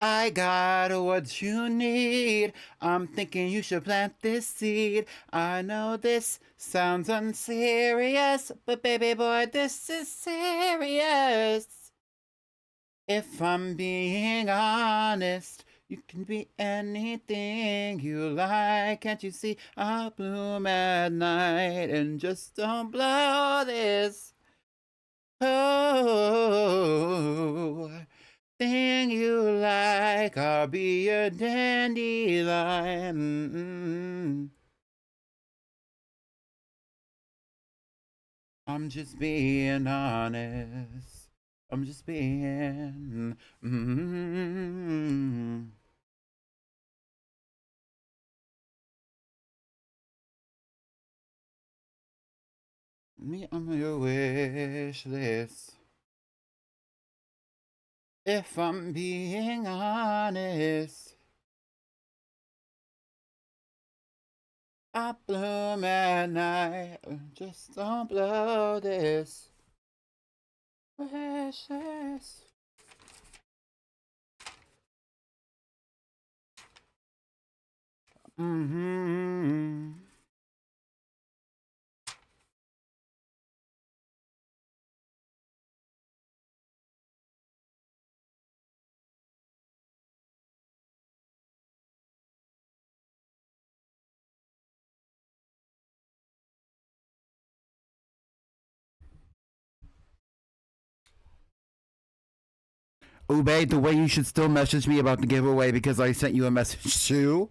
I got what you need. I'm thinking you should plant this seed. I know this sounds unserious, but baby boy, this is serious. If I'm being honest, you can be anything you like. Can't you see I bloom at night? And just don't blow this. Oh, thing you like, I'll be a dandelion. I'm just being honest. I'm just being. Me on your wish list. If I'm being honest, I bloom at night. Just don't blow this wish list. Mm-hmm. Ube, the way you should still message me about the giveaway because I sent you a message too.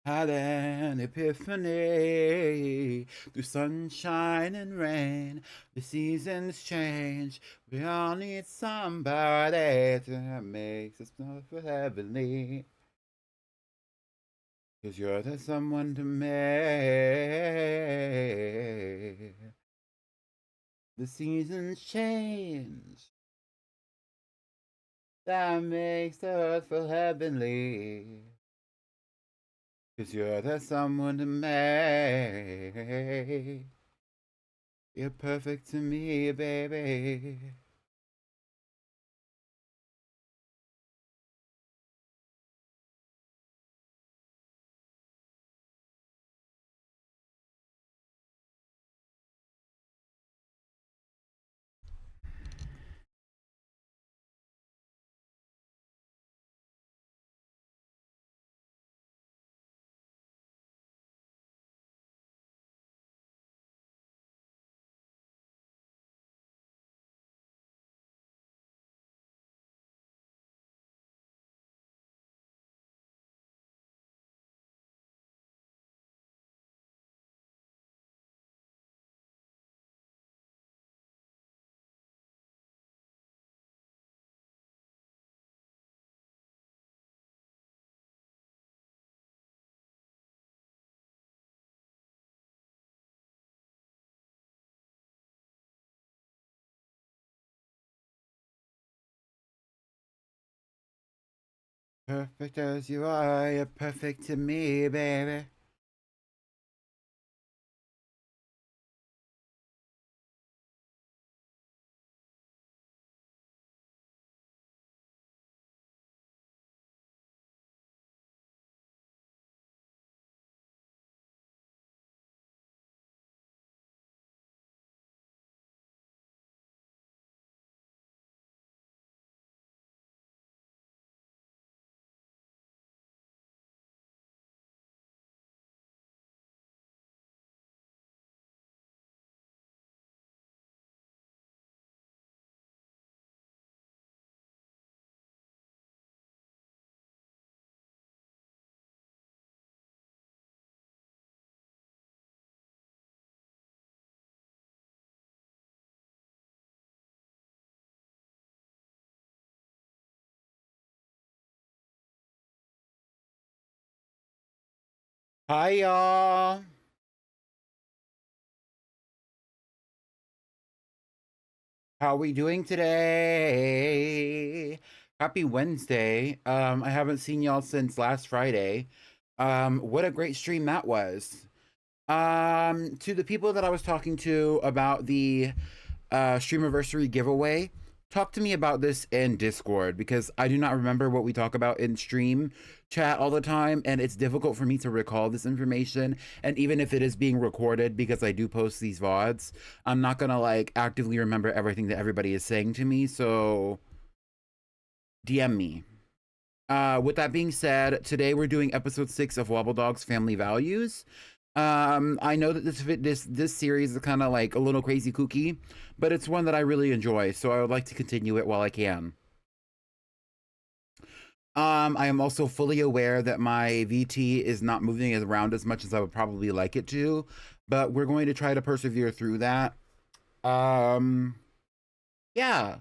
Had an epiphany through sunshine and rain. The seasons change. We all need somebody that makes us feel heavenly. Cause you're the someone to me. The seasons change. That makes the earth feel heavenly. Cause you're the someone to me. You're perfect to me, baby. Perfect as you are, you're perfect to me, baby. Hi, y'all. How we doing today? Happy Wednesday. I haven't seen y'all since last Friday. What a great stream that was. To the people that I was talking to about the Streamiversary giveaway, talk to me about this in Discord because I do not remember what we talk about in stream chat all the time, and it's difficult for me to recall this information. And even if it is being recorded, because I do post these VODs, I'm not gonna like actively remember everything that everybody is saying to me. So DM me. With that being said, today we're doing episode 6 of Wobbledogs Family Values. I know that this series is kind of like a little crazy kooky, but it's one that I really enjoy, so I would like to continue it while I can. I am also fully aware that my VT is not moving around as much as I would probably like it to, but we're going to try to persevere through that. Um, Yeah,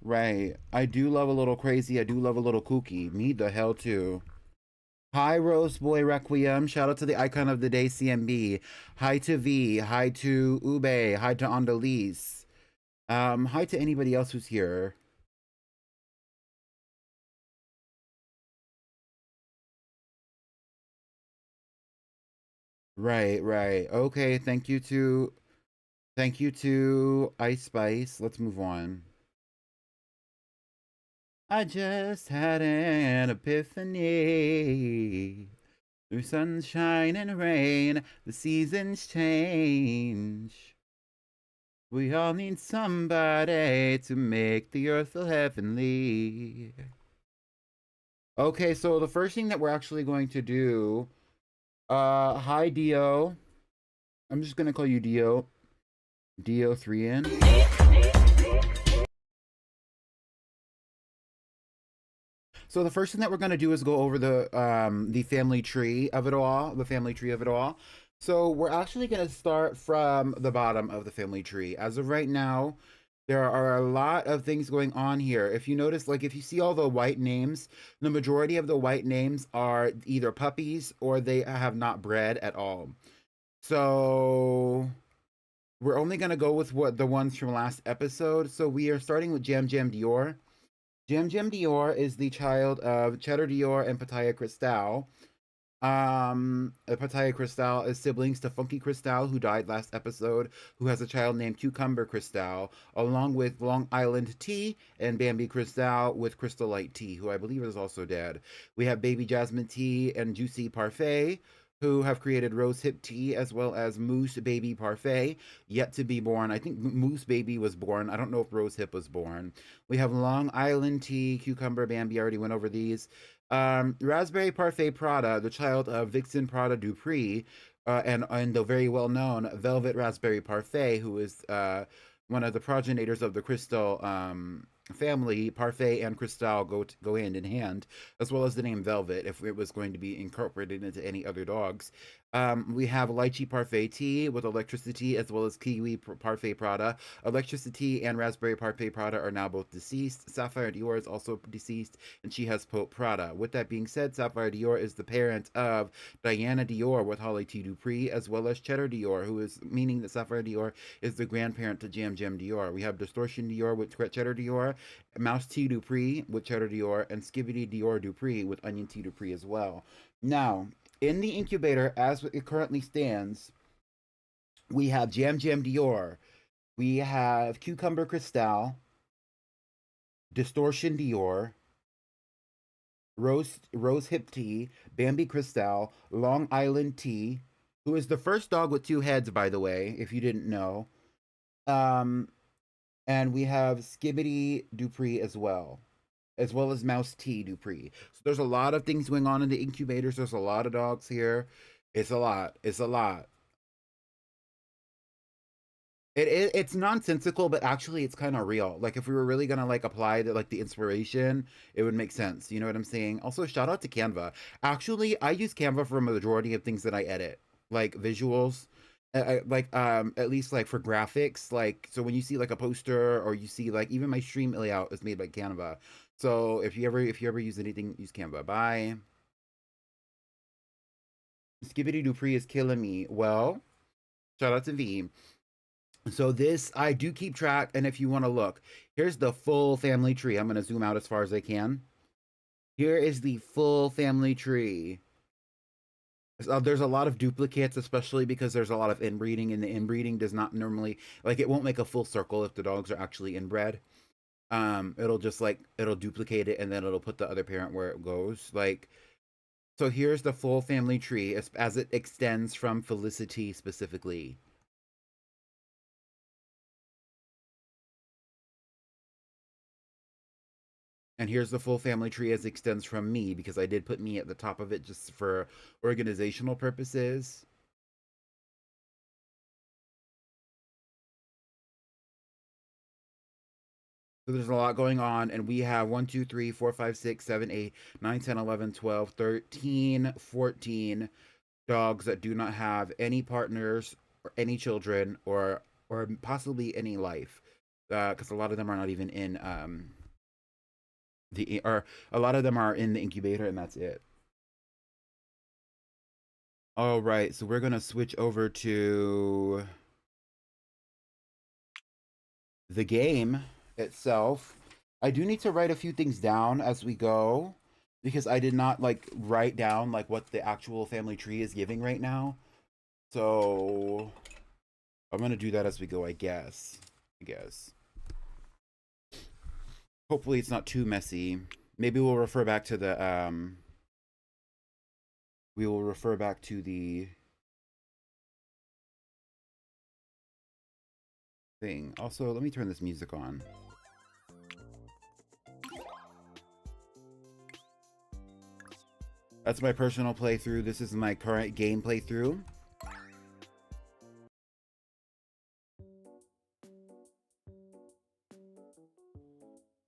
right. I do love a little crazy. I do love a little kooky. Me the hell too. Hi, Rose Boy Requiem. Shout out to the icon of the day, CMB. Hi to V. Hi to Ube. Hi to Andalise. Hi to anybody else who's here. Right, right. Okay, thank you to Ice Spice. Let's move on. I just had an epiphany. Through sunshine and rain, the seasons change. We all need somebody to make the earth feel heavenly. Okay, so the first thing that we're actually going to do, hi Dio. I'm just gonna call you Dio. Dio 3 in. So the first thing that we're gonna do is go over the family tree of it all, the family tree of it all. So we're actually gonna start from the bottom of the family tree. As of right now, there are a lot of things going on here. If you notice, like if you see all the white names, the majority of the white names are either puppies or they have not bred at all. So we're only gonna go with what the ones from last episode. So we are starting with Jam Jam Dior. Jam Jam Dior is the child of Cheddar Dior and Pataya Cristal. Pataya Cristal is siblings to Funky Cristal, who died last episode, who has a child named Cucumber Cristal, along with Long Island Tea and Bambi Cristal with Crystal Light Tea, who I believe is also dead. We have Baby Jasmine Tea and Juicy Parfait, who have created Rose Hip Tea as well as Moose Baby Parfait, yet to be born. I think Moose Baby was born. I don't know if Rose Hip was born. We have Long Island Tea, Cucumber, Bambi. I already went over these. Raspberry Parfait Prada, the child of Vixen Prada Dupree, and the very well known Velvet Raspberry Parfait, who is one of the progenitors of the Crystal family. Parfait and Cristal go hand in hand, as well as the name Velvet, if it was going to be incorporated into any other dogs. We have Lychee Parfait Tea with Electricity, as well as Kiwi Parfait Prada. Electricity and Raspberry Parfait Prada are now both deceased. Sapphire Dior is also deceased, and she has Pope Prada. With that being said, Sapphire Dior is the parent of Diana Dior with Holly T. Dupree, as well as Cheddar Dior, who is meaning that Sapphire Dior is the grandparent to Jam Jam Dior. We have Distortion Dior with Cheddar Dior, Mouse T. Dupree with Cheddar Dior, and Skibbity Dior Dupree with Onion T. Dupree as well. Now, in the incubator, as it currently stands, we have Jam Jam Dior, we have Cucumber Cristal, Distortion Dior, Rose Hip Tea, Bambi Cristal, Long Island Tea, who is the first dog with two heads, by the way, if you didn't know. Um, and we have Skibbity Dupree as well as Mouse T Dupree. So there's a lot of things going on in the incubators. There's a lot of dogs here. It's a lot. It's a lot. It's nonsensical, but actually it's kind of real. Like if we were really gonna like apply the inspiration, it would make sense. You know what I'm saying? Also, shout out to Canva. Actually, I use Canva for a majority of things that I edit, like visuals, like at least like for graphics. Like so when you see like a poster or you see like even my stream layout is made by Canva. So if you ever use anything, use Canva. Bye. Skibbity Dupree is killing me. Well, shout out to V. So this I do keep track, and if you want to look, here's the full family tree. I'm going to zoom out as far as I can. Here is the full family tree. There's a lot of duplicates, especially because there's a lot of inbreeding, and the inbreeding does not normally like it won't make a full circle if the dogs are actually inbred. It'll just like it'll duplicate it and then it'll put the other parent where it goes. Like so, here's the full family tree as it extends from Felicity specifically. And here's the full family tree as it extends from me because I did put me at the top of it just for organizational purposes. So there's a lot going on, and we have 1, 2, 3, 4, 5, 6, 7, 8, 9, 10, 11, 12, 13, 14 dogs that do not have any partners or any children or or possibly any life, because a lot of them are not even in or a lot of them are in the incubator, and that's it. All right, so we're gonna switch over to the game itself. I do need to write a few things down as we go because I did not like write down like what the actual family tree is giving right now. So I'm gonna do that as we go, I guess. Hopefully it's not too messy. Maybe we'll refer back to the we will refer back to the thing. Also, let me turn this music on. That's my personal playthrough. This is my current game playthrough.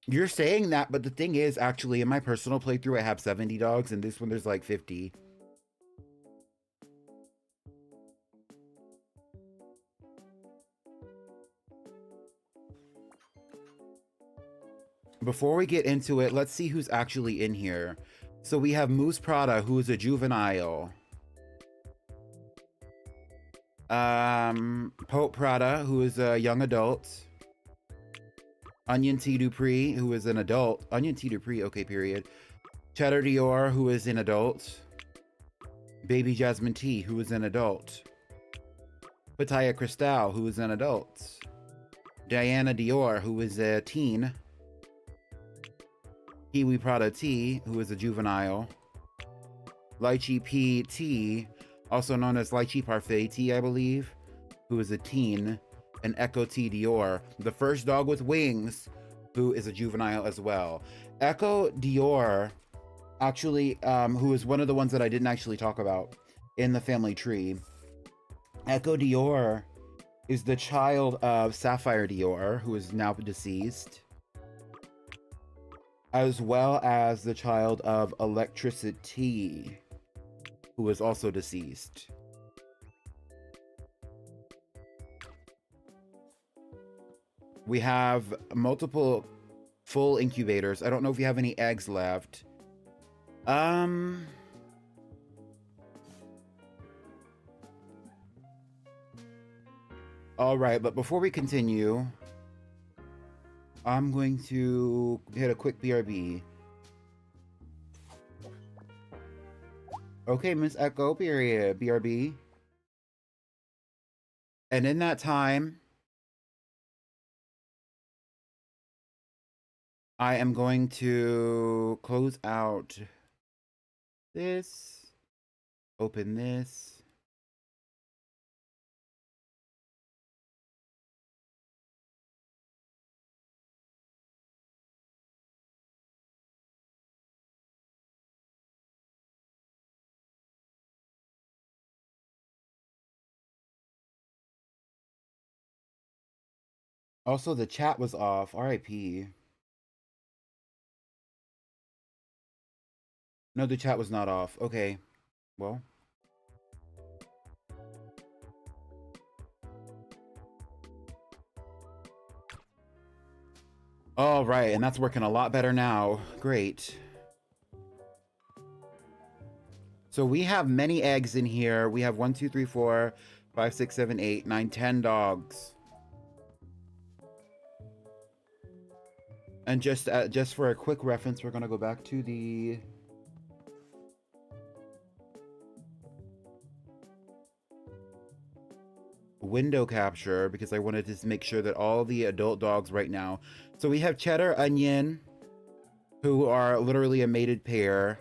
You're saying that, but the thing is, actually, in my personal playthrough, I have 70 dogs, and this one there's like 50. Before we get into it, let's see who's actually in here. So we have Moose Prada, who is a juvenile. Pope Prada, who is a young adult. Onion T. Dupree, who is an adult. Onion T. Dupree, okay, period. Cheddar Dior, who is an adult. Baby Jasmine T, who is an adult. Pataya Cristal, who is an adult. Diana Dior, who is a teen. Kiwi Prada T, who is a juvenile. Lychee P T, also known as Lychee Parfait T, I believe, who is a teen. And Echo T Dior, the first dog with wings, who is a juvenile as well. Echo Dior, actually, who is one of the ones that I didn't actually talk about in the family tree. Echo Dior is the child of Sapphire Dior, who is now deceased, as well as the child of Electricity, who is also deceased. We have multiple full incubators. I don't know if you have any eggs left. All right, but before we continue, I'm going to hit a quick BRB. Okay, Miss Echo, period, BRB. And in that time, I am going to close out this, open this. Also, the chat was off. RIP. No, the chat was not off. Okay. Well. All right, and that's working a lot better now. Great. So we have many eggs in here. We have 1, 2, 3, 4, 5, 6, 7, 8, 9, 10 dogs. And just for a quick reference, we're gonna go back to the window capture because I wanted to make sure that all the adult dogs right now. So we have Cheddar Onion, who are literally a mated pair.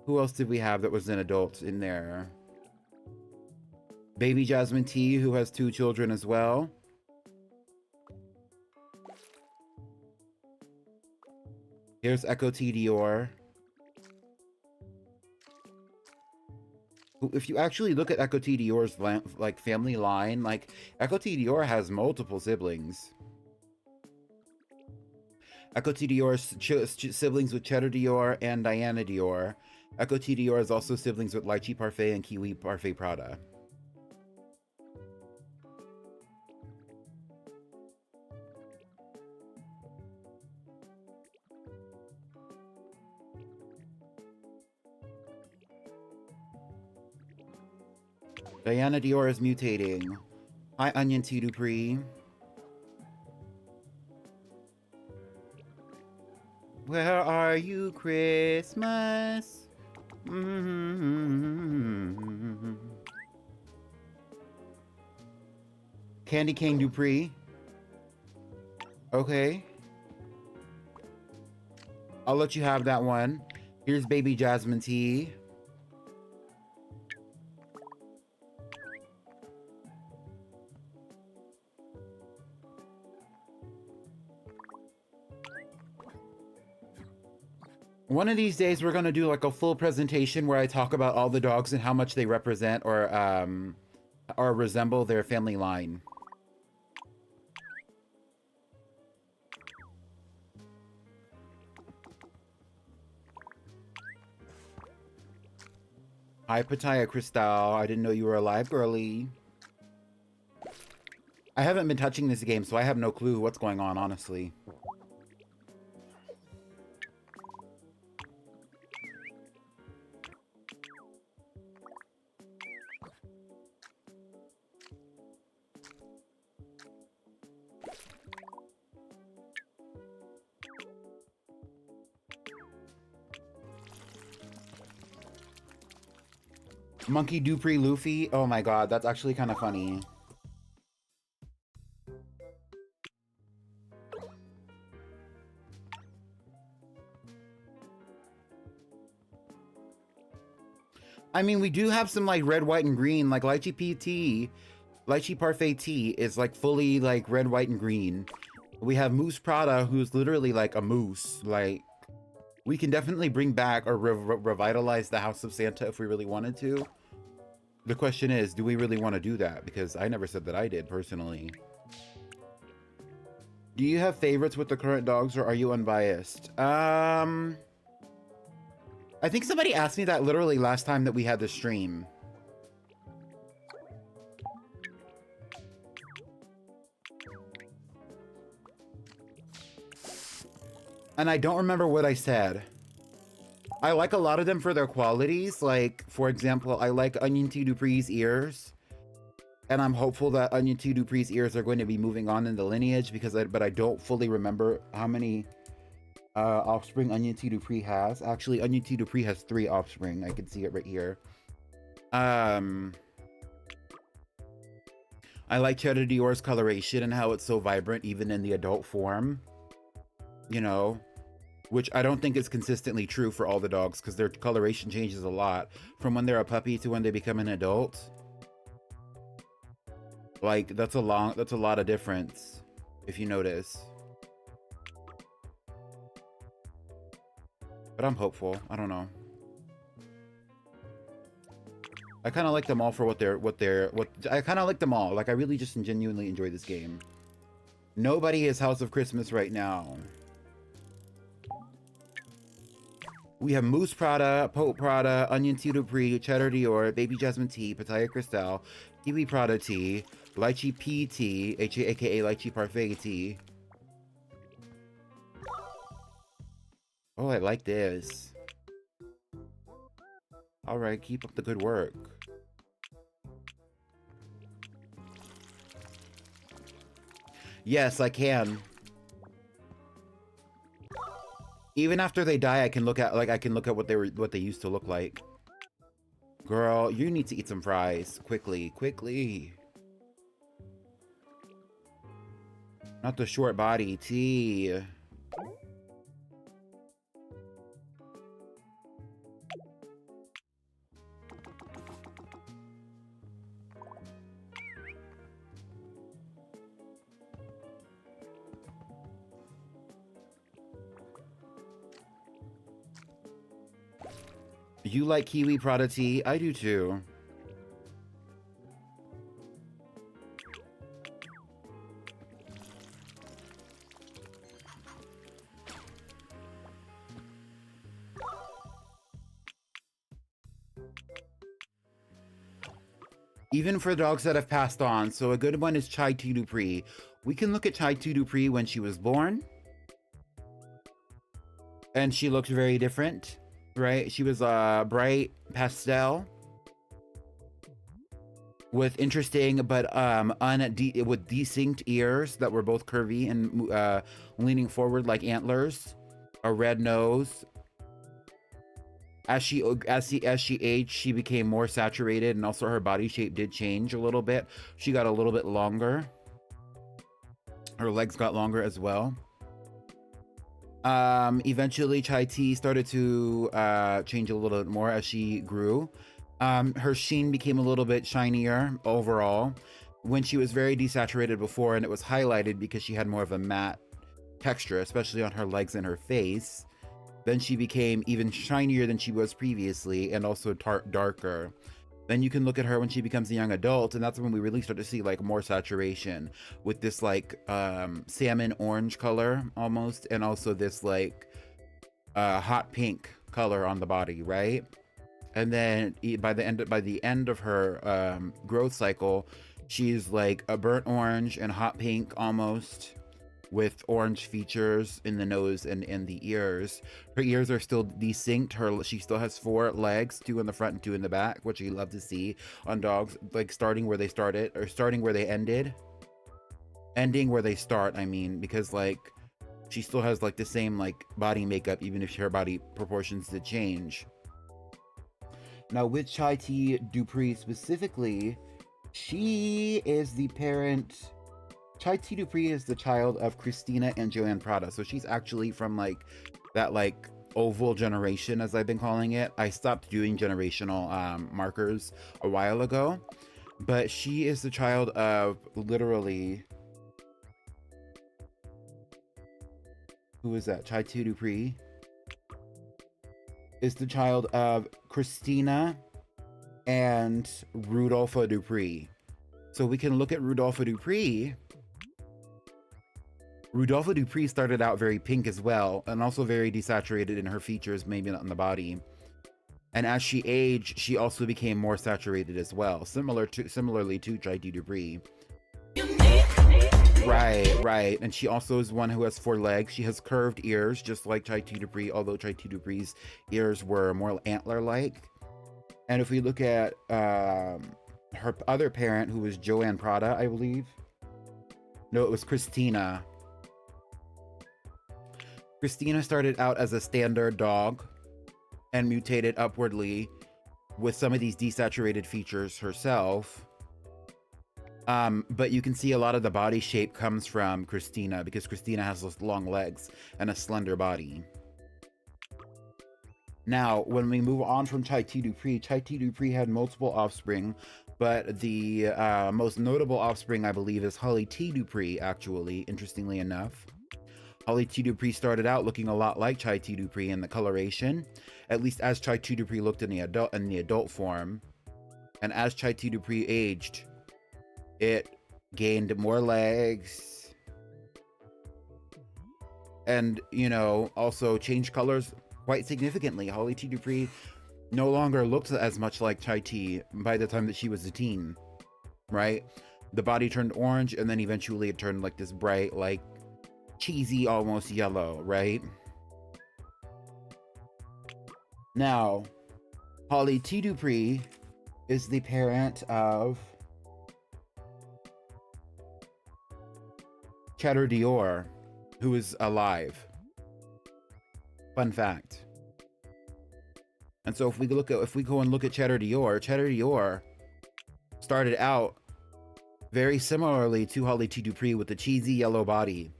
Who else did we have that was an adult in there? Baby Jasmine T, who has 2 children as well. Here's Echo T Dior. If you actually look at Echo T Dior's like family line, like Echo T Dior has multiple siblings. Echo T Dior's siblings with Cheddar Dior and Diana Dior. Echo T Dior is also siblings with Lychee Parfait and Kiwi Parfait Prada. Diana Dior is mutating. Hi, Onion T. Dupree. Where are you, Christmas? Candy Cane Dupree. Okay. I'll let you have that one. Here's Baby Jasmine Tea. One of these days, we're gonna do like a full presentation where I talk about all the dogs and how much they represent or resemble their family line. Hi, Pataya Cristal. I didn't know you were alive, girly. I haven't been touching this game, so I have no clue what's going on, honestly. Monkey Dupree Luffy. Oh my god, that's actually kind of funny. I mean, we do have some like red, white, and green, like Lychee PT. Lychee Parfait Tea is like fully like red, white, and green. We have Moose Prada, who's literally like a moose. Like, we can definitely bring back or revitalize the House of Santa if we really wanted to. The question is, do we really want to do that? Because I never said that I did, personally. Do you have favorites with the current dogs, or are you unbiased? I think somebody asked me that literally last time that we had the stream. And I don't remember what I said. I like a lot of them for their qualities. Like, for example, I like Onion T. Dupree's ears. And I'm hopeful that Onion T. Dupree's ears are going to be moving on in the lineage, but I don't fully remember how many offspring Onion T. Dupree has. Actually, Onion T. Dupree has 3 offspring. I can see it right here. I like Cheddar Dior's coloration and how it's so vibrant even in the adult form. You know, which I don't think is consistently true for all the dogs, because their coloration changes a lot from when they're a puppy to when they become an adult. Like, that's a lot of difference, if you notice. But I'm hopeful. I don't know. I kind of like them all for what I kind of like them all. Like, I really just genuinely enjoy this game. Nobody is House of Christmas right now. We have Moose Prada, Pope Prada, Onion Tea Dupree, Cheddar Dior, Baby Jasmine Tea, Pataya Cristal, Kiwi Prada Tea, Lychee PT, aka Lychee Parfait Tea. Oh, I like this. Alright, keep up the good work. Yes, I can. Even after they die, I can look at what they used to look like. Girl, you need to eat some fries. Quickly, quickly. Not the short body tea. You like Kiwi Prada tea? I do too. Even for dogs that have passed on. So a good one is Chai Tea Dupree. We can look at Chai Tea Dupree when she was born. And she looked very different, right? She was bright pastel. with interesting but with distinct ears that were both curvy and leaning forward like antlers, a red nose. As she aged, she became more saturated, and also her body shape did change a little bit. She got a little bit longer. Her legs got longer as well. Eventually Chai Tea started to change a little bit more as she grew. Her sheen became a little bit shinier overall. When she was very desaturated before, and it was highlighted because she had more of a matte texture, especially on her legs and her face, then she became even shinier than she was previously, and also darker. Then you can look at her when she becomes a young adult, and that's when we really start to see like more saturation with this like salmon orange color almost, and also this like hot pink color on the body, right? And then by the end of her growth cycle, she's like a burnt orange and hot pink almost, with orange features in the nose and in the ears. Her ears are still distinct. She still has 4 legs, 2 in the front and 2 in the back, which you love to see on dogs, like starting where they started, or starting where they ended. Ending where they start, I mean, because like she still has like the same like body makeup, even if her body proportions did change. Now with Chai Tea Dupree specifically, she is the parent. Chai Tea Dupree is the child of Christina and Joanne Prada. So she's actually from like that like oval generation, as I've been calling it. I stopped doing generational markers a while ago, but she is the child of literally, who is that? Chai Tea Dupree is the child of Christina and Rudolpha Dupree. So we can look at Rudolpha Dupree. Rudolpha Dupree started out very pink as well, and also very desaturated in her features, maybe not in the body. And as she aged, she also became more saturated as well, similarly to Chai Tea Dupree. Right. And she also is one who has 4 legs. She has curved ears, just like Chai Tea Dupree, although Chai Tea Dupree's ears were more antler-like. And if we look at her other parent, who was Joanne Prada, I believe. No, it was Christina. Christina started out as a standard dog and mutated upwardly with some of these desaturated features herself. But you can see a lot of the body shape comes from Christina, because Christina has those long legs and a slender body. Now, when we move on from Chai Tea Dupree had multiple offspring, but the most notable offspring, I believe, is Holly Tea Dupree, actually, interestingly enough. Holly Tea Dupree started out looking a lot like Chai Tea Dupree in the coloration, at least as Chai Tea Dupree looked in the adult form. And as Chai Tea Dupree aged, it gained more legs, and also changed colors quite significantly. Holly Tea Dupree no longer looked as much like Chai Tea by the time that she was a teen, right? The body turned orange, and then eventually it turned like this bright, like cheesy, almost yellow, right? Now, Holly Tea Dupree is the parent of Cheddar Dior, who is alive. Fun fact. And so if we go and look at Cheddar Dior started out very similarly to Holly Tea Dupree with the cheesy yellow body.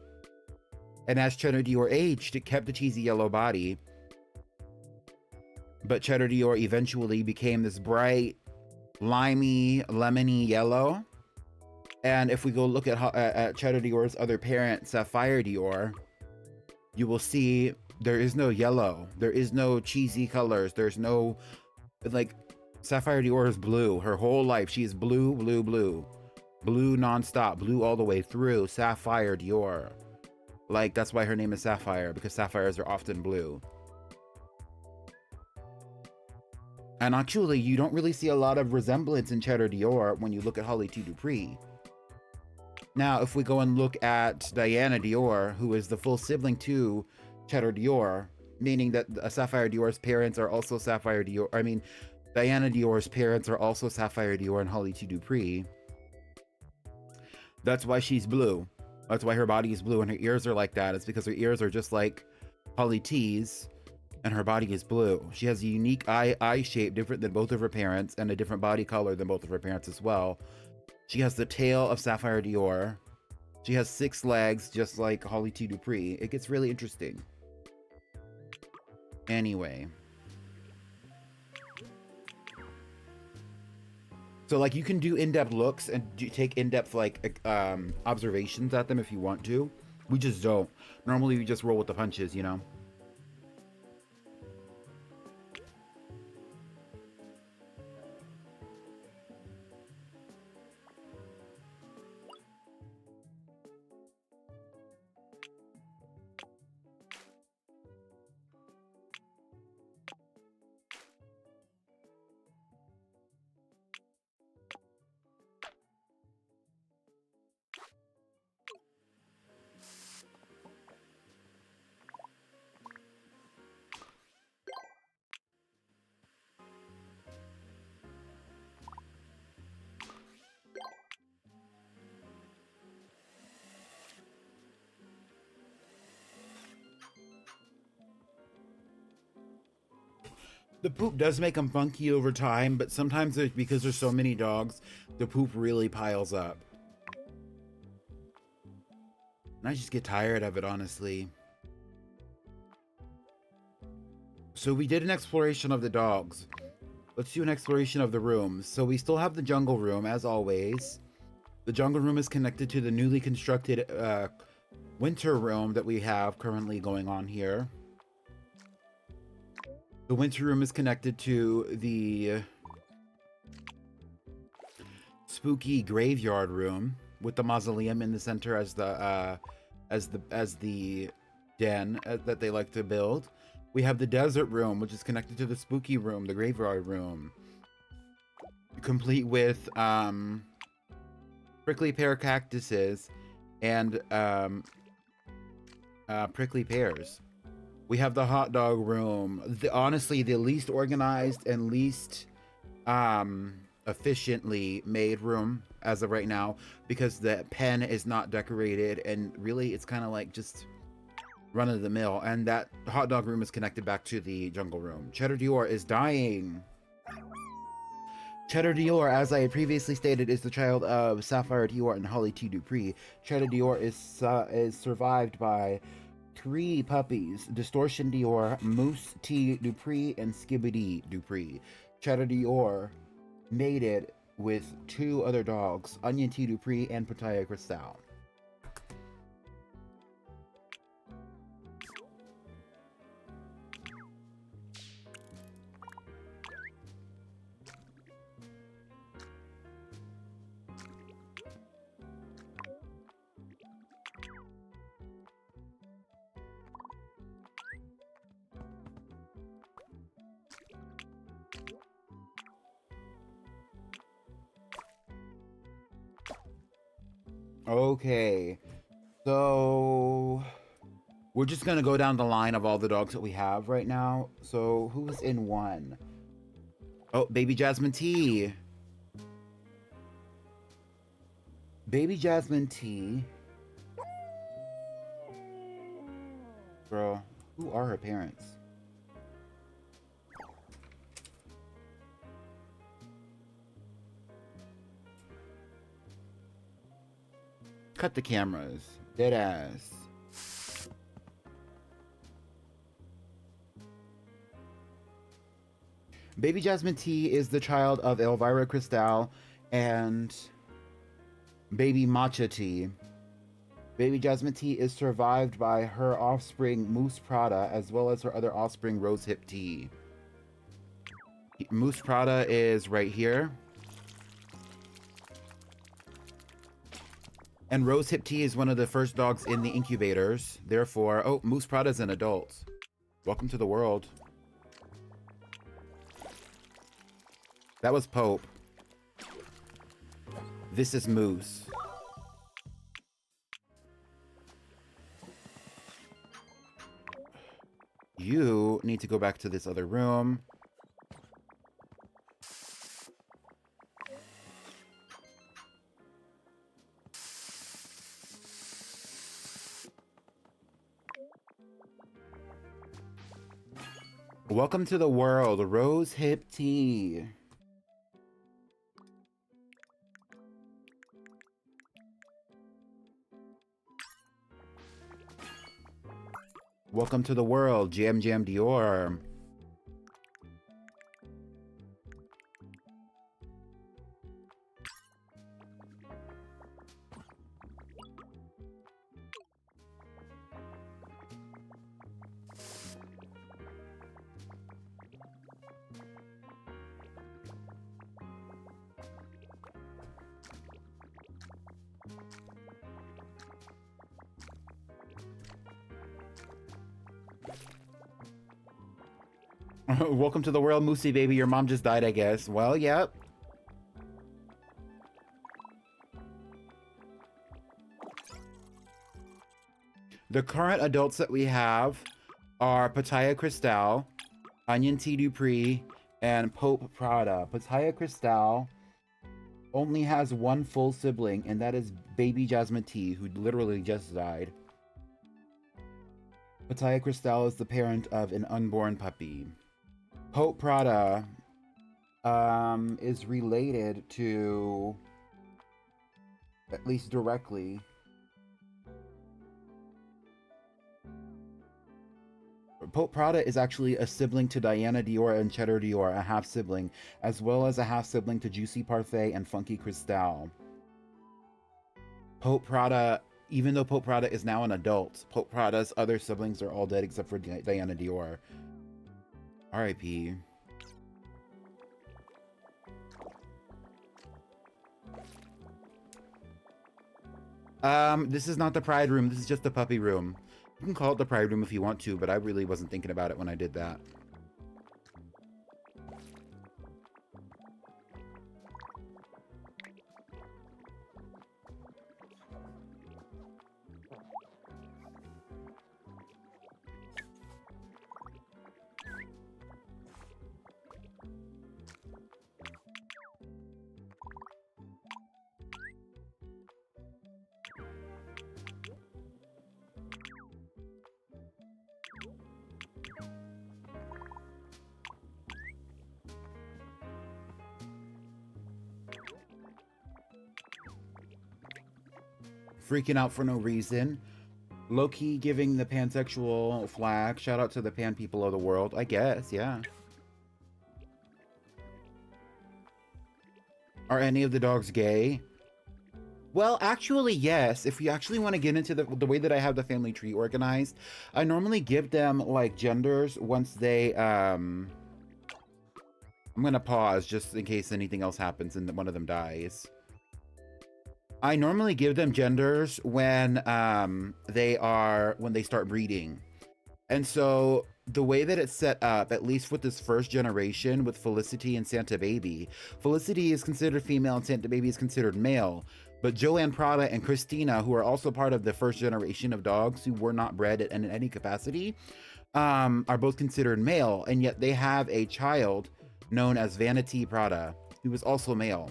And as Cheddar Dior aged, it kept the cheesy yellow body. But Cheddar Dior eventually became this bright, limey, lemony yellow. And if we go look at Cheddar Dior's other parent, Sapphire Dior, you will see there is no yellow. There is no cheesy colors. There's no, like, Sapphire Dior is blue. Her whole life, she is blue, blue, blue. Blue nonstop, blue all the way through. Sapphire Dior. Like, that's why her name is Sapphire, because sapphires are often blue. And actually, you don't really see a lot of resemblance in Cheddar Dior when you look at Holly Tea Dupree. Now, if we go and look at Diana Dior, who is the full sibling to Cheddar Dior, meaning that Sapphire Dior's parents are also Sapphire Dior. I mean, Diana Dior's parents are also Sapphire Dior and Holly T. Dupree. That's why she's blue. That's why her body is blue and her ears are like that. It's because her ears are just like Holly T's and her body is blue. She has a unique eye shape different than both of her parents and a different body color than both of her parents as well. She has the tail of Sapphire Dior. She has 6 legs just like Holly T. Dupree. It gets really interesting. Anyway. So like you can do in-depth looks and take in-depth like observations at them if you want to. We just don't. Normally we just roll with the punches, you know? The poop does make them funky over time, but sometimes because there's so many dogs, the poop really piles up. And I just get tired of it, honestly. So we did an exploration of the dogs. Let's do an exploration of the rooms. So we still have the jungle room, as always. The jungle room is connected to the newly constructed winter room that we have currently going on here. The winter room is connected to the spooky graveyard room with the mausoleum in the center as the den that they like to build. We have the desert room, which is connected to the spooky room, the graveyard room, complete with prickly pear cactuses and prickly pears. We have the hot dog room. Honestly, the least organized and least efficiently made room as of right now, because the pen is not decorated and really it's kind of like just run of the mill. And that hot dog room is connected back to the jungle room. Cheddar Dior is dying. Cheddar Dior, as I had previously stated, is the child of Sapphire Dior and Holly T. Dupree. Cheddar Dior is survived by 3 puppies: Distortion Dior, Moose T. Dupree, and Skibbity Dupree. Cheddar Dior mated with 2 other dogs, Onion T. Dupree and Pataya Cristal. Okay, so we're just gonna go down the line of all the dogs that we have right now. So who's in 1? Oh, Baby Jasmine T. Baby Jasmine T. Girl, who are her parents? Cut the cameras. Dead ass. Baby Jasmine T is the child of Elvira Cristal and Baby Matcha T. Baby Jasmine T is survived by her offspring Moose Prada, as well as her other offspring Rosehip T. Moose Prada is right here. And Rosehip T is one of the first dogs in the incubators. Therefore, oh, Moose Prada's an adult. Welcome to the world. That was Pope. This is Moose. You need to go back to this other room. Welcome to the world, Rose Hip Tea. Welcome to the world, Jam Jam Dior. Welcome to the world, Moosey baby. Your mom just died, I guess. Well, yep. The current adults that we have are Pitaya Cristal, Onion Tea Dupree, and Pope Prada. Pitaya Cristal only has one full sibling, and that is baby Jasmine Tea, who literally just died. Pitaya Cristal is the parent of an unborn puppy. Pope Prada is related to, at least directly, Pope Prada is actually a sibling to Diana Dior and Cheddar Dior, a half-sibling, as well as a half-sibling to Juicy Parfait and Funky Cristal. Pope Prada, even though Pope Prada is now an adult, Pope Prada's other siblings are all dead except for Diana Dior. R.I.P. This is not the Pride Room, this is just the puppy room. You can call it the Pride Room if you want to, but I really wasn't thinking about it when I did that. Freaking out for no reason. Low-key giving the pansexual flag. Shout out to the pan people of the world. I guess, yeah. Are any of the dogs gay? Well, actually, yes. If you actually want to get into the way that I have the family tree organized, I normally give them, like, genders once they, I'm gonna pause just in case anything else happens and one of them dies. I normally give them genders when they start breeding. And so the way that it's set up, at least with this first generation with Felicity and Santa Baby, Felicity is considered female and Santa Baby is considered male. But Joanne Prada and Christina, who are also part of the first generation of dogs who were not bred in any capacity, are both considered male. And yet they have a child known as Vanity Prada, who is also male.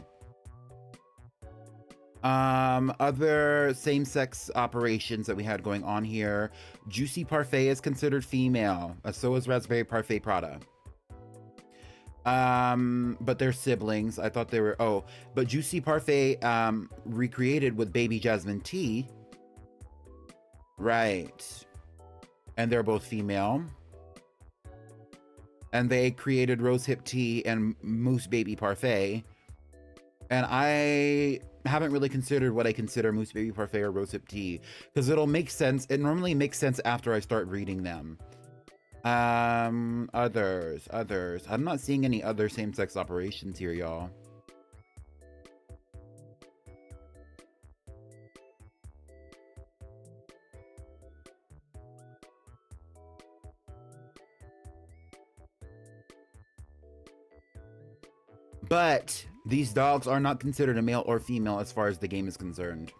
Other same-sex operations that we had going on here. Juicy Parfait is considered female. So is Raspberry Parfait Prada. But they're siblings. I thought they were... Oh, but Juicy Parfait, recreated with Baby Jasmine Tea. Right. And they're both female. And they created Rose Hip Tea and Moose Baby Parfait. And I haven't really considered what I consider Moose Baby Parfait or Rose Hip Tea, because it'll make sense. It normally makes sense after I start reading them. Others. I'm not seeing any other same-sex operations here, y'all. But these dogs are not considered a male or female as far as the game is concerned.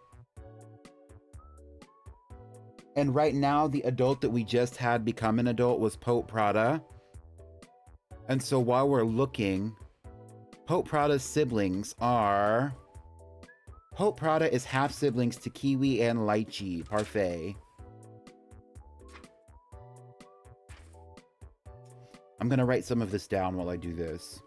And right now, the adult that we just had become an adult was Pope Prada. And so while we're looking, Pope Prada's siblings are... Pope Prada is half siblings to Kiwi and Lychee Parfait. I'm gonna write some of this down while I do this.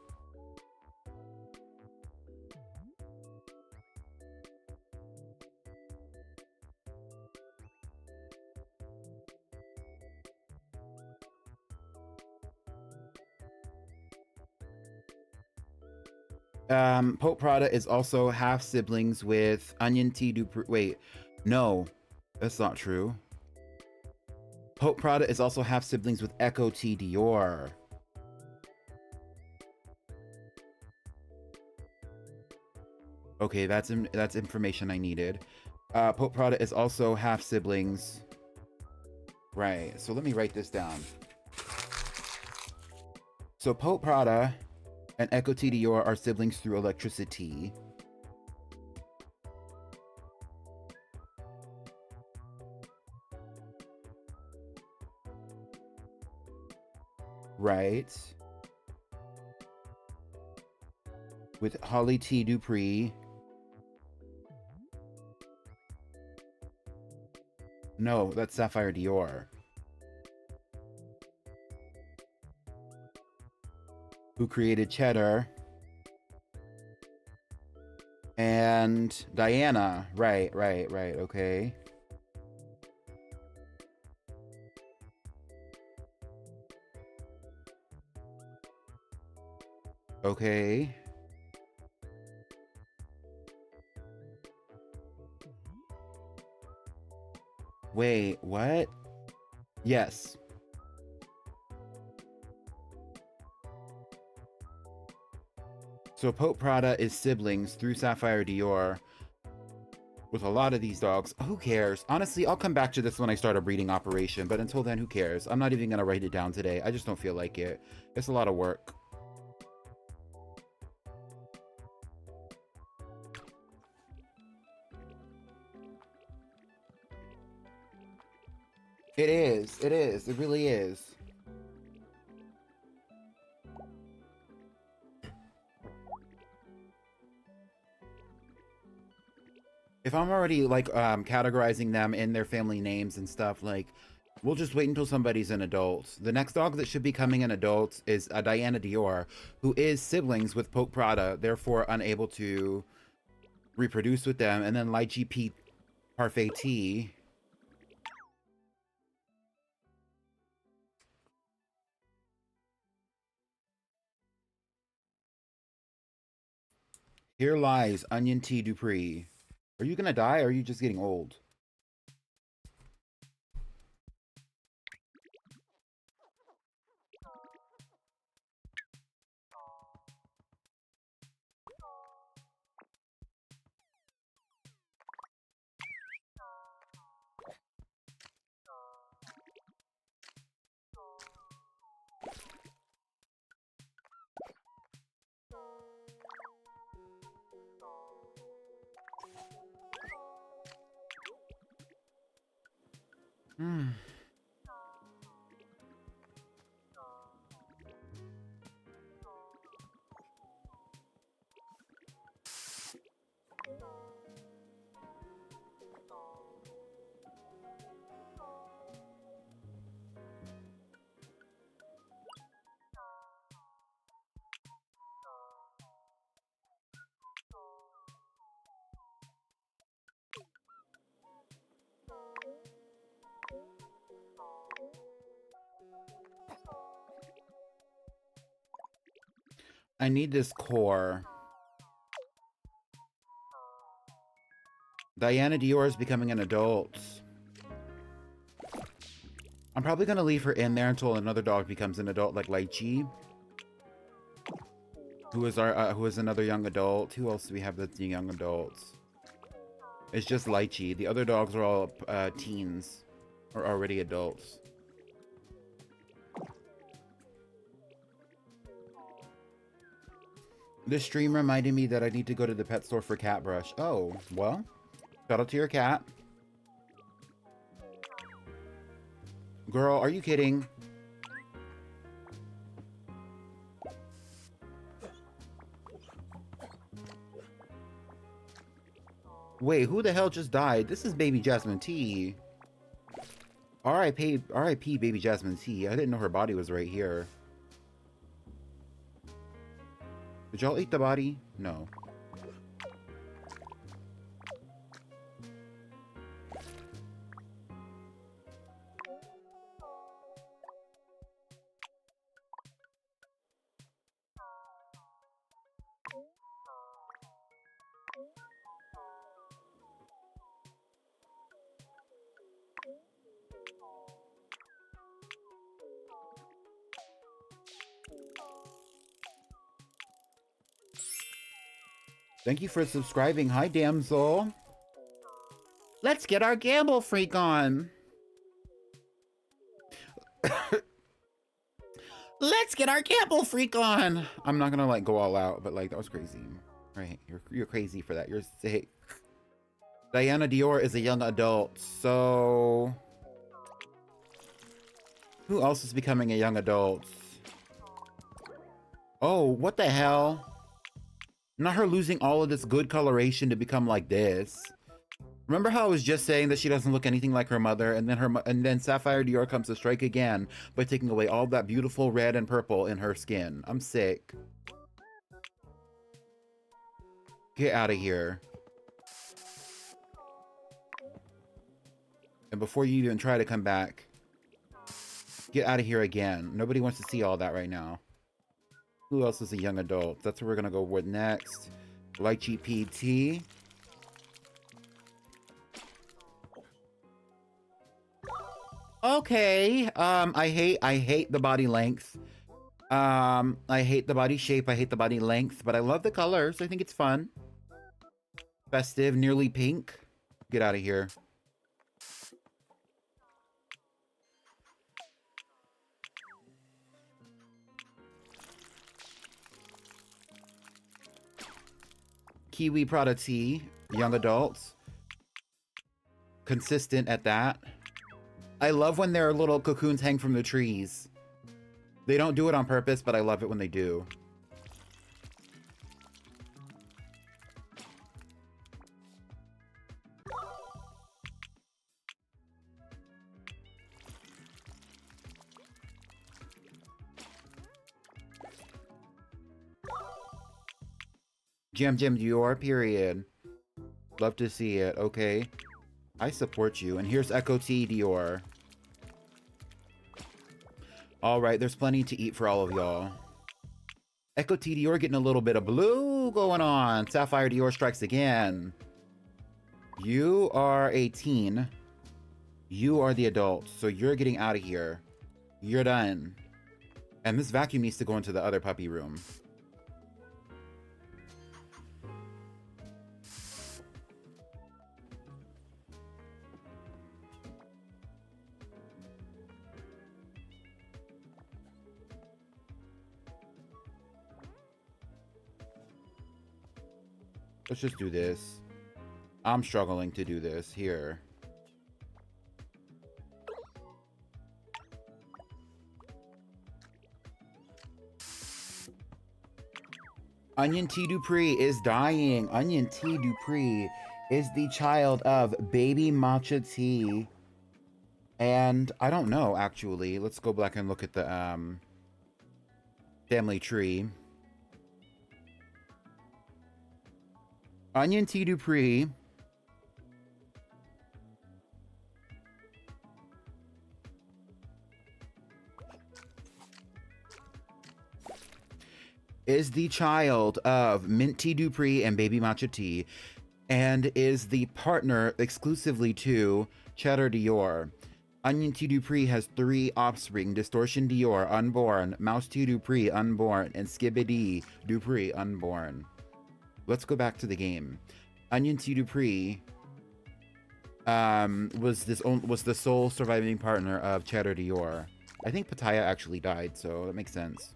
Pope Prada is also half siblings with Onion T. Dupree. Wait, no, that's not true. Pope Prada is also half siblings with Echo T. Dior. Okay, that's information I needed. Pope Prada is also half siblings. Right, so let me write this down. So Pope Prada and Echo T. Dior are siblings through electricity. Right. With Holly T. Dupree. No, that's Sapphire Dior. Who created Cheddar. And Diana. Right, okay. Okay. Wait, what? Yes. So Pope Prada is siblings through Sapphire Dior with a lot of these dogs. Who cares? Honestly, I'll come back to this when I start a breeding operation, but until then, who cares? I'm not even going to write it down today. I just don't feel like it. It's a lot of work. It is. It is. It really is. If I'm already like categorizing them in their family names and stuff, like we'll just wait until somebody's an adult. The next dog that should be coming an adult is Diana Dior, who is siblings with Pope Prada, therefore unable to reproduce with them. And then Lychee Pete Parfait Tea. Here lies Onion T. Dupree. Are you gonna die or are you just getting old? Hmm. I need this core. Diana Dior is becoming an adult. I'm probably gonna leave her in there until another dog becomes an adult, like Lychee, who is another young adult. Who else do we have that's young adults? It's just Lychee. The other dogs are all teens or already adults. This stream reminded me that I need to go to the pet store for cat brush. Oh, well, shout out to your cat. Girl, are you kidding? Wait, who the hell just died? This is Baby Jasmine T. R.I.P. Baby Jasmine T. I didn't know her body was right here. Did y'all eat the body? No. Thank you for subscribing. Hi, damsel. Let's get our gamble freak on. Let's get our gamble freak on. I'm not gonna like go all out, but like that was crazy. Right, you're crazy for that. You're sick. Diana Dior is a young adult, so who else is becoming a young adult? Oh, what the hell? Not her losing all of this good coloration to become like this. Remember how I was just saying that she doesn't look anything like her mother, and then Sapphire Dior comes to strike again by taking away all that beautiful red and purple in her skin. I'm sick. Get out of here. And before you even try to come back, get out of here again. Nobody wants to see all that right now. Who else is a young adult? That's what we're gonna go with next. Lychee PT. Okay. I hate the body length. I hate the body shape. I hate the body length, but I love the colors. I think it's fun. Festive, nearly pink. Get out of here. Kiwi Prada Tea, young adults. Consistent at that. I love when their little cocoons hang from the trees. They don't do it on purpose, but I love it when they do. Jam Dior, period. Love to see it. Okay. I support you. And here's Echo T Dior. Alright, there's plenty to eat for all of y'all. Echo T Dior getting a little bit of blue going on. Sapphire Dior strikes again. You are a teen. You are the adult, so you're getting out of here. You're done. And this vacuum needs to go into the other puppy room. Let's just do this. I'm struggling to do this. Here. Onion T. Dupree is dying. Onion T. Dupree is the child of baby matcha tea. And I don't know, actually. Let's go back and look at the family tree. Onion T. Dupree is the child of Mint Tea Dupree and Baby Matcha Tea, and is the partner exclusively to Cheddar Dior. Onion Tea Dupree has 3 offspring: Distortion Dior, unborn; Mouse Tea Dupree, unborn; and Skibbity Dupree, unborn. Let's go back to the game. Onion Tea Dupree was the sole surviving partner of Cheddar Dior. I think Pattaya actually died, so that makes sense.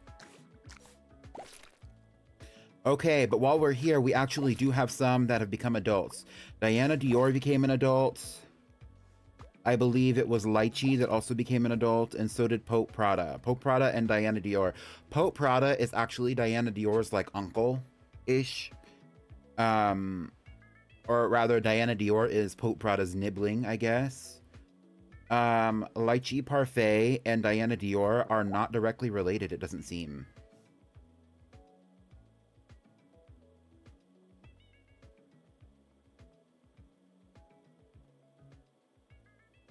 Okay, but while we're here, we actually do have some that have become adults. Diana Dior became an adult. I believe it was Lychee that also became an adult, and so did Pope Prada. Pope Prada and Diana Dior. Pope Prada is actually Diana Dior's, like, uncle-ish. Or rather, Diana Dior is Pope Prada's nibbling, I guess. Lychee Parfait and Diana Dior are not directly related, it doesn't seem.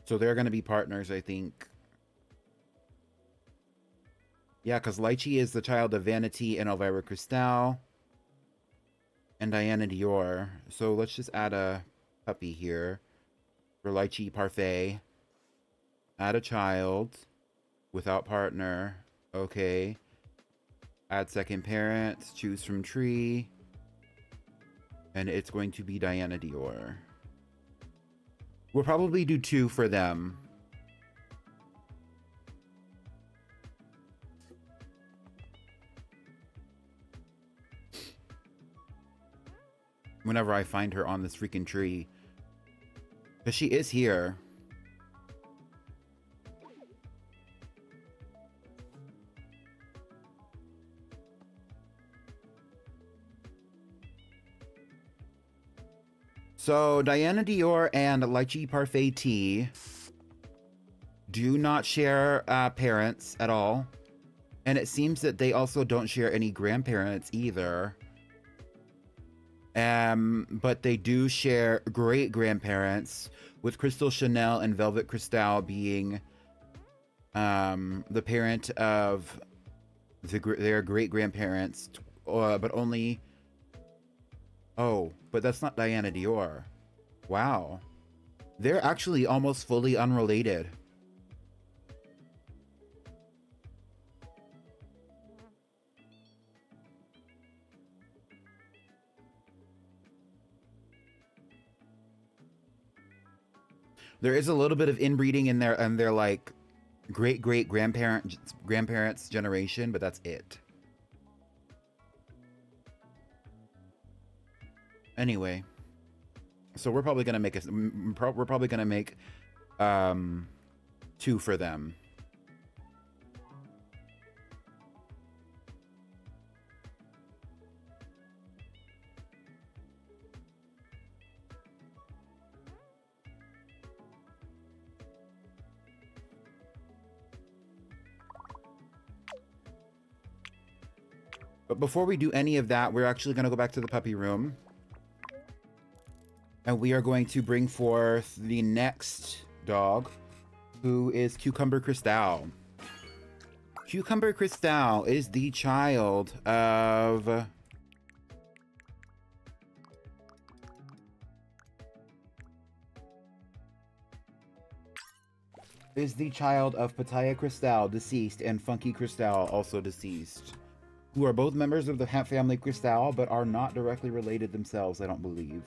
So they're going to be partners, I think. Yeah, because Lychee is the child of Vanity and Elvira Cristal and Diana Dior. So let's just add a puppy here for Lychee Parfait. Add a child without partner. Okay. Add second parent. Choose from tree. And it's going to be Diana Dior. We'll probably do 2 for them. Whenever I find her on this freaking tree. Because she is here. So, Diana Dior and Lychee Parfait Tea do not share parents at all. And it seems that they also don't share any grandparents either. But they do share great-grandparents, with Crystal Chanel and Velvet Cristal being the parent of their great-grandparents, but only... Oh, but that's not Diana Dior. Wow. They're actually almost fully unrelated. There is a little bit of inbreeding in their like grandparents generation, but that's it. Anyway, so we're probably gonna make two for them. But before we do any of that, we're actually going to go back to the puppy room. And we are going to bring forth the next dog, who is Cucumber Cristal. Cucumber Cristal is the child of... Pitaya Cristal, deceased, and Funky Cristal, also deceased, who are both members of the family Cristal, but are not directly related themselves, I don't believe.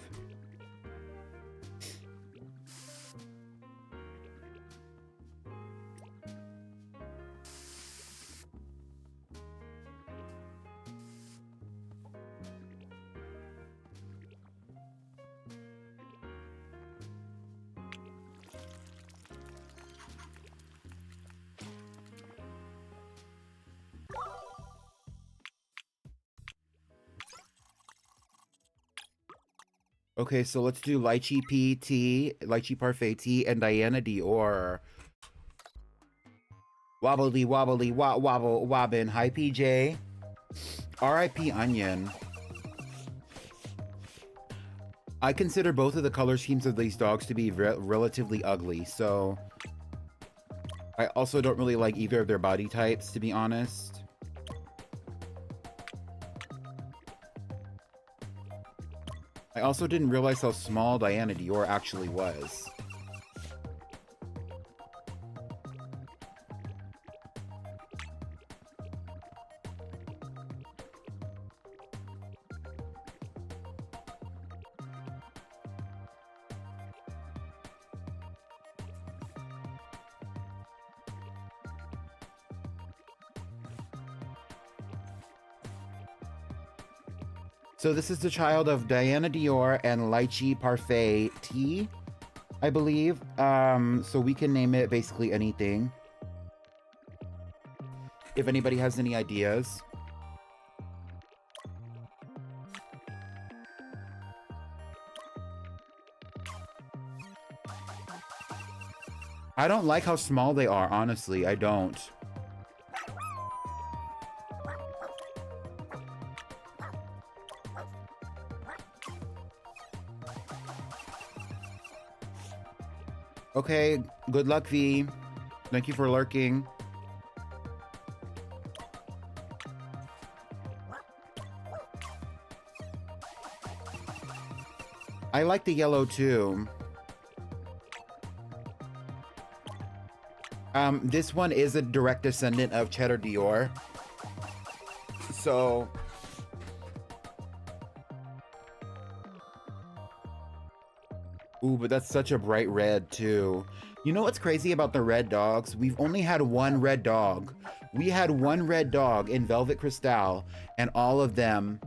Okay, so let's do Lychee PT, Lychee Parfait Tea, and Diana Dior. Wobbly, wobbly, wobble, wobbin. Hi, PJ. R.I.P. Onion. I consider both of the color schemes of these dogs to be relatively ugly, so... I also don't really like either of their body types, to be honest. I also didn't realize how small Diana Dior actually was. So this is the child of Diana Dior and Lychee Parfait Tea, I believe. So we can name it basically anything. If anybody has any ideas. I don't like how small they are, honestly. I don't. Okay, good luck, V. Thank you for lurking. I like the yellow too. This one is a direct descendant of Cheddar Dior. So ooh, but that's such a bright red too. You know what's crazy about the red dogs? We've only had one red dog. We had one red dog in Velvet Cristal, and all of them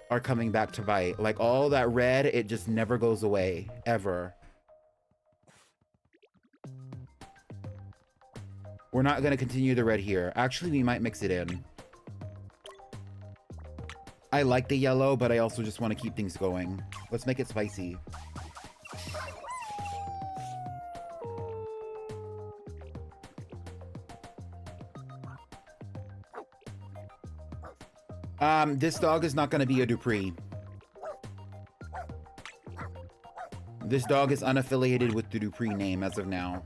are coming back to bite. Like all that red, it just never goes away, ever. We're not gonna continue the red here. Actually, we might mix it in. I like the yellow, but I also just want to keep things going. Let's make it spicy. This dog is not going to be a Dupree. This dog is unaffiliated with the Dupree name as of now.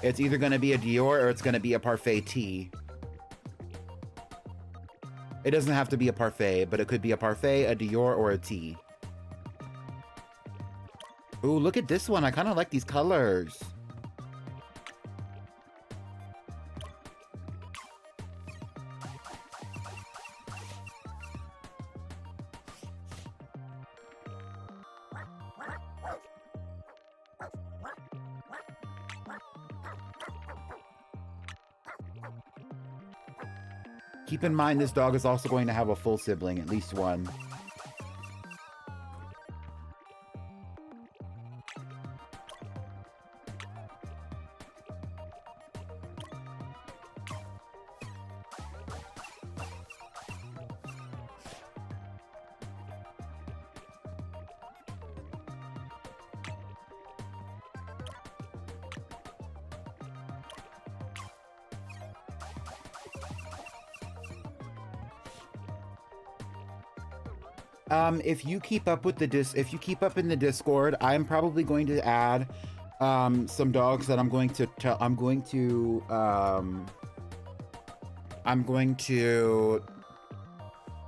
It's either going to be a Dior or it's going to be a Parfait Tea. It doesn't have to be a Parfait, but it could be a Parfait, a Dior, or a Tea. Ooh, look at this one. I kind of like these colors. Keep in mind, this dog is also going to have a full sibling, at least one. If you keep up with if you keep up in the Discord, I'm probably going to add some dogs that I'm going to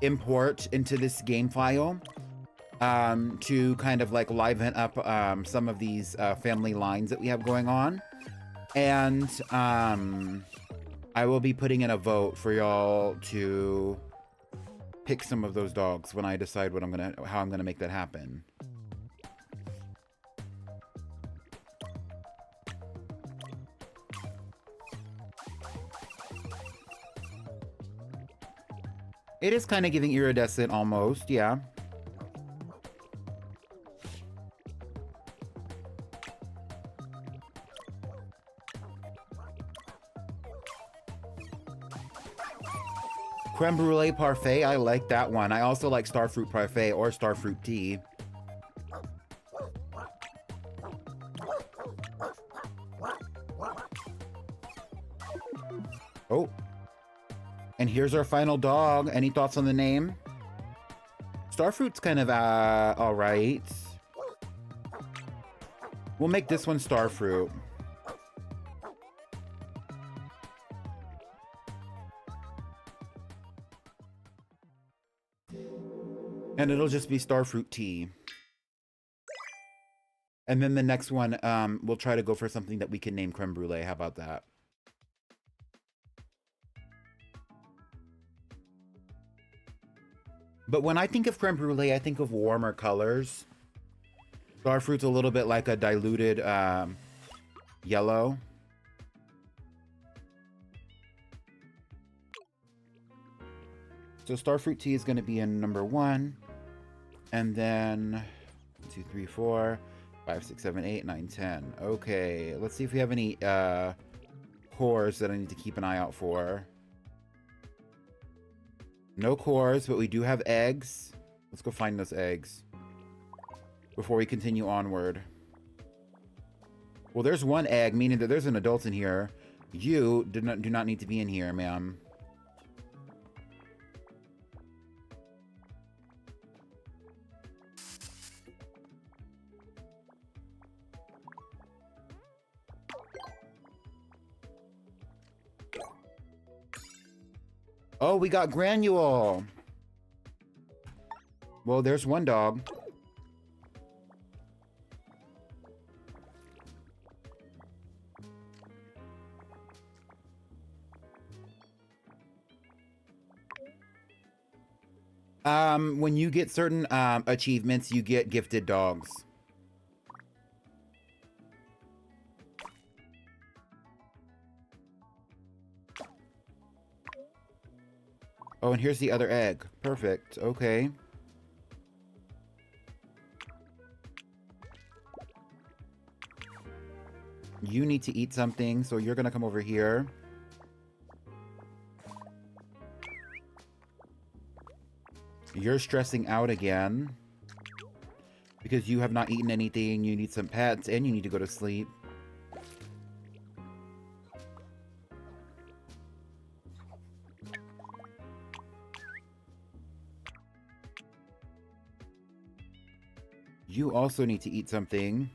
import into this game file to kind of like liven up some of these family lines that we have going on. And I will be putting in a vote for y'all to pick some of those dogs when I decide how I'm gonna make that happen. It is kind of giving iridescent almost, yeah. Creme Brulee Parfait, I like that one. I also like Starfruit Parfait or Starfruit Tea. Oh. And here's our final dog. Any thoughts on the name? Starfruit's kind of, alright. We'll make this one Starfruit. And it'll just be Starfruit Tea. And then the next one, we'll try to go for something that we can name Creme Brulee. How about that? But when I think of Creme Brulee, I think of warmer colors. Starfruit's a little bit like a diluted yellow. So Starfruit Tea is going to be in number 1. And then 1, 2, 3, 4, 5, 6, 7, 8, 9, 10. Okay, let's see if we have any cores that I need to keep an eye out for. No cores, but we do have eggs. Let's go find those eggs before we continue onward. Well, there's one egg, meaning that there's an adult in here. You do not need to be in here, ma'am. Oh, we got Granule. Well, there's one dog. When you get certain achievements, you get gifted dogs. Oh, and here's the other egg. Perfect. Okay. You need to eat something, so you're gonna come over here. You're stressing out again. Because you have not eaten anything, you need some pets, and you need to go to sleep. You also need to eat something.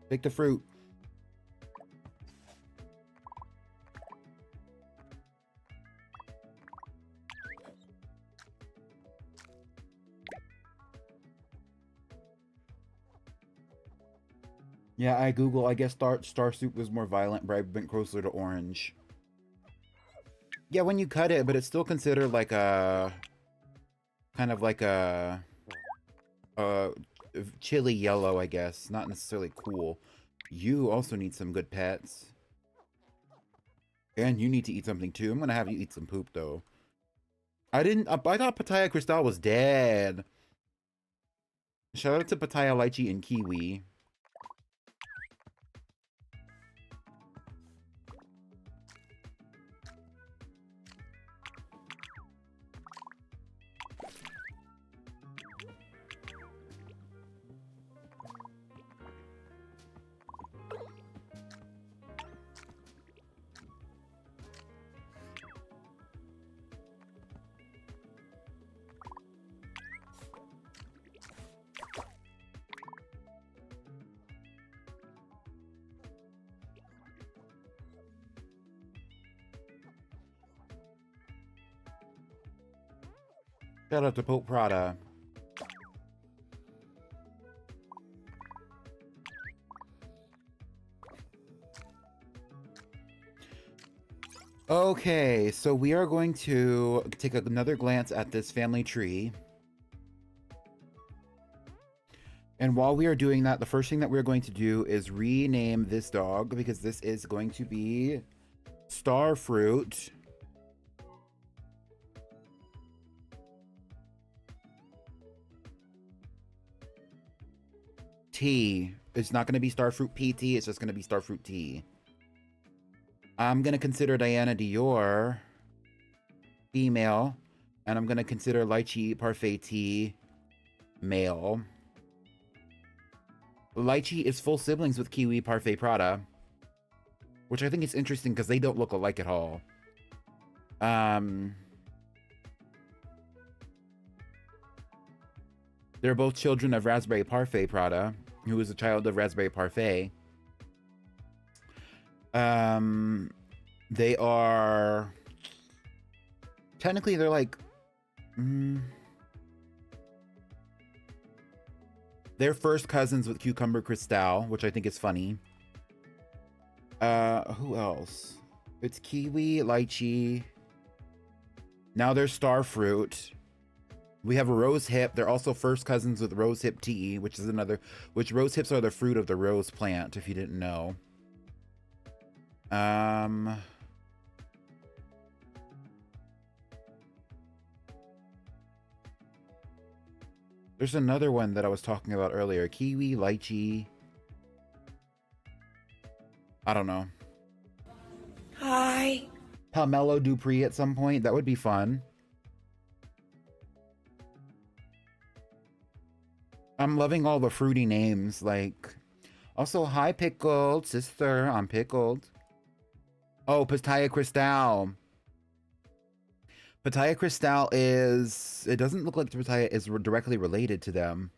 Pick the fruit. Yeah, I guess Star Soup was more violent, but I went closer to orange. Yeah, when you cut it, but it's still considered like a... kind of like a chili yellow, I guess. Not necessarily cool. You also need some good pets. And you need to eat something too. I'm gonna have you eat some poop, though. I thought Pattaya Cristal was dead. Shout out to Pattaya Lychee and Kiwi. Shout out to Pope Prada. Okay, so we are going to take another glance at this family tree. And while we are doing that, the first thing that we're going to do is rename this dog, because this is going to be Starfruit. T. It's not going to be Starfruit PT, it's just going to be Starfruit T. I'm going to consider Diana Dior female, and I'm going to consider Lychee Parfait T male. Lychee is full siblings with Kiwi Parfait Prada, which I think is interesting because they don't look alike at all. They're both children of Raspberry Parfait Prada, who is a child of Raspberry Parfait. They are... Technically, they're like... They're first cousins with Cucumber Cristal, which I think is funny. Who else? It's Kiwi, Lychee. Now there's Starfruit. We have a Rose Hip. They're also first cousins with Rose Hip Tea, which is another... Which Rose Hips are the fruit of the rose plant, if you didn't know. There's another one that I was talking about earlier. Kiwi, Lychee. I don't know. Hi. Pomelo Dupree at some point. That would be fun. I'm loving all the fruity names. Like, also, hi, Pickled. Sister, I'm Pickled. Oh, Pattaya Cristal. Pitaya Crystal is... It doesn't look like Pitaya is directly related to them.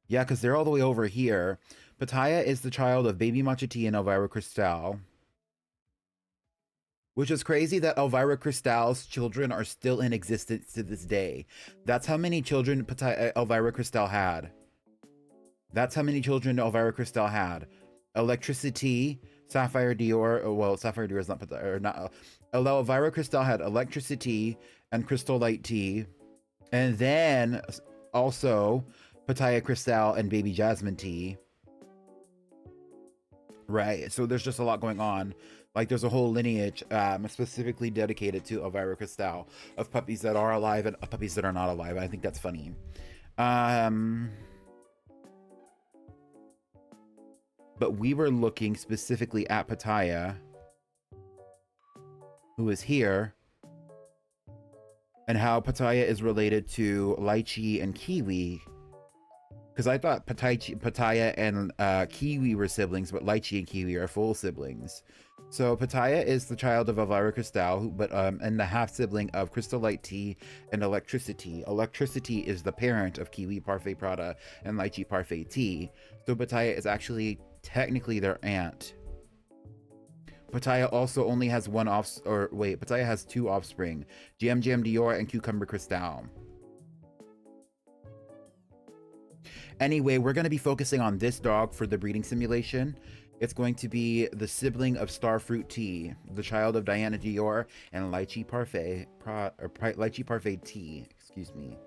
Yeah, because they're all the way over here. Pitaya is the child of Baby Matcha Tea and Elvira Crystal. Which is crazy that Elvira Crystal's children are still in existence to this day. That's how many children Elvira Crystal had. That's how many children Elvira Crystal had. Electricity, Sapphire Dior. Well, Sapphire Dior is not Pitaya, or not. Elvira Crystal had Electricity and Crystal Light Tea, and then also Pitaya Crystal and Baby Jasmine Tea. Right. So there's just a lot going on. Like there's a whole lineage specifically dedicated to Elvira Crystal of puppies that are alive and puppies that are not alive. I think that's funny. But we were looking specifically at Pitaya, who is here, and how Pitaya is related to Lychee and Kiwi. Because I thought Pitaya and Kiwi were siblings, but Lychee and Kiwi are full siblings. So Pitaya is the child of Elvira Crystal, and the half sibling of Crystal Light Tea and Electricity. Electricity is the parent of Kiwi Parfait Prada and Lychee Parfait Tea. So Pitaya is actually technically their aunt. Pitaya also only has Pitaya has two offspring, Jam Jam Dior and Cucumber Crystal. Anyway, we're going to be focusing on this dog for the breeding simulation. It's going to be the sibling of Starfruit Tea, the child of Diana Dior and Lychee Parfait, Lychee Parfait Tea, excuse me.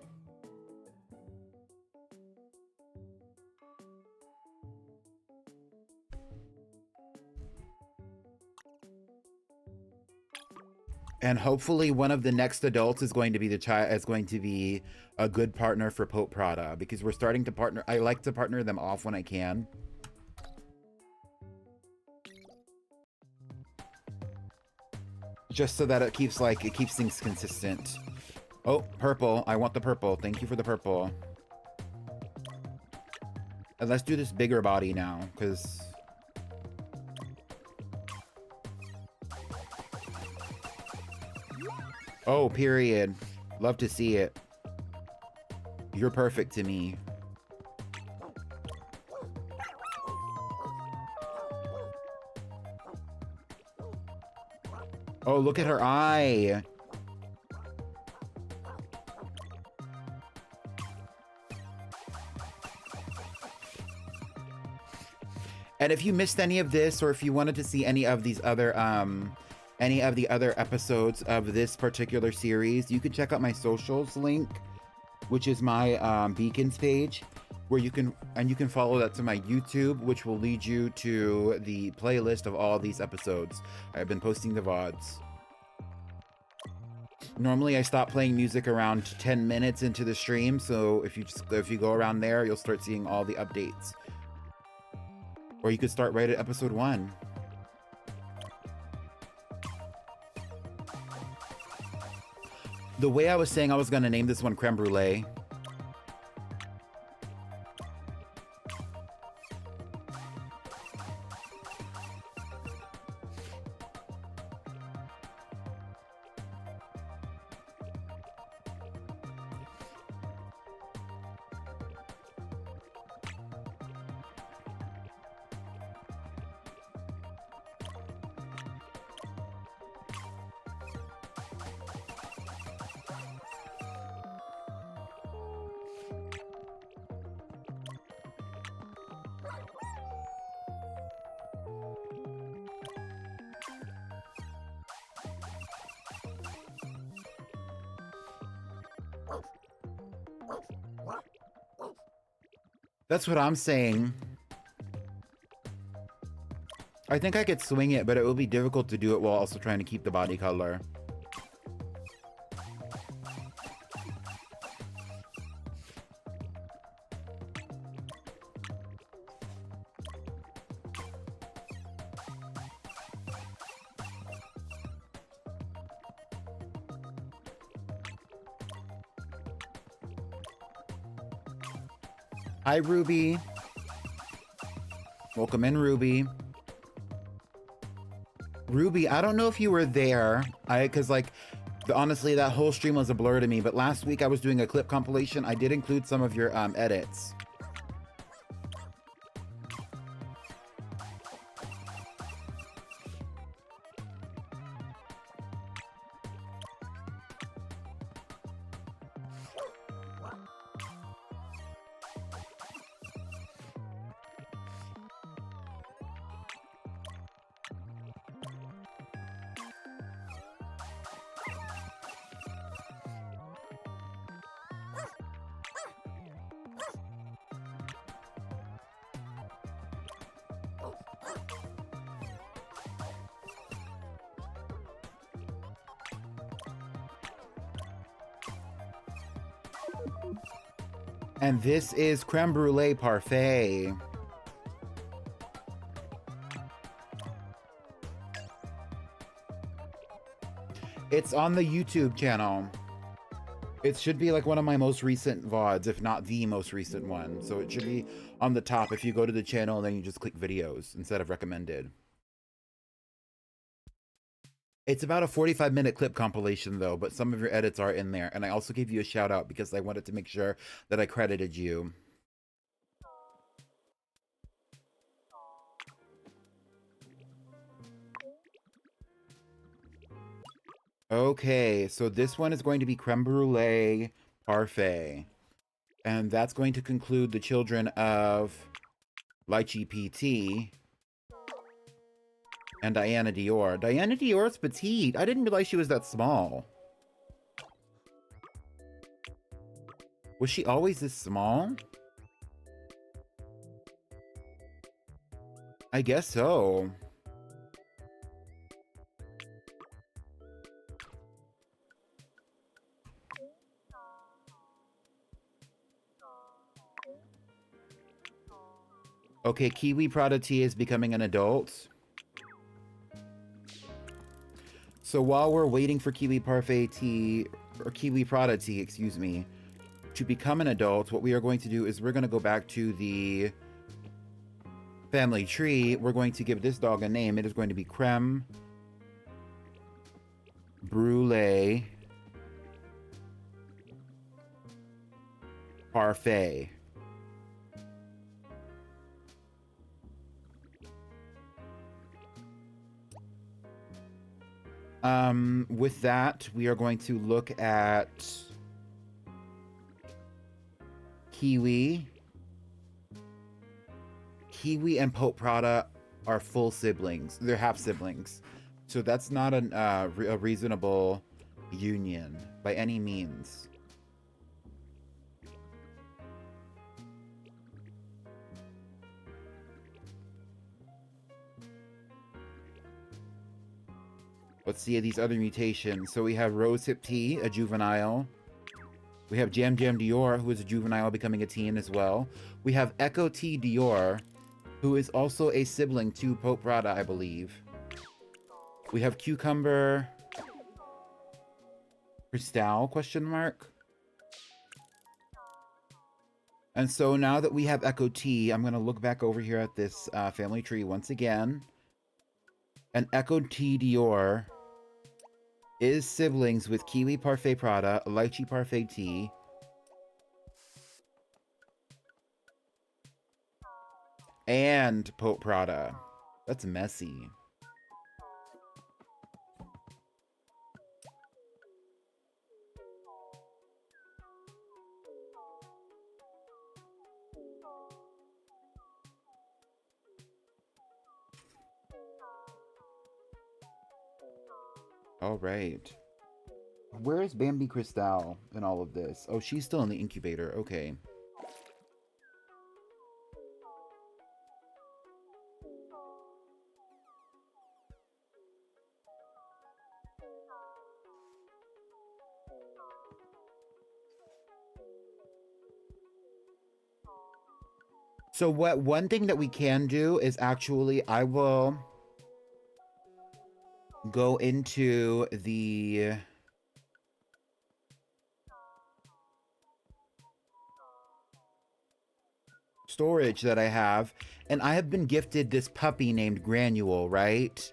And hopefully one of the next adults is going to be a good partner for Pope Prada, because we're starting to partner. I like to partner them off when I can. Just so that it keeps things consistent. Oh, purple. I want the purple. Thank you for the purple. And let's do this bigger body now, because oh, period. Love to see it. You're perfect to me. Oh, look at her eye. And if you missed any of this, or if you wanted to see any of these other any of the other episodes of this particular series, you can check out my socials link, which is my beacons page, where you can follow that to my YouTube, which will lead you to the playlist of all these episodes. I've been posting the VODs. Normally I stop playing music around 10 minutes into the stream, so if you go around there, you'll start seeing all the updates. Or you could start right at episode 1. The way I was saying I was gonna name this one Creme Brulee. That's what I'm saying. I think I could swing it, but it will be difficult to do it while also trying to keep the body color. Hi, Ruby. Welcome in, Ruby. Ruby, I don't know if you were there. Cause like, honestly, that whole stream was a blur to me. But last week I was doing a clip compilation. I did include some of your edits. And this is creme brulee parfait. It's on the YouTube channel. It should be like one of my most recent VODs, if not the most recent one. So it should be on the top if you go to the channel and then you just click videos instead of recommended. It's about a 45-minute clip compilation though, but some of your edits are in there. And I also gave you a shout out because I wanted to make sure that I credited you. Okay, so this one is going to be creme brulee parfait. And that's going to conclude the children of Lychee PT and Diana Dior. Diana Dior's petite. I didn't realize she was that small. Was she always this small? I guess so. Okay, Kiwi Prada Tea is becoming an adult. So while we're waiting for Kiwi Parfait Tea, or Kiwi Prada Tea, excuse me, to become an adult, what we are going to do is we're going to go back to the family tree. We're going to give this dog a name. It is going to be Creme Brulee Parfait. With that, we are going to look at Kiwi. Kiwi and Pope Prada are full siblings. They're half siblings. So that's not a reasonable union by any means. Let's see these other mutations. So we have Rosehip Tea, a juvenile. We have Jam Jam Dior, who is a juvenile becoming a teen as well. We have Echo Tea Dior, who is also a sibling to Pope Prada, I believe. We have Cucumber Cristal, question mark. And so now that we have Echo Tea, I'm going to look back over here at this family tree once again. And Echo Tea Dior is siblings with Kiwi Parfait Prada, Lychee Parfait Tea, and Pope Prada. That's messy. All right. Where is Bambi Cristal in all of this? Oh, she's still in the incubator. Okay. So one thing that we can do is actually I will go into the storage that I have, and I have been gifted this puppy named Granule, right?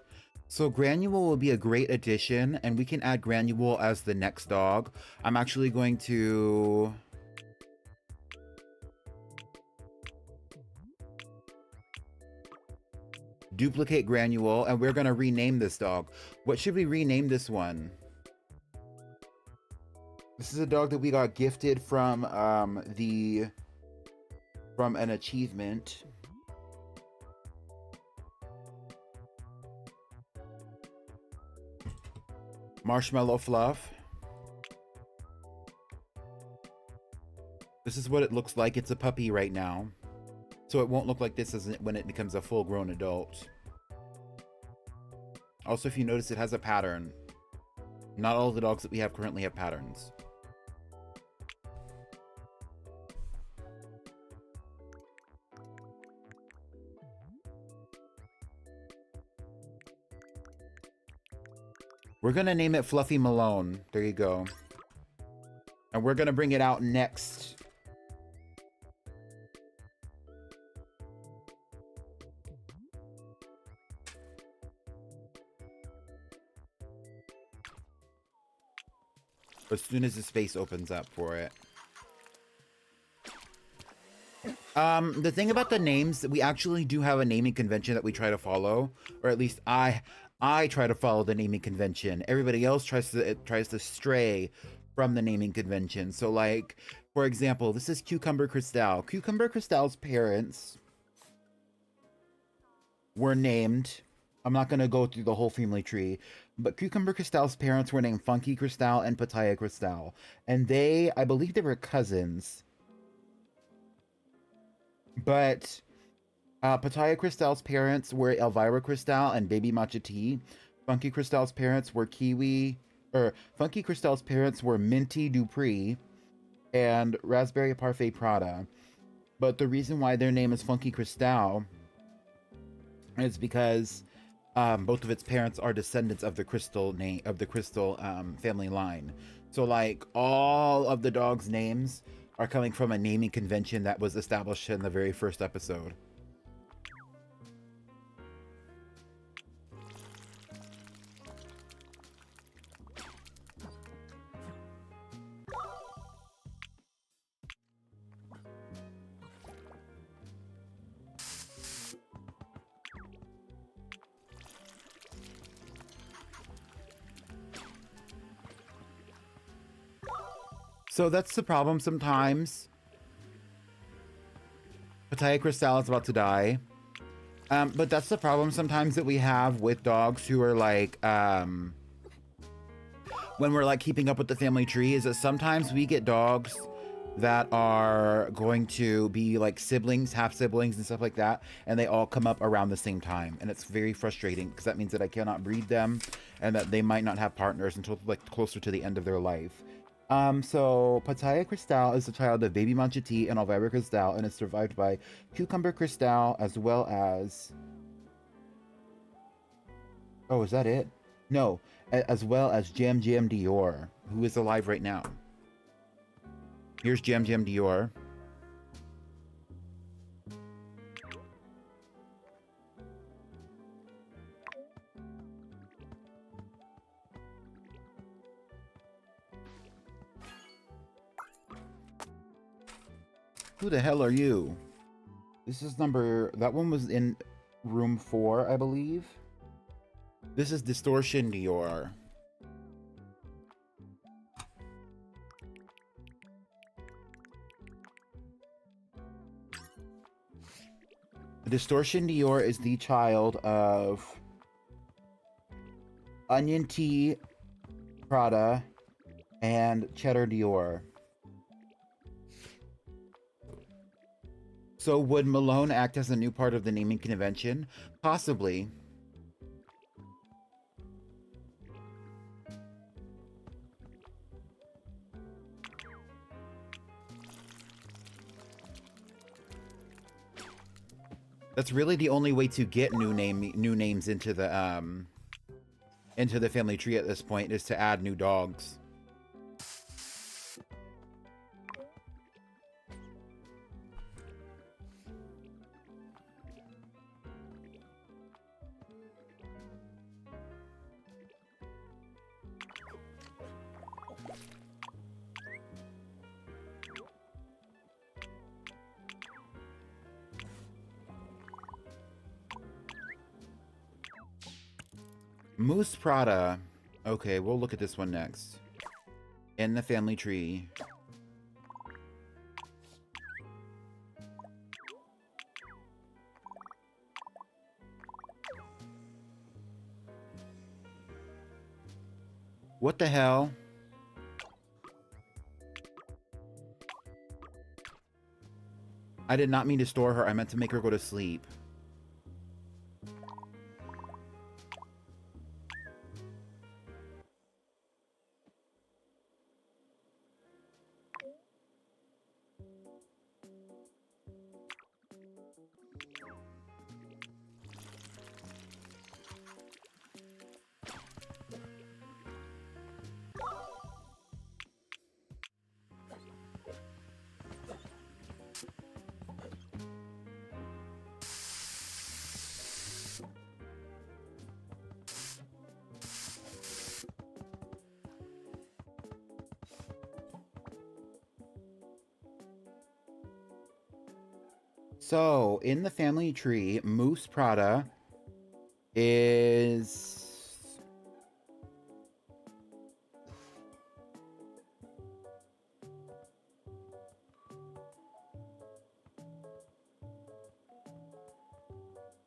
So Granule will be a great addition, and we can add Granule as the next dog. I'm actually going to... duplicate Granule, and we're going to rename this dog. What should we rename this one? This is a dog that we got gifted from an achievement. Marshmallow Fluff. This is what it looks like. It's a puppy right now. So it won't look like this when it becomes a full-grown adult. Also, if you notice, it has a pattern. Not all of the dogs that we have currently have patterns. We're going to name it Fluffy Malone. There you go. And we're going to bring it out next. As soon as the space opens up for it. The thing about the names, we actually do have a naming convention that we try to follow, or at least I try to follow the naming convention. Everybody else tries to stray from the naming convention. So, like, for example, this is Cucumber Cristal. Cucumber Cristal's parents were named. I'm not gonna go through the whole family tree, but Cucumber Cristal's parents were named Funky Cristal and Pitaya Cristal, and I believe they were cousins. But Pitaya Cristal's parents were Elvira Cristal and Baby Matcha Tea. Funky Cristal's parents were Funky Cristal's parents were Minty Dupree and Raspberry Parfait Prada. But the reason why their name is Funky Cristal is because both of its parents are descendants of the Crystal family line. So, like, all of the dogs' names are coming from a naming convention that was established in the very first episode. So that's the problem sometimes. Pitaya Cristal is about to die. But that's the problem sometimes that we have with dogs who are like, when we're like keeping up with the family tree, is that sometimes we get dogs that are going to be like siblings, half siblings and stuff like that, and they all come up around the same time. And it's very frustrating because that means that I cannot breed them and that they might not have partners until like closer to the end of their life. So Pitaya Cristal is the child of Baby Matcha Tea and Elvira Cristal and is survived by Cucumber Cristal as well as... Oh, is that it? No, as well as Jam Jam Dior, who is alive right now. Here's Jam Jam Dior. Who the hell are you? This is that one was in room 4, I believe. This is Distortion Dior. Distortion Dior is the child of Onion Tea, Prada, and Cheddar Dior. So would Malone act as a new part of the naming convention? Possibly. That's really the only way to get new names into the family tree at this point, is to add new dogs. Moose Prada. Okay, we'll look at this one next. In the family tree. What the hell? I did not mean to store her. I meant to make her go to sleep. So, in the family tree, Moose Prada is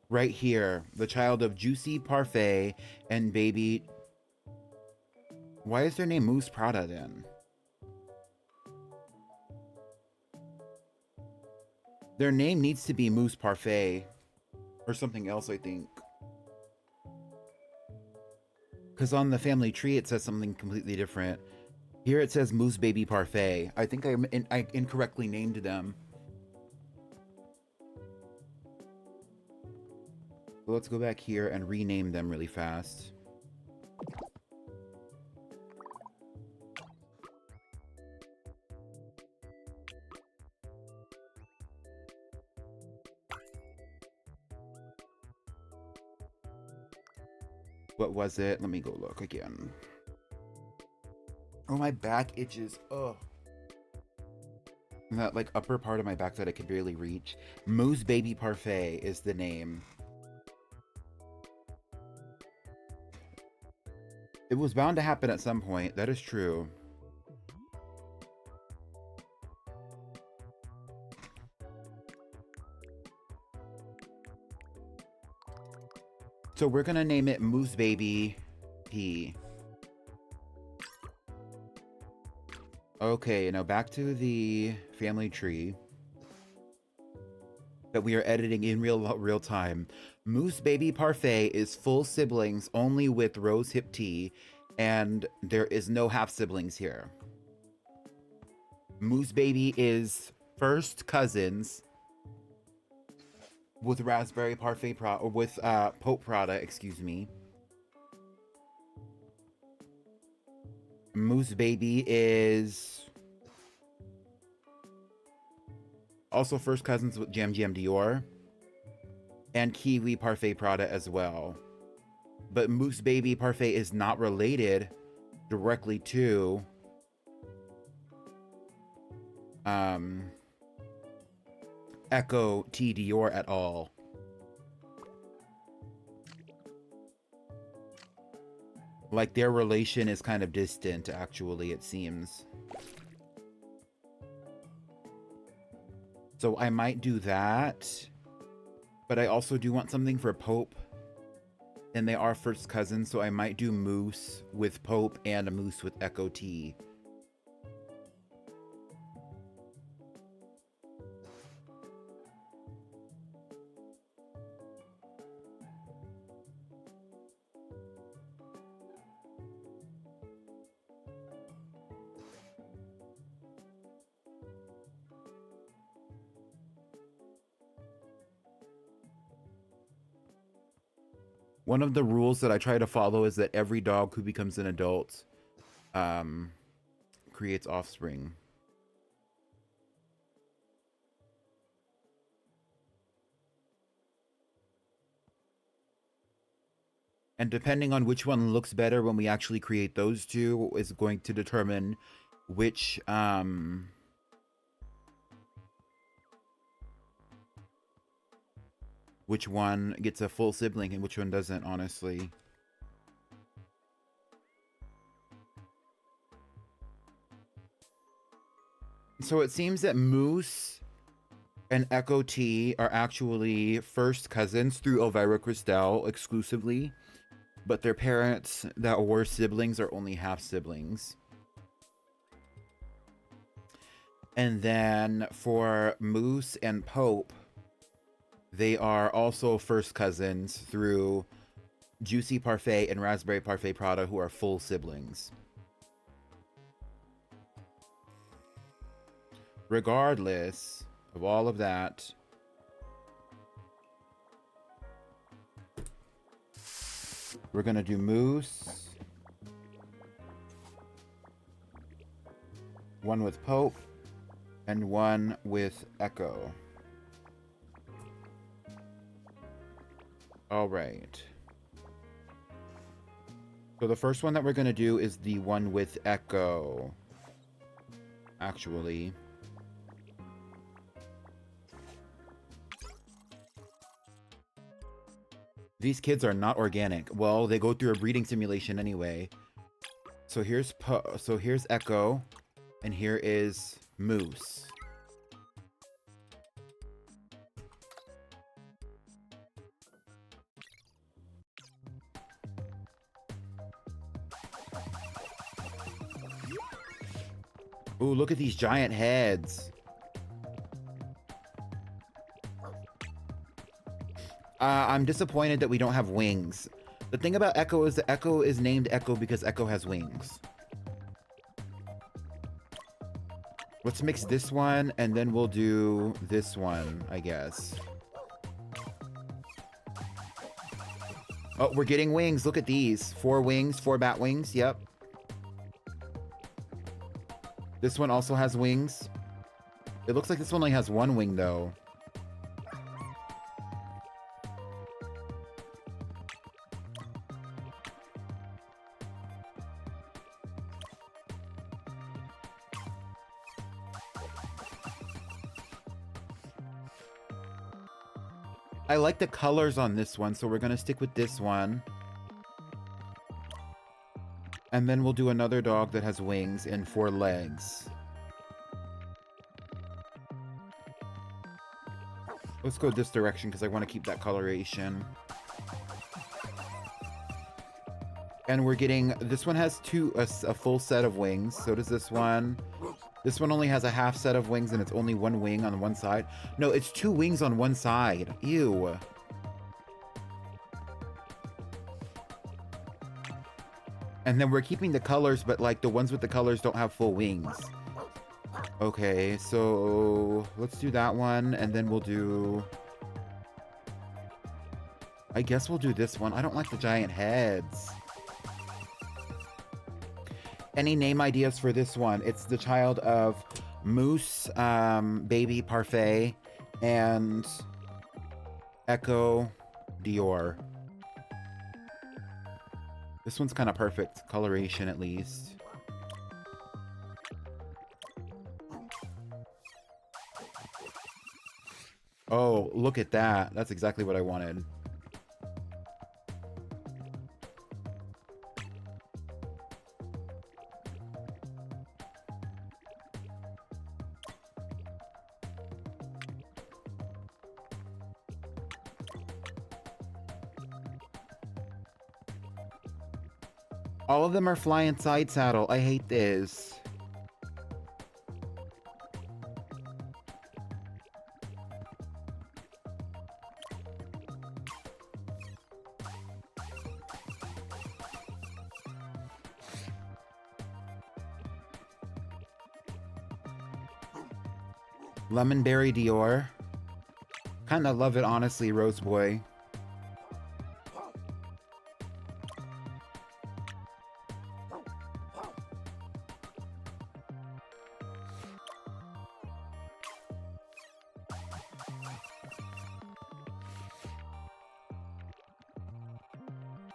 right here, the child of Juicy Parfait and baby. Why is their name Moose Prada then? Their name needs to be Moose Parfait or something else, I think. Because on the family tree, it says something completely different. Here it says Moose Baby Parfait. I think I incorrectly named them. Let's go back here and rename them really fast. What was it? Let me go look again. Oh, my back itches. Ugh. That like upper part of my back that I could barely reach. Moose Baby Parfait is the name. It was bound to happen at some point. That is true. So we're gonna name it Moose Baby P. Okay, now back to the family tree that we are editing in real time. Moose Baby Parfait is full siblings only with Rose Hip Tea, and there is no half siblings here. Moose Baby is first cousins with Raspberry Parfait Prada, or with Pope Prada, excuse me. Moose Baby is also first cousins with Jam Jam Dior and Kiwi Parfait Prada as well. But Moose Baby Parfait is not related directly to Echo T Dior at all. Like their relation is kind of distant, actually, it seems. So I might do that. But I also do want something for Pope. And they are first cousins, so I might do Moose with Pope and a Moose with Echo T. One of the rules that I try to follow is that every dog who becomes an adult creates offspring. And depending on which one looks better when we actually create those two is going to determine which one gets a full sibling and which one doesn't, honestly. So it seems that Moose and Echo T are actually first cousins through Elvira Christelle exclusively, but their parents that were siblings are only half siblings. And then for Moose and Pope, they are also first cousins through Juicy Parfait and Raspberry Parfait Prada, who are full siblings. Regardless of all of that, we're gonna do Moose, one with Pope, and one with Echo. All right. So the first one that we're gonna do is the one with Echo. Actually. These kids are not organic. Well, they go through a breeding simulation anyway. So here's Echo, and here is Moose. Ooh, look at these giant heads. I'm disappointed that we don't have wings. The thing about Echo is that Echo is named Echo because Echo has wings. Let's mix this one, and then we'll do this one, I guess. Oh, we're getting wings. Look at these. 4 wings, 4 bat wings. Yep. This one also has wings. It looks like this one only has 1 wing, though. I like the colors on this one, so we're gonna stick with this one. And then we'll do another dog that has wings and 4 legs. Let's go this direction because I want to keep that coloration. And we're getting, this one has a full set of wings. So does this one. This one only has a half set of wings and it's only 1 wing on one side. No, it's 2 wings on one side. Ew. And then we're keeping the colors, but like the ones with the colors don't have full wings. Okay, so let's do that one, and then we'll do... I guess we'll do this one. I don't like the giant heads. Any name ideas for this one? It's the child of Moose, Baby Parfait, and Echo Dior. This one's kind of perfect coloration, at least. Oh, look at that. That's exactly what I wanted. All of them are flying side saddle. I hate this. Lemonberry Dior. Kinda love it, honestly, Rose Boy.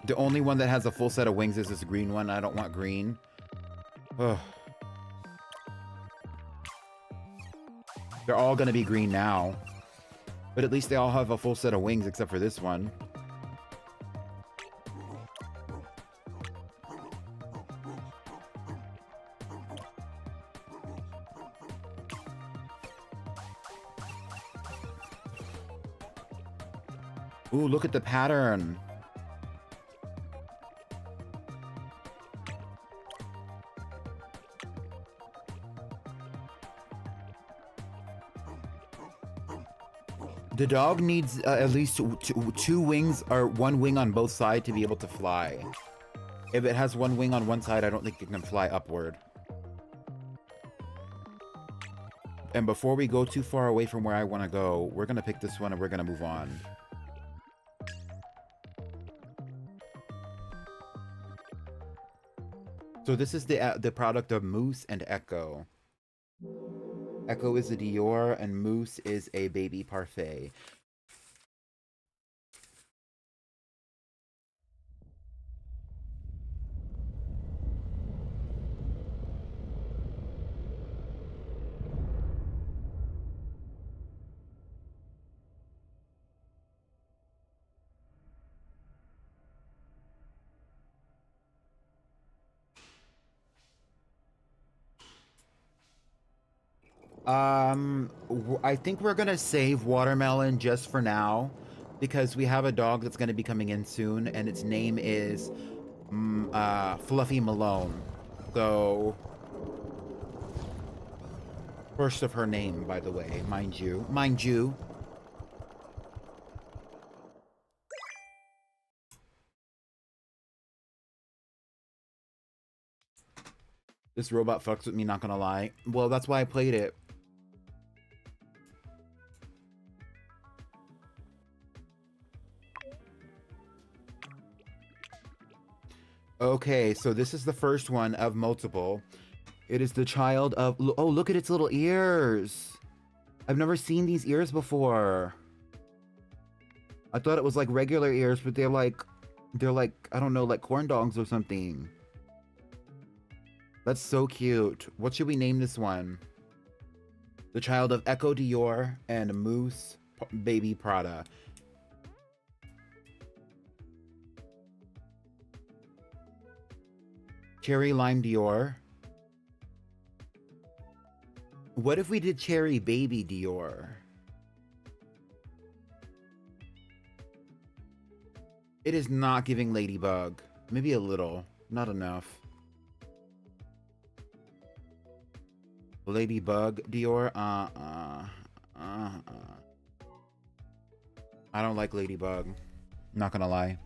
The only one that has a full set of wings is this green one. I don't want green. Ugh. They're all gonna be green now. But at least they all have a full set of wings except for this one. Ooh, look at the pattern. The dog needs at least two wings or one wing on both sides to be able to fly. If it has one wing on one side, I don't think it can fly upward. And before we go too far away from where I want to go, we're going to pick this one and we're going to move on. So this is the product of Moose and Echo. Echo is a Dior and Moose is a baby parfait. I think we're gonna save Watermelon just for now because we have a dog that's gonna be coming in soon and its name is Fluffy Malone. So first of her name, by the way, mind you. Mind you. This robot fucks with me, not gonna lie. Well, that's why I played it. Okay, so this is the first one of multiple. It is the child of... Oh, look at its little ears. I've never seen these ears before. I thought it was like regular ears, but they're like, I don't know, like corn dogs or something. That's so cute. What should we name this one? The child of Echo Dior and Moose Baby Prada. Cherry Lime Dior. What if we did Cherry Baby Dior? It is not giving Ladybug. Maybe a little. Not enough. Ladybug Dior? I don't like Ladybug. Not gonna lie.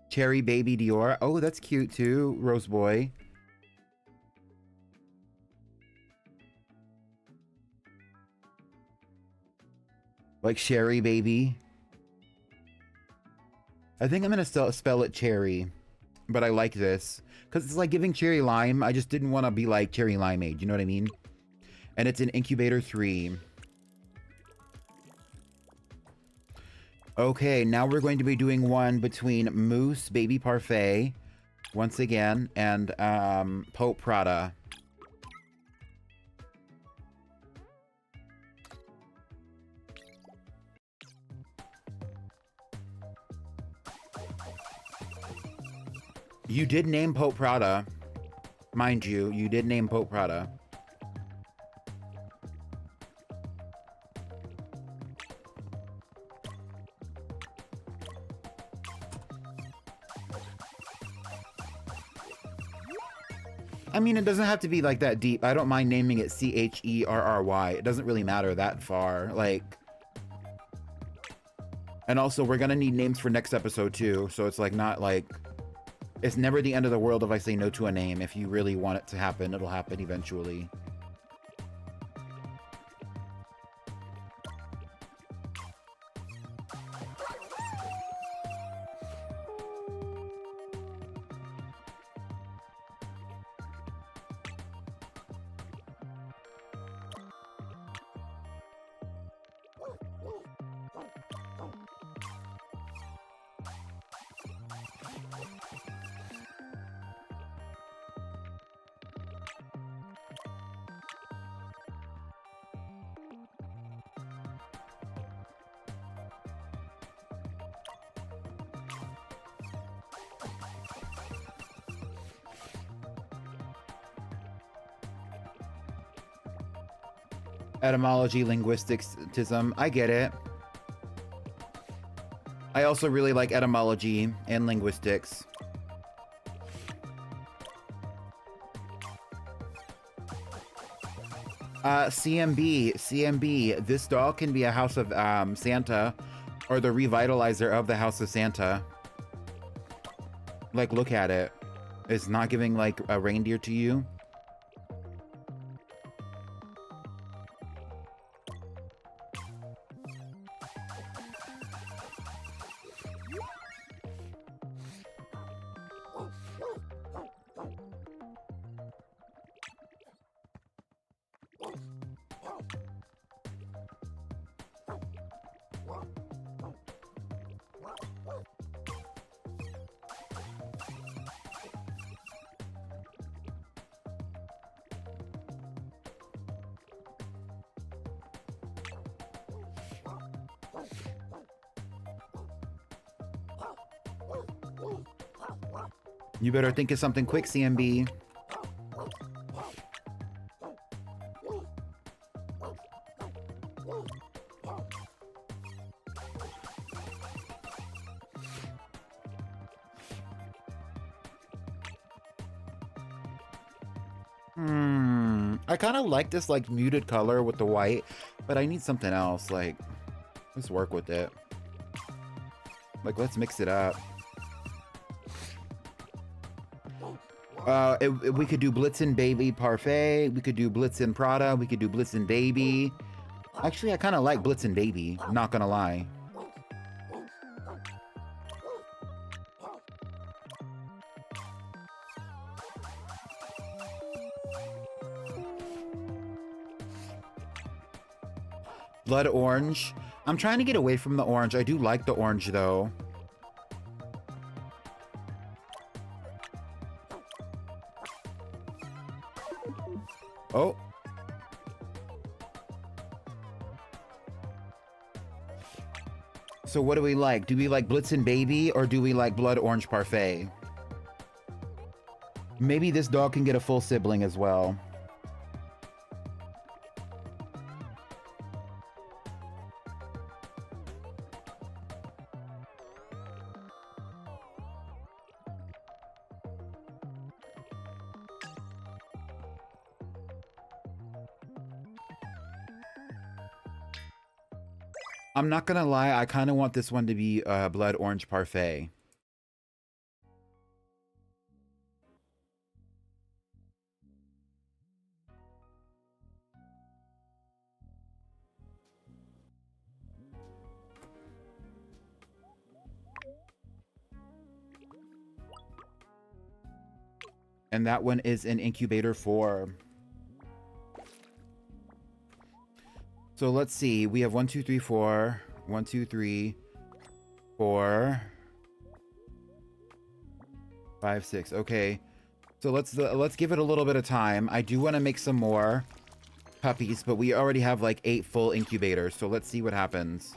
Cherry Baby Dior. Oh, that's cute too, Rose Boy. Like Sherry Baby. I think I'm gonna spell it Cherry. But I like this. Because it's like giving Cherry Lime. I just didn't want to be like Cherry Limeade. You know what I mean? And it's an Incubator 3. Okay, now we're going to be doing one between Moose Baby Parfait, once again, and Pope Prada. You did name Pope Prada. Mind you, you did name Pope Prada. I mean, it doesn't have to be like that deep. I don't mind naming it Cherry. It doesn't really matter that far. Like, and also we're gonna need names for next episode too. So it's like not like, it's never the end of the world if I say no to a name. If you really want it to happen, it'll happen eventually. Etymology, linguisticism. I get it. I also really like etymology and linguistics. CMB. This doll can be a House of Santa, or the revitalizer of the House of Santa. Like, look at it. It's not giving like a reindeer to you. You better think of something quick, CMB. I kind of like this like muted color with the white, but I need something else. Like, let's work with it. Like, let's mix it up. We could do Blitzen Baby Parfait. We could do Blitzen Prada. We could do Blitzen Baby. Actually, I kind of like Blitzen Baby. Not gonna lie. Blood Orange. I'm trying to get away from the orange. I do like the orange, though. Oh. So what do we like? Do we like Blitzen Baby or do we like Blood Orange Parfait? Maybe this dog can get a full sibling as well. I'm not gonna lie, I kind of want this one to be Blood Orange Parfait. And that one is an incubator 4. So let's see. We have 1, 2, 3, 4. 1, 2, 3, 4, 5, 6. Okay. So let's give it a little bit of time. I do want to make some more puppies, but we already have like 8 full incubators. So let's see what happens.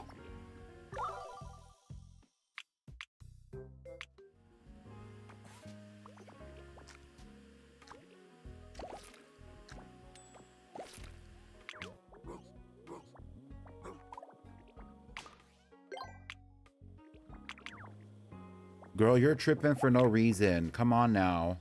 Girl, you're tripping for no reason. Come on now.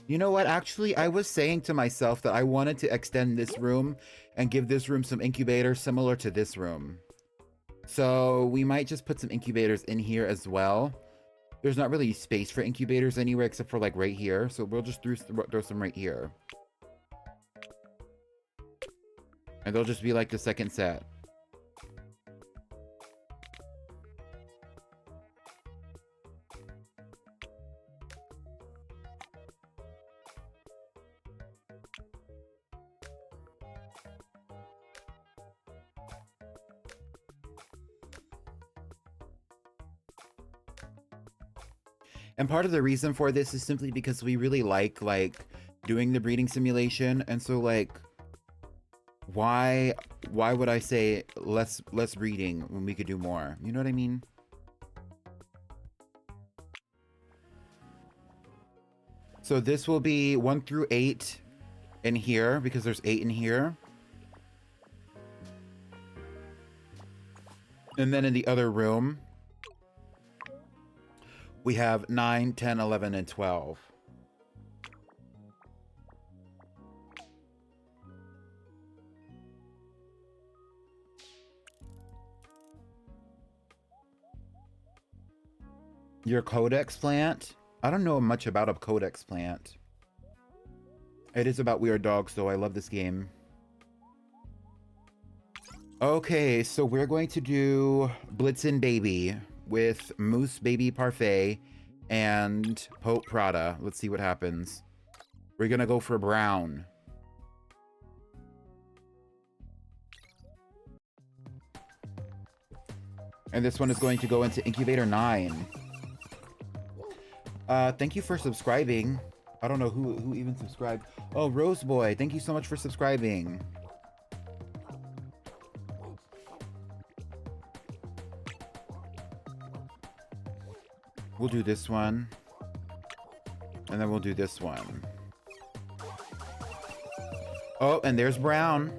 You know what? Actually, I was saying to myself that I wanted to extend this room and give this room some incubators similar to this room. So we might just put some incubators in here as well. There's not really space for incubators anywhere except for like right here. So we'll just throw some right here. And they'll just be like the second set. And part of the reason for this is simply because we really like doing the breeding simulation, and so like why would I say less breeding when we could do more? You know what I mean? So this will be 1 through 8 in here because there's 8 in here. And then in the other room, we have 9, 10, 11, and 12. Your codex plant? I don't know much about a codex plant. It is about weird dogs, though. I love this game. Okay, so we're going to do Blitzen Baby with Moose Baby Parfait and Pope Prada. Let's see what happens. We're gonna go for brown. And this one is going to go into Incubator 9. Thank you for subscribing. I don't know who even subscribed. Oh, Rose Boy, thank you so much for subscribing. We'll do this one. And then we'll do this one. Oh, and there's brown.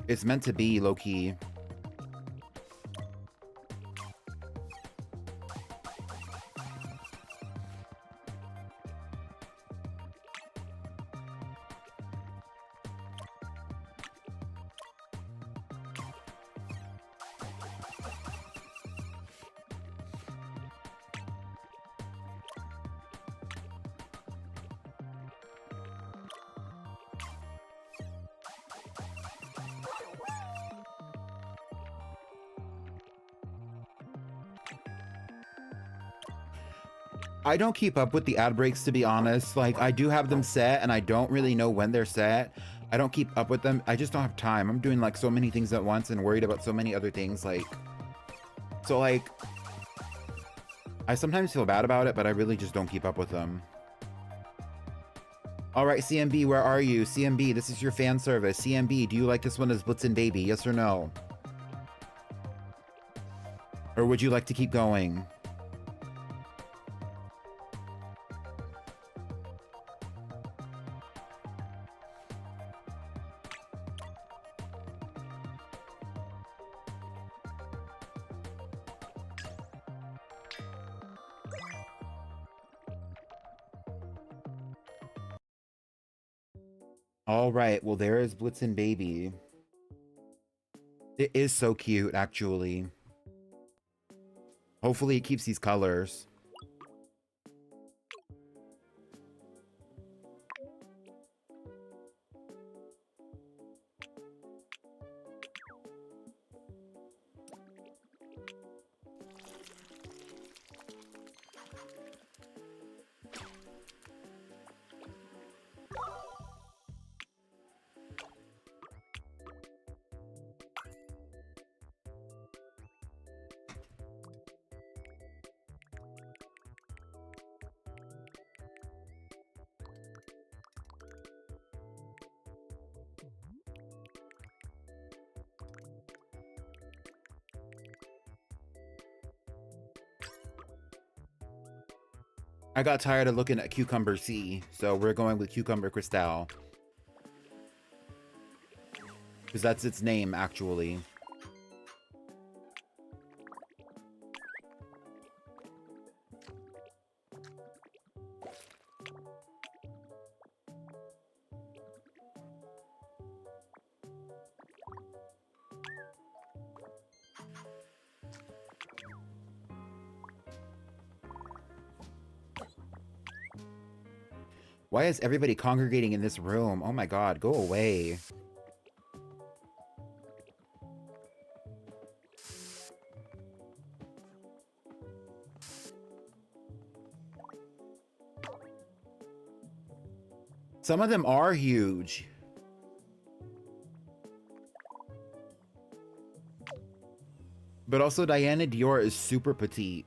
It's meant to be low-key. I don't keep up with the ad breaks, to be honest. Like, I do have them set, and I don't really know when they're set. I don't keep up with them. I just don't have time. I'm doing, like, so many things at once and worried about so many other things, like... So, like... I sometimes feel bad about it, but I really just don't keep up with them. Alright, CMB, where are you? CMB, this is your fan service. CMB, do you like this one as Blitzen Baby? Yes or no? Or would you like to keep going? All right, well, there is Blitzen Baby. It is so cute, actually. Hopefully it keeps these colors. I got tired of looking at Cucumber C, so we're going with Cucumber Cristal. Because that's its name, actually. Why is everybody congregating in this room? Oh my god, go away. Some of them are huge. But also Diana Dior is super petite.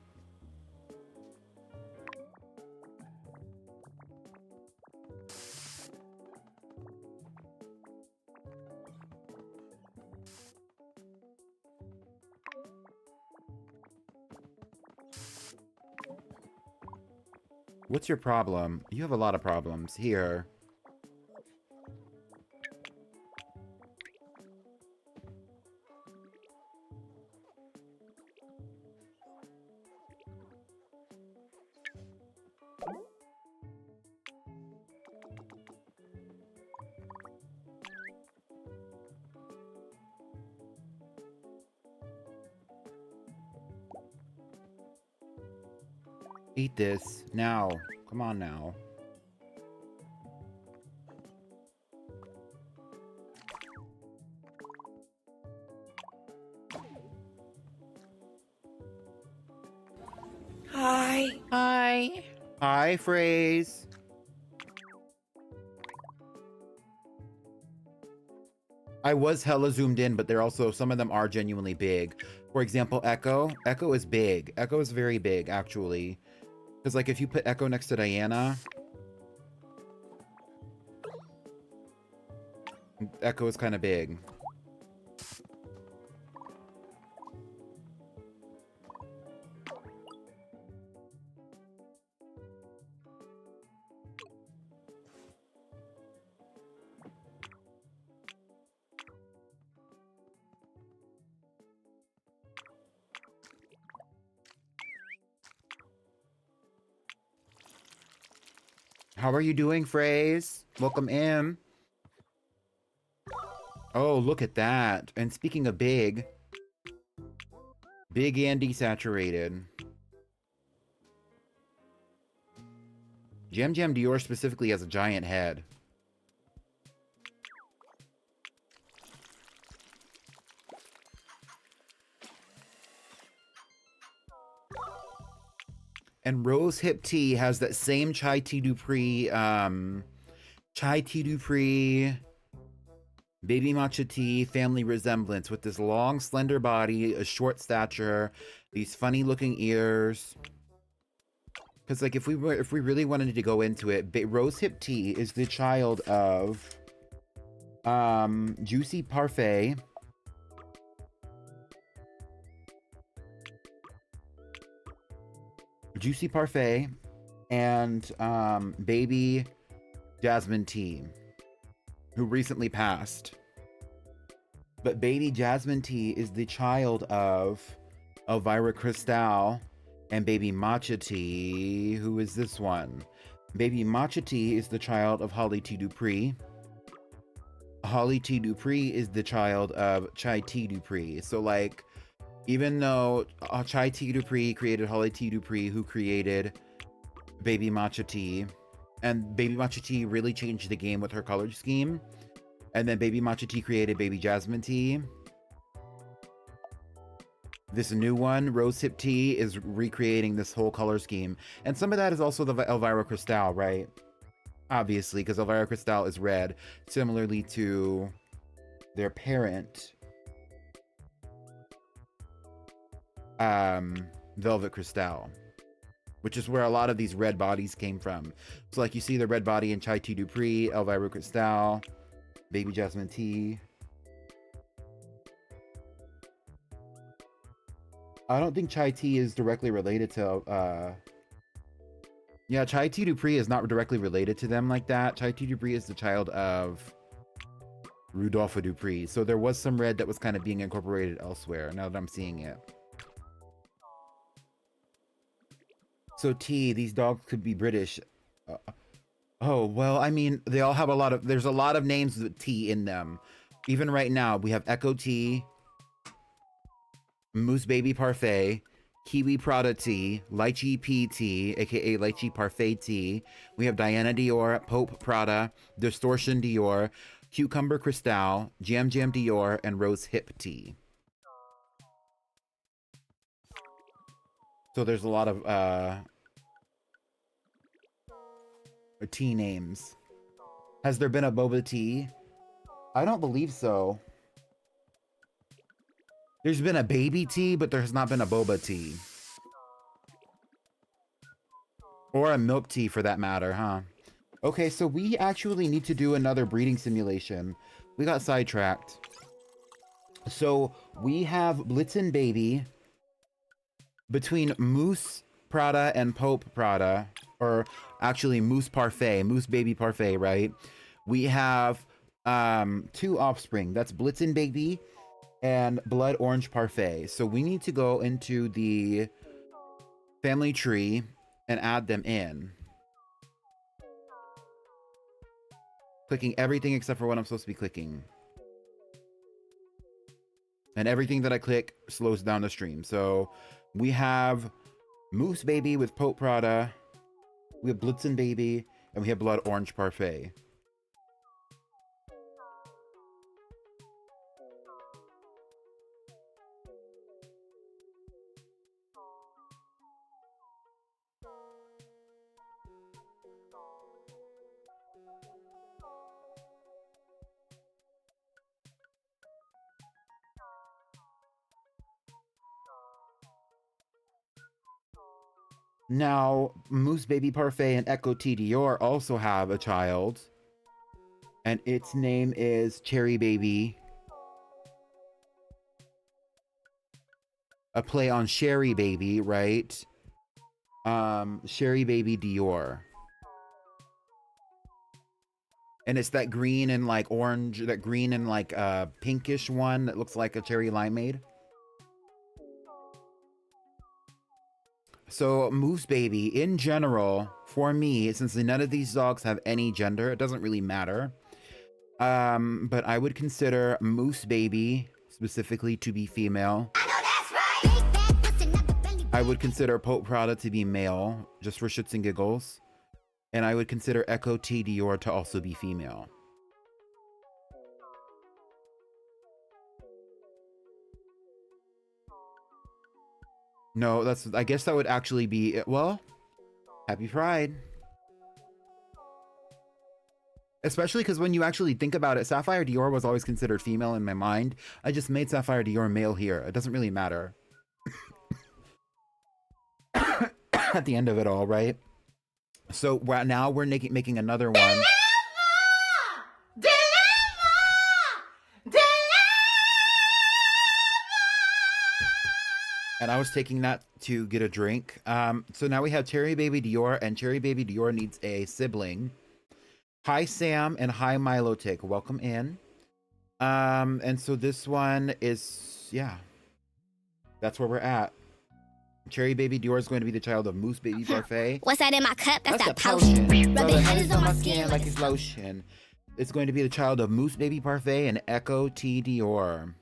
What's your problem? You have a lot of problems. Here. Eat this. Now. Come on now. Hi. Hi. Hi, Phrase. I was hella zoomed in, but they're also, some of them are genuinely big. For example, Echo. Echo is big. Echo is very big, actually. Because, like, if you put Echo next to Diana, Echo is kind of big. How are you doing, Phrase? Welcome in. Oh, look at that. And speaking of big, big and desaturated. Jam Jam Dior specifically has a giant head. And Rose Hip Tea has that same Chai Tea Dupree, Baby Matcha Tea family resemblance with this long, slender body, a short stature, these funny looking ears. Because, like, if we really wanted to go into it, Rose Hip Tea is the child of Juicy Parfait, and Baby Jasmine Tea, who recently passed. But Baby Jasmine Tea is the child of Elvira Cristal and Baby Matcha Tea, who is this one. Baby Matcha Tea is the child of Holly T. Dupree. Holly T. Dupree is the child of Chai T. Dupree. So, like, even though Chai T. Dupree created Holly T. Dupree, who created Baby Matcha Tea, and Baby Matcha Tea really changed the game with her color scheme, and then Baby Matcha Tea created Baby Jasmine Tea. This new one, Rose Hip Tea, is recreating this whole color scheme. And some of that is also the Elvira Cristal, right? Obviously, because Elvira Cristal is red, similarly to their parent, Velvet Cristal, which is where a lot of these red bodies came from. So, like, you see the red body in Chai Tea Dupree, Elvira Cristal, Baby Jasmine Tea. I don't think Chai Tea is directly related to, yeah, Chai Tea Dupree is not directly related to them like that. Chai Tea Dupree is the child of Rudolpha Dupree. So there was some red that was kind of being incorporated elsewhere, now that I'm seeing it. So T, these dogs could be British. Oh, well, I mean, they all have there's a lot of names with T in them. Even right now, we have Echo Tea, Moose Baby Parfait, Kiwi Prada Tea, Lychee Pea Tea, aka Lychee Parfait Tea. We have Diana Dior, Pope Prada, Distortion Dior, Cucumber Cristal, Jam Jam Dior, and Rose Hip Tea. So there's a lot of tea names. Has there been a boba tea? I don't believe so. There's been a baby tea, but there has not been a boba tea. Or a milk tea for that matter, huh? Okay, so we actually need to do another breeding simulation. We got sidetracked. So we have Blitzen Baby between Moose Prada and Pope Prada. or actually Moose Parfait, Moose Baby Parfait, right? We have 2 offspring. That's Blitzen Baby and Blood Orange Parfait. So we need to go into the family tree and add them in. Clicking everything except for what I'm supposed to be clicking. And everything that I click slows down the stream. So we have Moose Baby with Pope Prada. We have Blitzen Baby. And we have Blood Orange Parfait. Now, Moose Baby Parfait and Echo T Dior also have a child. And its name is Cherry Baby. A play on Sherry Baby, right? Sherry Baby Dior. And it's that green and like orange, that green and like pinkish one that looks like a cherry limeade. So Moose Baby, in general, for me, since none of these dogs have any gender, it doesn't really matter. But I would consider Moose Baby specifically to be female. I know that's right. I would consider Pope Prada to be male, just for shits and giggles. And I would consider Echo T Dior to also be female. No, that's, I guess that would actually be, well, Happy Pride. Especially because when you actually think about it, Sapphire Dior was always considered female in my mind. I just made Sapphire Dior male here. It doesn't really matter. At the end of it all, right? So now we're making another one. And I was taking that to get a drink. So now we have Cherry Baby Dior, and Cherry Baby Dior needs a sibling. Hi, Sam, and hi, Milotic. Welcome in. And so this one is, yeah, that's where we're at. Cherry Baby Dior is going to be the child of Moose Baby Parfait. What's that in my cup? That's that potion. Rub the head on my skin like it's lotion. It's going to be the child of Moose Baby Parfait and Echo T Dior.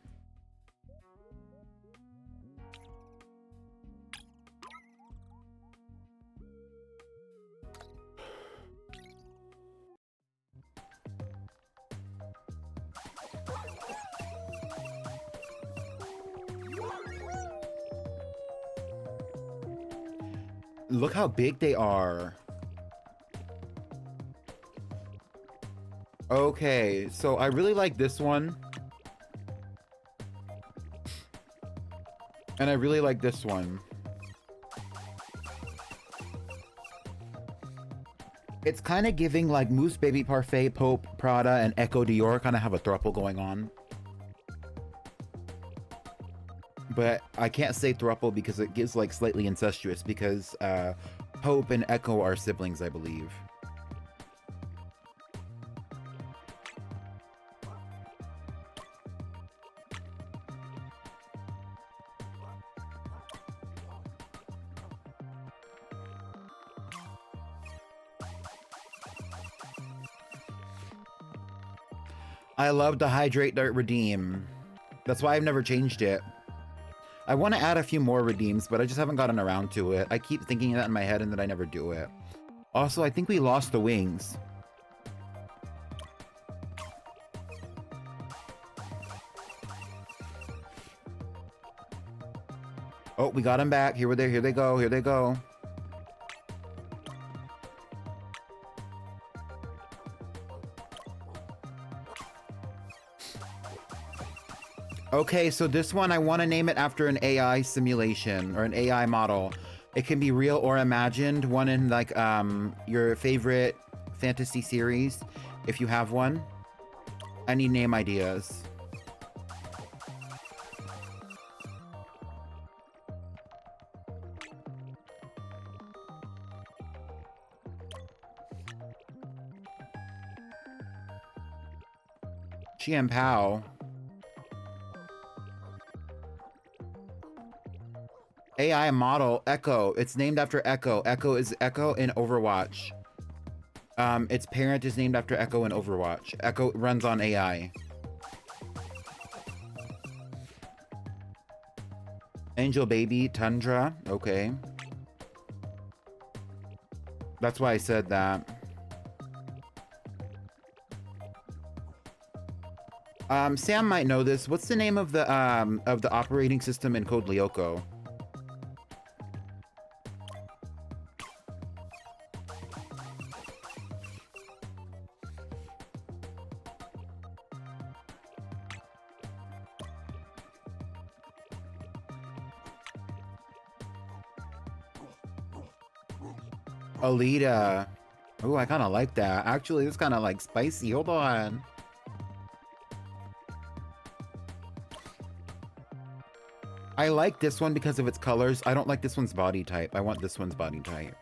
Look how big they are. Okay, so I really like this one. And I really like this one. It's kind of giving like Moose Baby Parfait, Pope, Prada, and Echo Dior kind of have a throuple going on. But I can't say throuple because it gives like slightly incestuous, because Pope and Echo are siblings, I believe. I love the Hydrate Dart Redeem. That's why I've never changed it. I want to add a few more redeems, but I just haven't gotten around to it. I keep thinking that in my head and then I never do it. Also, I think we lost the wings. Oh, we got them back. Here they go. Here they go. Okay, so this one, I want to name it after an AI simulation or an AI model. It can be real or imagined. One in like your favorite fantasy series, if you have one. I need name ideas. Chien Pao. AI model, Echo. It's named after Echo. Echo is Echo in Overwatch. Its parent is named after Echo in Overwatch. Echo runs on AI. Angel Baby, Tundra. Okay. That's why I said that. Sam might know this. What's the name of the operating system in Code Lyoko? Alita. Oh, I kind of like that. Actually, it's kind of like spicy. Hold on. I like this one because of its colors. I don't like this one's body type. I want this one's body type.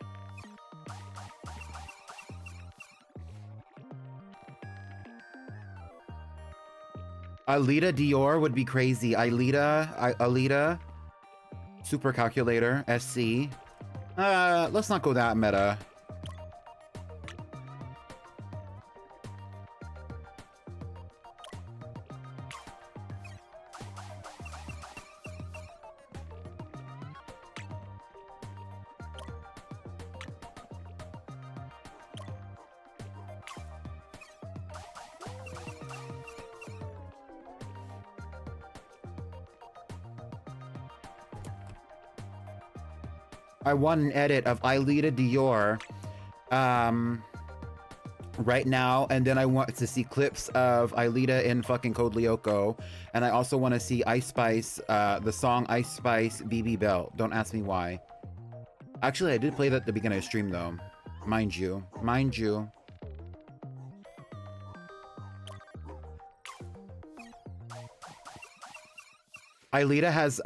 Alita Dior would be crazy. Alita. Super Calculator. SC. Let's not go that meta. I want an edit of Alita Dior right now, and then I want to see clips of Alita in fucking Code Lyoko, and I also want to see Ice Spice, the song Ice Spice BB Belt. Don't ask me why. Actually, I did play that at the beginning of stream though. Mind you. Mind you. Alita has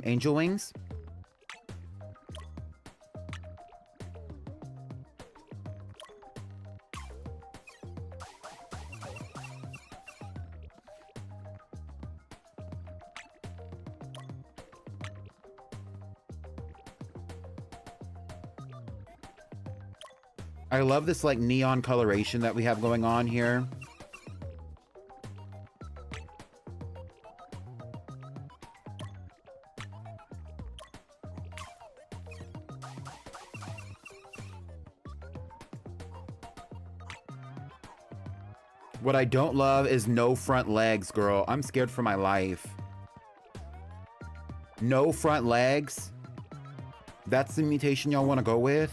angel wings. I love this like neon coloration that we have going on here. What I don't love is no front legs, girl. I'm scared for my life. No front legs? That's the mutation y'all want to go with?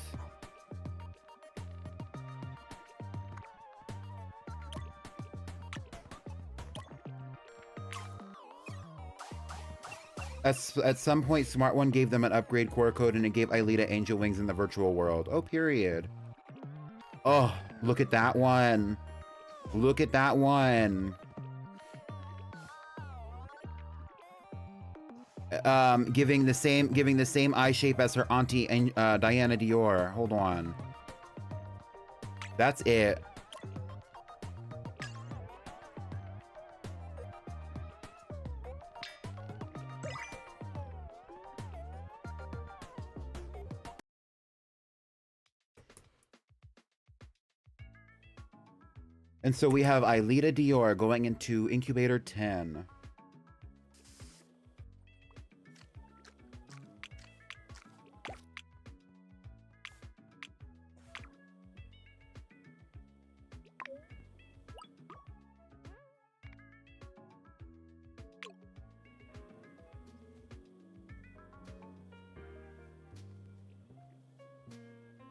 At some point, Smart One gave them an upgrade core code and it gave Alita angel wings in the virtual world. Oh, period. Oh, look at that one. Look at that one. Giving the same eye shape as her auntie and Diana Dior. Hold on. That's it. And so we have Alita Dior going into Incubator 10.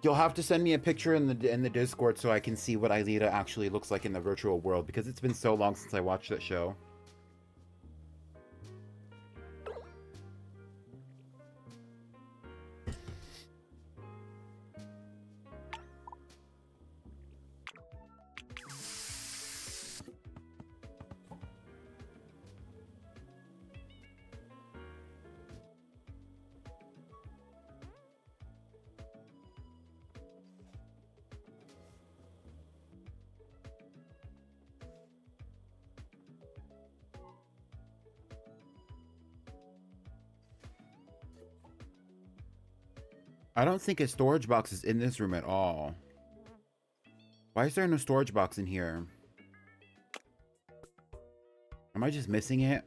You'll have to send me a picture in the Discord so I can see what Alita actually looks like in the virtual world, because it's been so long since I watched that show. I don't think a storage box is in this room at all. Why is there no storage box in here? Am I just missing it?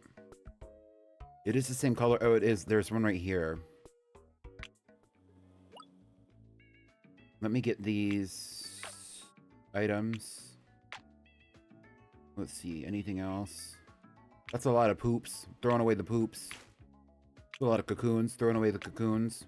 It is the same color. Oh, it is. There's one right here. Let me get these items. Let's see. Anything else? That's a lot of poops. Throwing away the poops. A lot of cocoons. Throwing away the cocoons.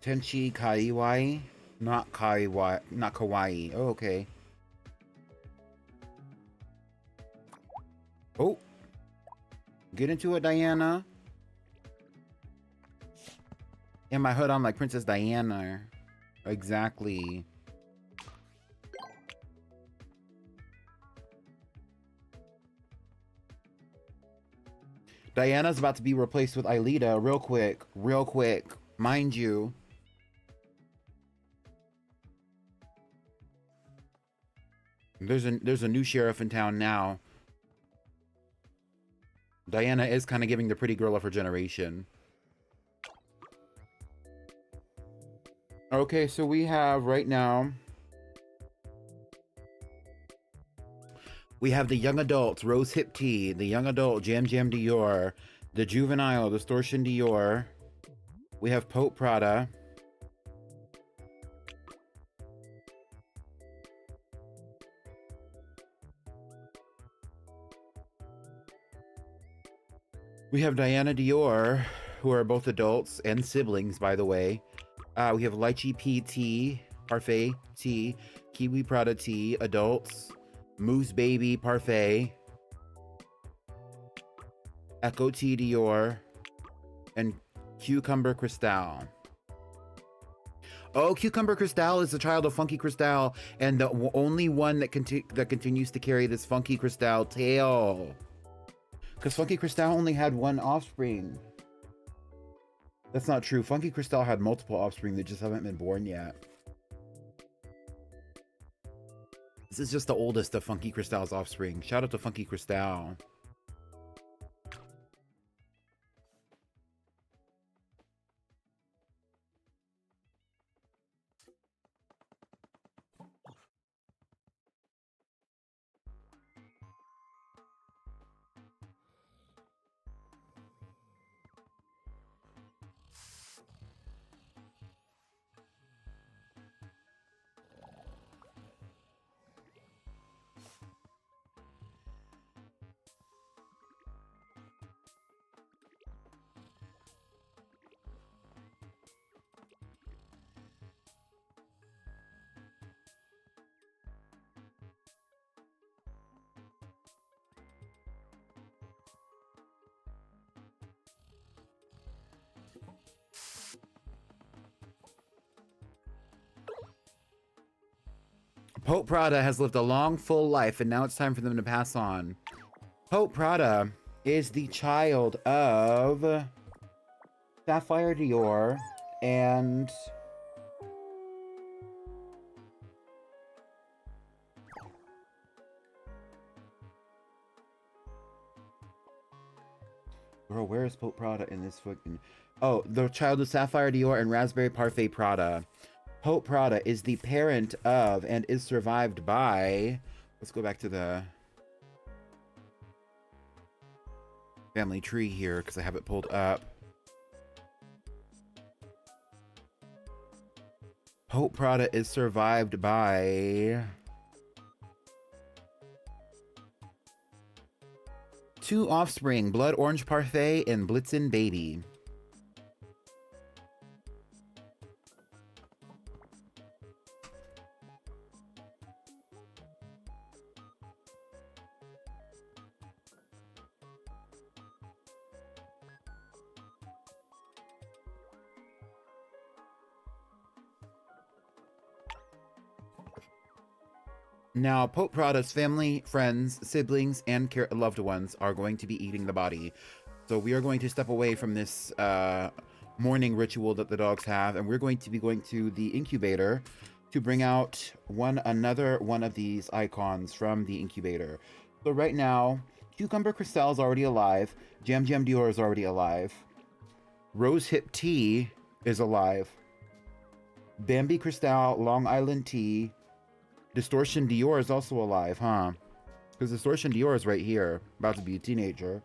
Tenchi Kaiwai? Not Kaiwai. Not Kawaii. Oh, okay. Oh. Get into it, Diana. And my hood on like Princess Diana. Exactly. Diana's about to be replaced with Aelita real quick. Real quick. Mind you. There's a new sheriff in town now. Diana is kind of giving the pretty girl of her generation. Okay, so we have right now. We have the young adult Rose Hip Tea, the young adult Jam Jam Dior, the juvenile Distortion Dior. We have Pope Prada. We have Diana Dior, who are both adults and siblings, by the way. We have Lychee Pea Tea, Parfait Tea, Kiwi Prada Tea, adults, Moose Baby Parfait, Echo Tea Dior, and Cucumber Cristal. Oh, Cucumber Cristal is the child of Funky Cristal, and the only one that continues to carry this Funky Cristal tail. Because Funky Cristal only had one offspring. That's not true. Funky Cristal had multiple offspring that just haven't been born yet. This is just the oldest of Funky Cristal's offspring. Shout out to Funky Cristal. Pope Prada has lived a long, full life, and now it's time for them to pass on. Pope Prada is the child of Sapphire Dior and girl, where is Pope Prada in this fucking... Oh, the child of Sapphire Dior and Raspberry Parfait Prada. Pope Prada is the parent of and is survived by... Let's go back to the family tree here because I have it pulled up. Pope Prada is survived by 2 offspring, Blood Orange Parfait and Blitzen Baby. Now, Pope Prada's family, friends, siblings, and loved ones are going to be eating the body. So we are going to step away from this morning ritual that the dogs have, and we're going to be going to the incubator to bring out another one of these icons from the incubator. So right now, Cucumber Cristal is already alive. Jam Jam Dior is already alive. Rose Hip Tea is alive. Bambi Cristal, Long Island Tea. Distortion Dior is also alive, huh? Because Distortion Dior is right here, about to be a teenager.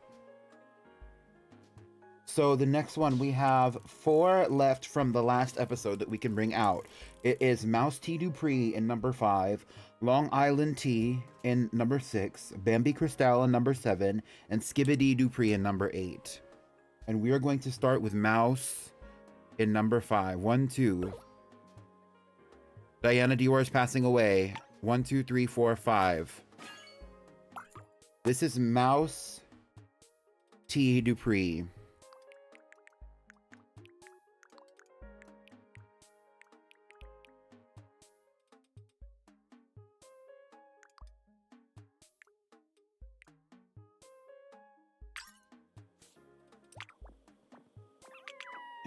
So the next one, we have 4 left from the last episode that we can bring out. It is Mouse Tea Dupree in number 5, Long Island Tea in number 6, Bambi Cristal in number 7, and Skibbity Dupree in number 8. And we are going to start with Mouse in number 5. 1, 2. Diana Dior is passing away. 1, 2, 3, 4, 5. This is Mouse Tea Dupree.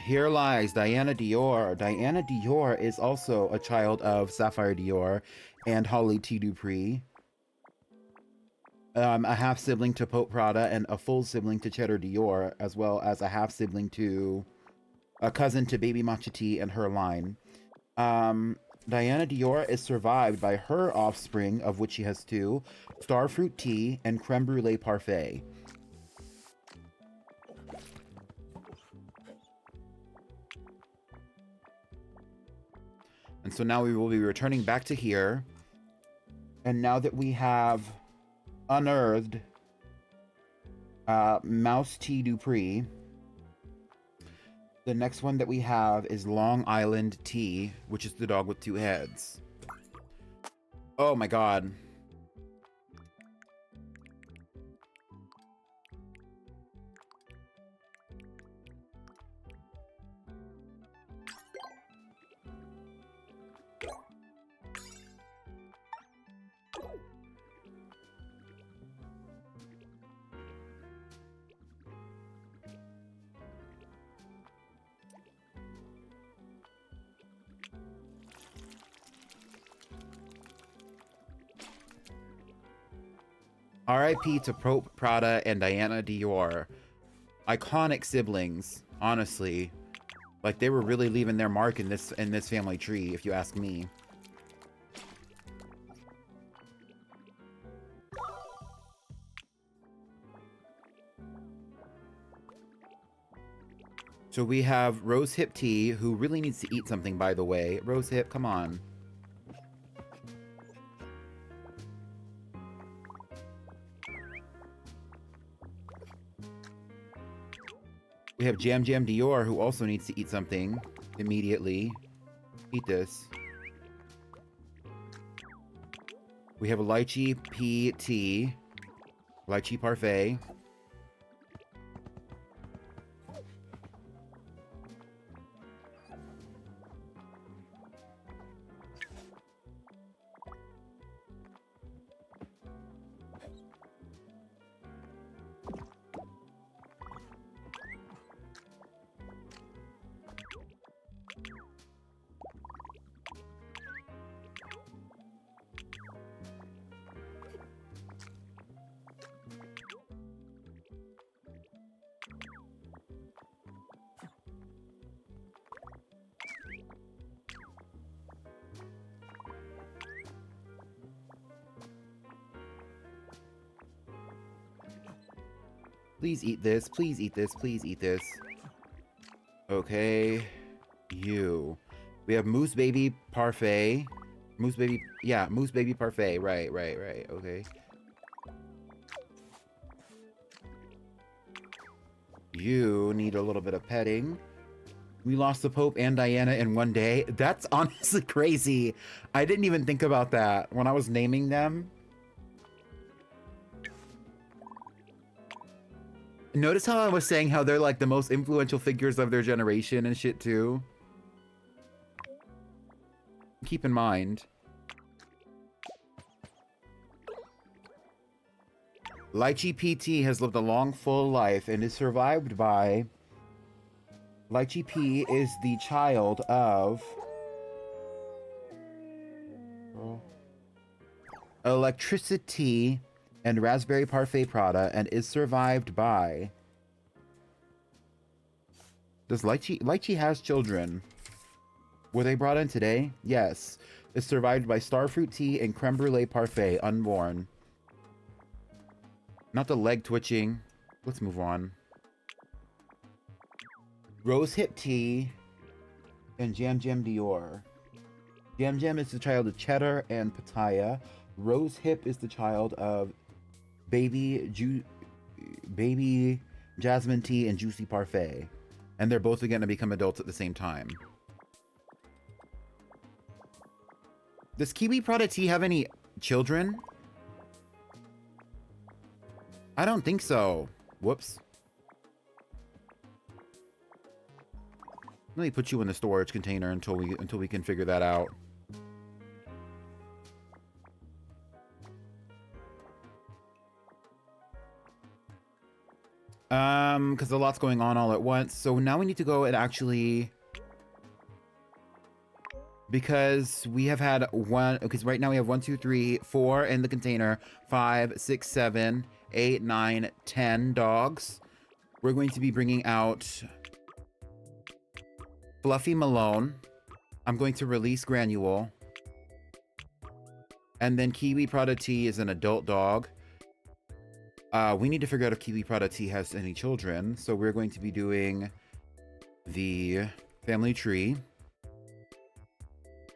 Here lies Diana Dior. Diana Dior is also a child of Sapphire Dior and Holly T. Dupree. A half-sibling to Pope Prada and a full sibling to Cheddar Dior, as well as a half-sibling to a cousin to Baby Matcha Tea and her line. Diana Dior is survived by her offspring, of which she has 2, Starfruit Tea and Creme Brulee Parfait. And so now we will be returning back to here. And now that we have unearthed Mouse T. Dupree, the next one that we have is Long Island Tea, which is the dog with 2 heads. Oh my god. R.I.P. to Pope Prada and Diana Dior. Iconic siblings, honestly. Like, they were really leaving their mark in this family tree, if you ask me. So we have Rose Hip Tea, who really needs to eat something, by the way. Rose Hip, come on. We have Jam Jam Dior, who also needs to eat something immediately. Eat this. We have Lychee Pea Tea. Lychee Parfait. Please eat this. Please eat this. Please eat this. Okay. You. We have Moose Baby Parfait. Moose Baby. Yeah, Moose Baby Parfait. Right. Okay. You need a little bit of petting. We lost the Pope and Diana in one day. That's honestly crazy. I didn't even think about that when I was naming them. Notice how I was saying how they're like the most influential figures of their generation and shit too. Keep in mind. Lychee PT has lived a long, full life and is survived by... Lychee P is the child of... Electricity and Raspberry Parfait Prada and is survived by... Does Lychee has children? Were they brought in today? Yes. Is survived by Starfruit Tea and Creme Brulee Parfait, unborn. Not the leg twitching. Let's move on. Rose Hip Tea and Jam Jam Dior. Jam Jam is the child of Cheddar and Pitaya. Rose Hip is the child of Baby Jasmine Tea and Juicy Parfait. And they're both going to become adults at the same time. Does Kiwi Prada Tea have any children? I don't think so. Whoops. Let me put you in the storage container until we can figure that out. Because a lot's going on all at once. So now we need to go and actually... Because we have had one... Because right now we have 1, 2, 3, 4 in the container. 5, 6, 7, 8, 9, 10 dogs. We're going to be bringing out... Fluffy Malone. I'm going to release Granule. And then Kiwi Prada Tea is an adult dog. We need to figure out if Kiwi Prada Tea has any children. So we're going to be doing the family tree.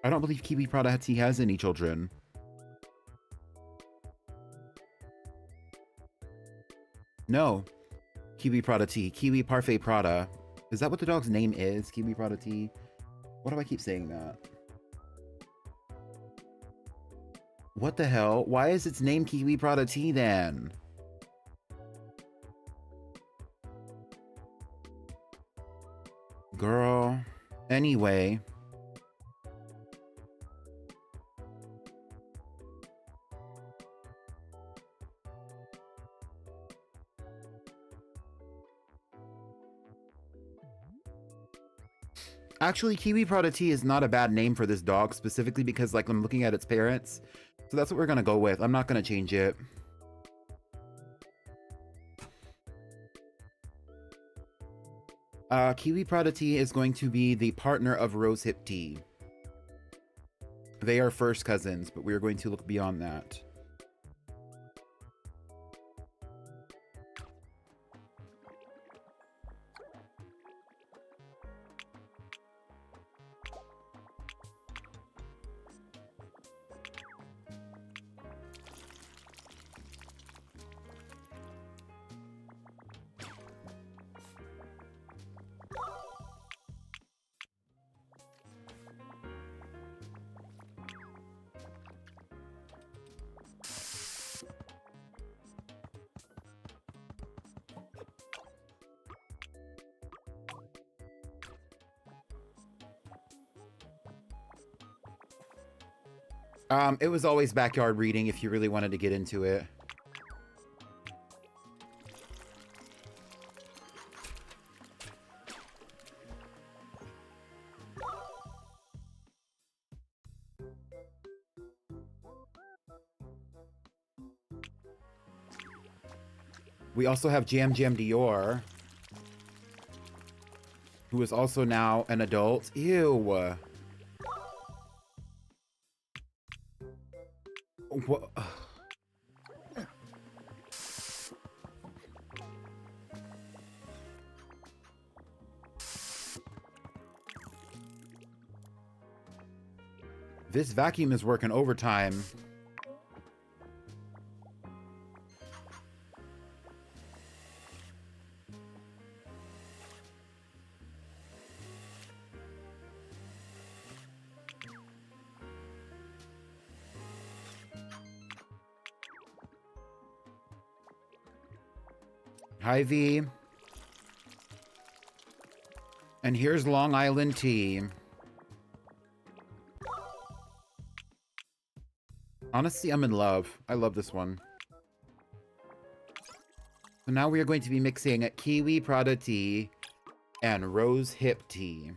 I don't believe Kiwi Prada Tea has any children. No. Kiwi Prada Tea. Kiwi Parfait Prada. Is that what the dog's name is? Kiwi Prada Tea? Why do I keep saying that? What the hell? Why is its name Kiwi Prada Tea then? Girl. Anyway. Actually, Kiwi Prada Tea is not a bad name for this dog, specifically because, like, I'm looking at its parents. So that's what we're gonna go with. I'm not gonna change it. Kiwi Prada Tea is going to be the partner of Rose Hip Tea. They are first cousins, but we're going to look beyond that. It was always backyard reading if you really wanted to get into it. We also have Jam Jam Dior, who is also now an adult. Ew. What? This vacuum is working overtime. Hy-Vee. And here's Long Island tea. Honestly, I'm in love. I love this one. So now we are going to be mixing Kiwi Prada tea and Rose Hip tea.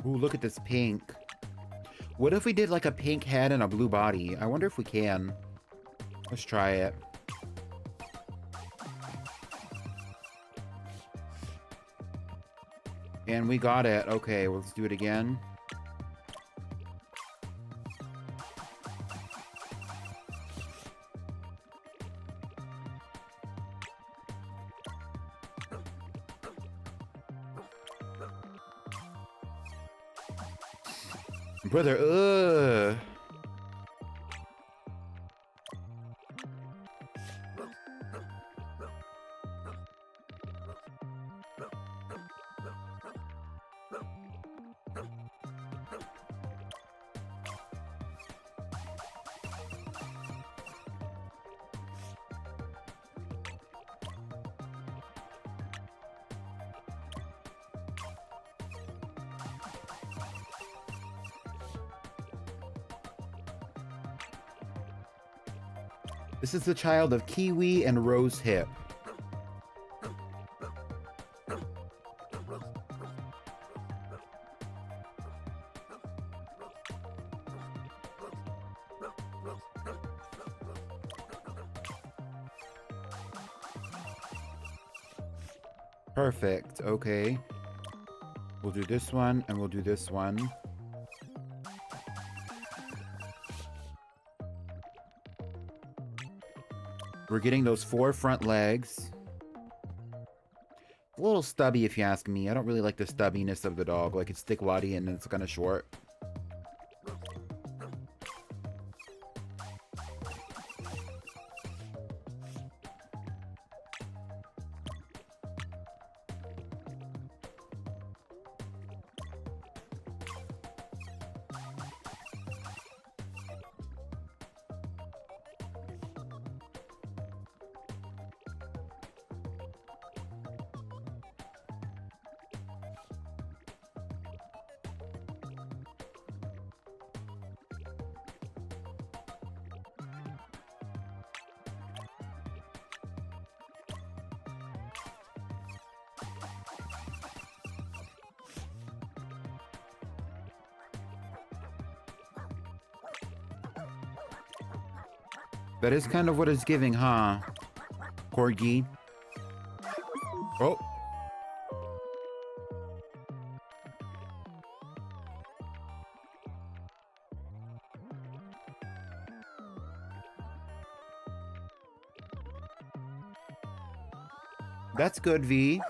Ooh, look at this pink. What if we did like a pink head and a blue body? I wonder if we can. Let's try it. And we got it. Okay, well, let's do it again. Brother, ugh. This is the child of Kiwi and Rose Hip. Perfect. Okay. We'll do this one and we'll do this one. We're getting those 4 front legs. A little stubby if you ask me. I don't really like the stubbiness of the dog. Like it's thick waddy and it's kind of short. That is kind of what it's giving, huh? Corgi. Oh. That's good, V.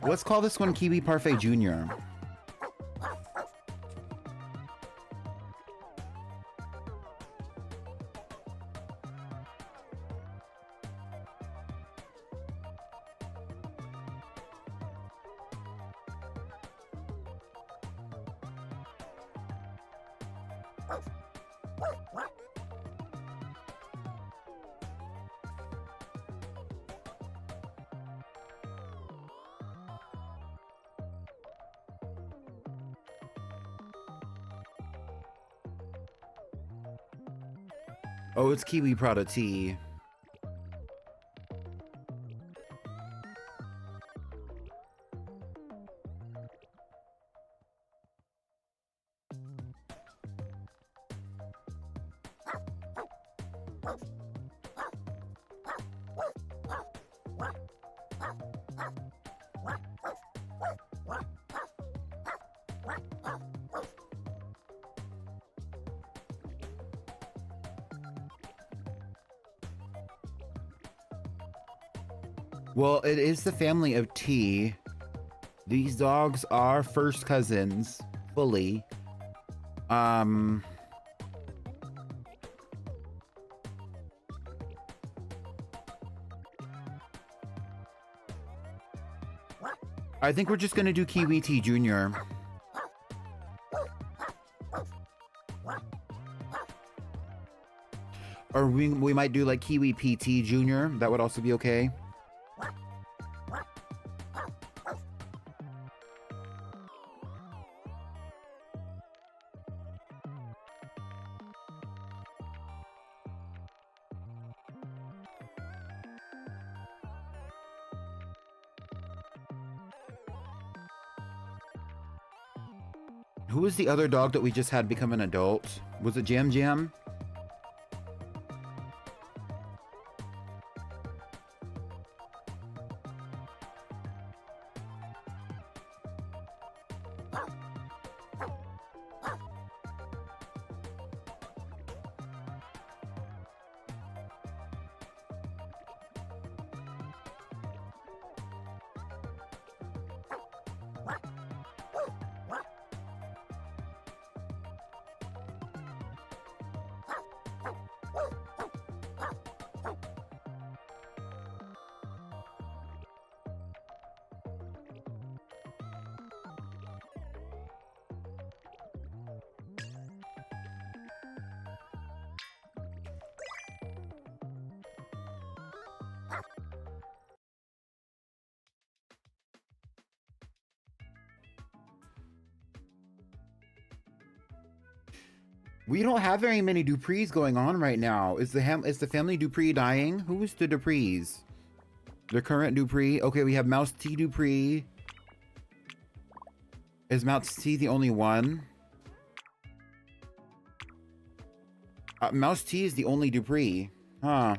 Let's call this one Kiwi Parfait Jr. Oh, it's Kiwi Prada tea. Well, it is the family of T. These dogs are first cousins, fully. I think we're just gonna do Kiwi T Jr. Or we might do like Kiwi PT Jr. That would also be okay. Who was the other dog that we just had become an adult? Was it Jam Jam? We don't have very many Duprees going on right now. Is the family Dupree dying? Who is the Duprees? The current Dupree? Okay, we have Mouse T Dupree. Is Mouse T the only one? Mouse T is the only Dupree. Huh.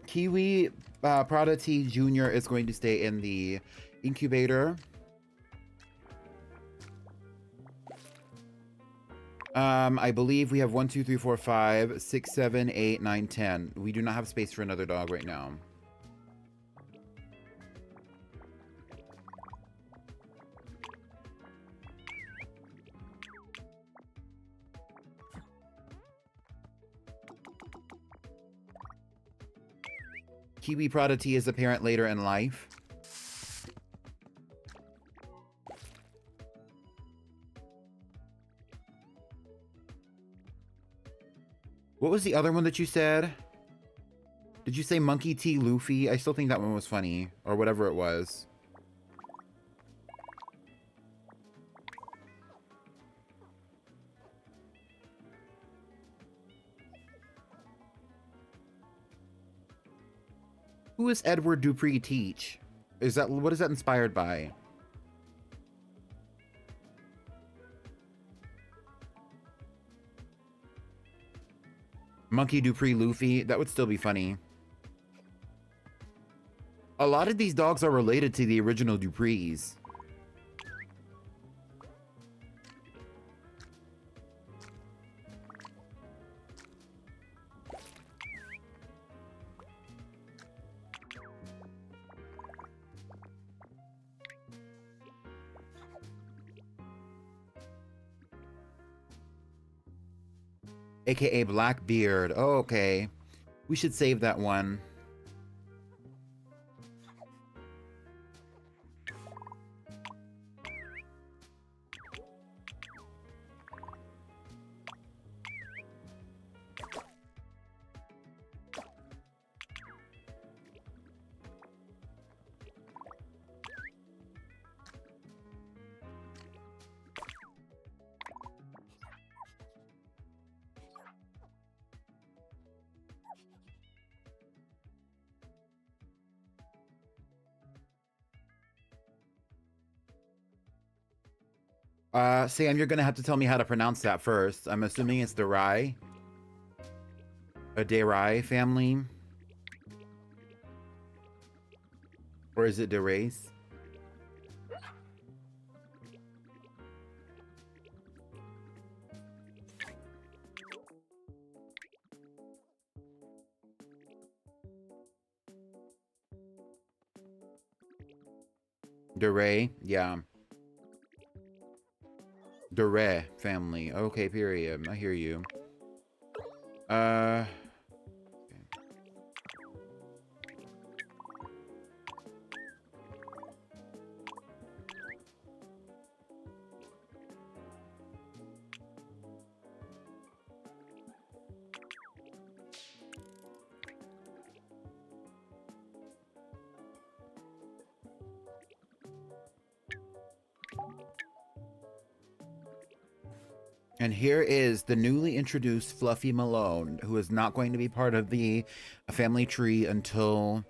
Kiwi Prada T Jr. is going to stay in the incubator. I believe we have 1, 2, 3, 4, 5, 6, 7, 8, 9, 10. We do not have space for another dog right now. Kiwi Prada T is apparent later in life. What was the other one that you said? Did you say Monkey T Luffy? I still think that one was funny. Or whatever it was. Who is Edward Dupree Teach? What is that inspired by? Monkey Dupree Luffy? That would still be funny. A lot of these dogs are related to the original Duprees. AKA Blackbeard. Oh, okay. We should save that one. Sam, you're gonna have to tell me how to pronounce that first. I'm assuming it's the Rai. A Derai family. Or is it DeRace? DeRay, yeah. DeRay family. Okay, period. I hear you. Okay. And here is the newly introduced Fluffy Malone, who is not going to be part of the family tree until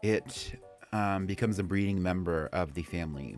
it becomes a breeding member of the family.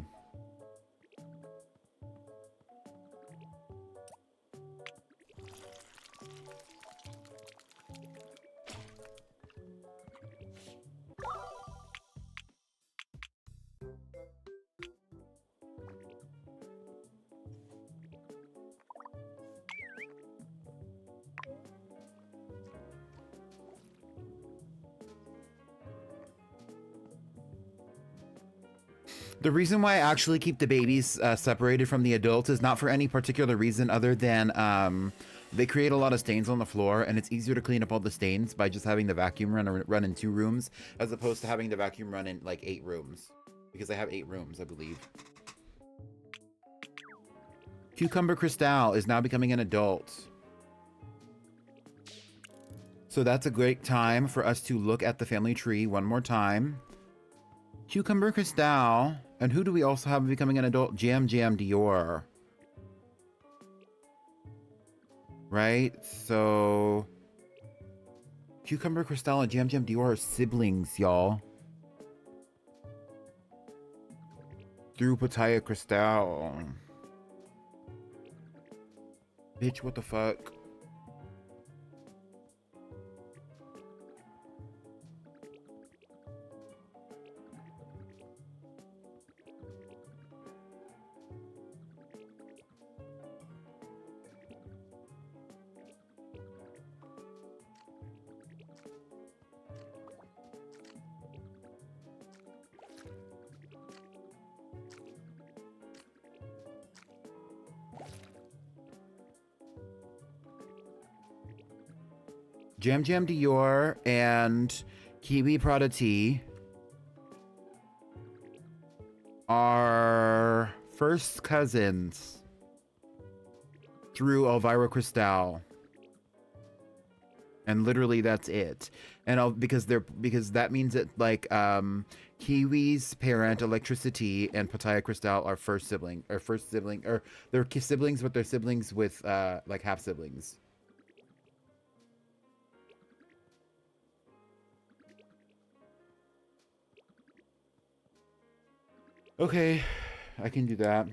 The reason why I actually keep the babies separated from the adults is not for any particular reason other than they create a lot of stains on the floor, and it's easier to clean up all the stains by just having the vacuum run in 2 rooms as opposed to having the vacuum run in like 8 rooms, because I have 8 rooms, I believe. Cucumber Cristal is now becoming an adult. So that's a great time for us to look at the family tree one more time. Cucumber Cristal. And who do we also have becoming an adult? Jam Jam Dior. Right? So Cucumber Cristal and Jam Jam Dior are siblings, y'all. Through Pataya Cristal. Bitch, what the fuck? Jam Jam Dior and Kiwi Prada Tea are first cousins through Elvira Cristal. And literally that's it. And because that means that like Kiwi's parent, Electricity, and Pataya Cristal are first sibling, or they're siblings, but they're siblings with like half siblings. Okay, I can do that.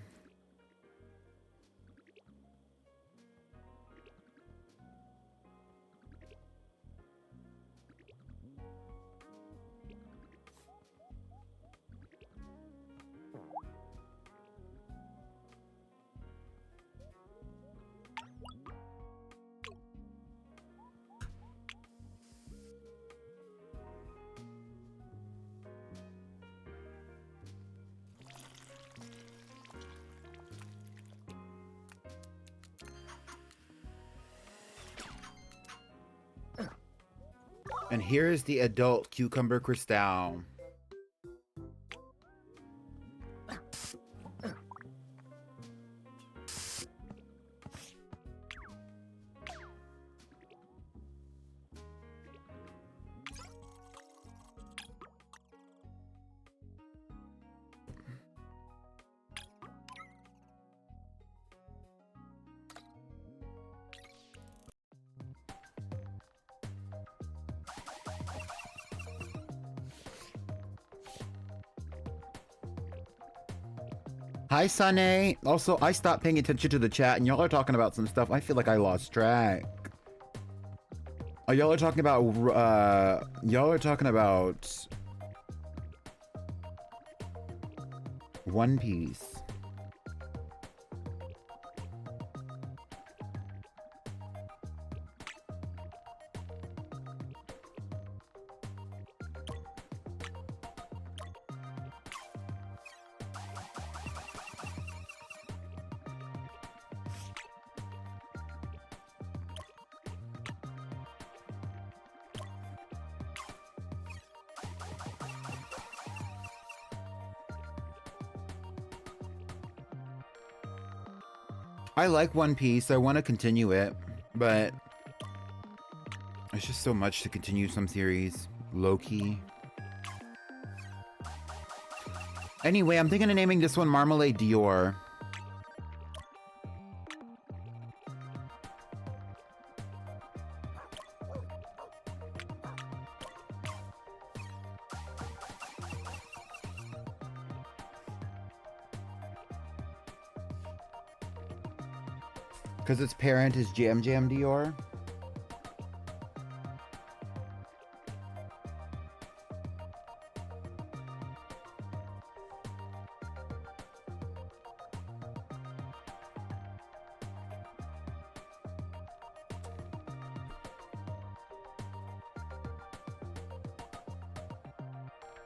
And here is the adult Cucumber Cristal. Hi, Sunny. Also, I stopped paying attention to the chat, and y'all are talking about some stuff. I feel like I lost track. Y'all are talking about, One Piece. I like One Piece. I want to continue it, but there's just so much to continue some series. Low-key. Anyway, I'm thinking of naming this one Marmalade Dior. Because its parent is Jam Jam Dior.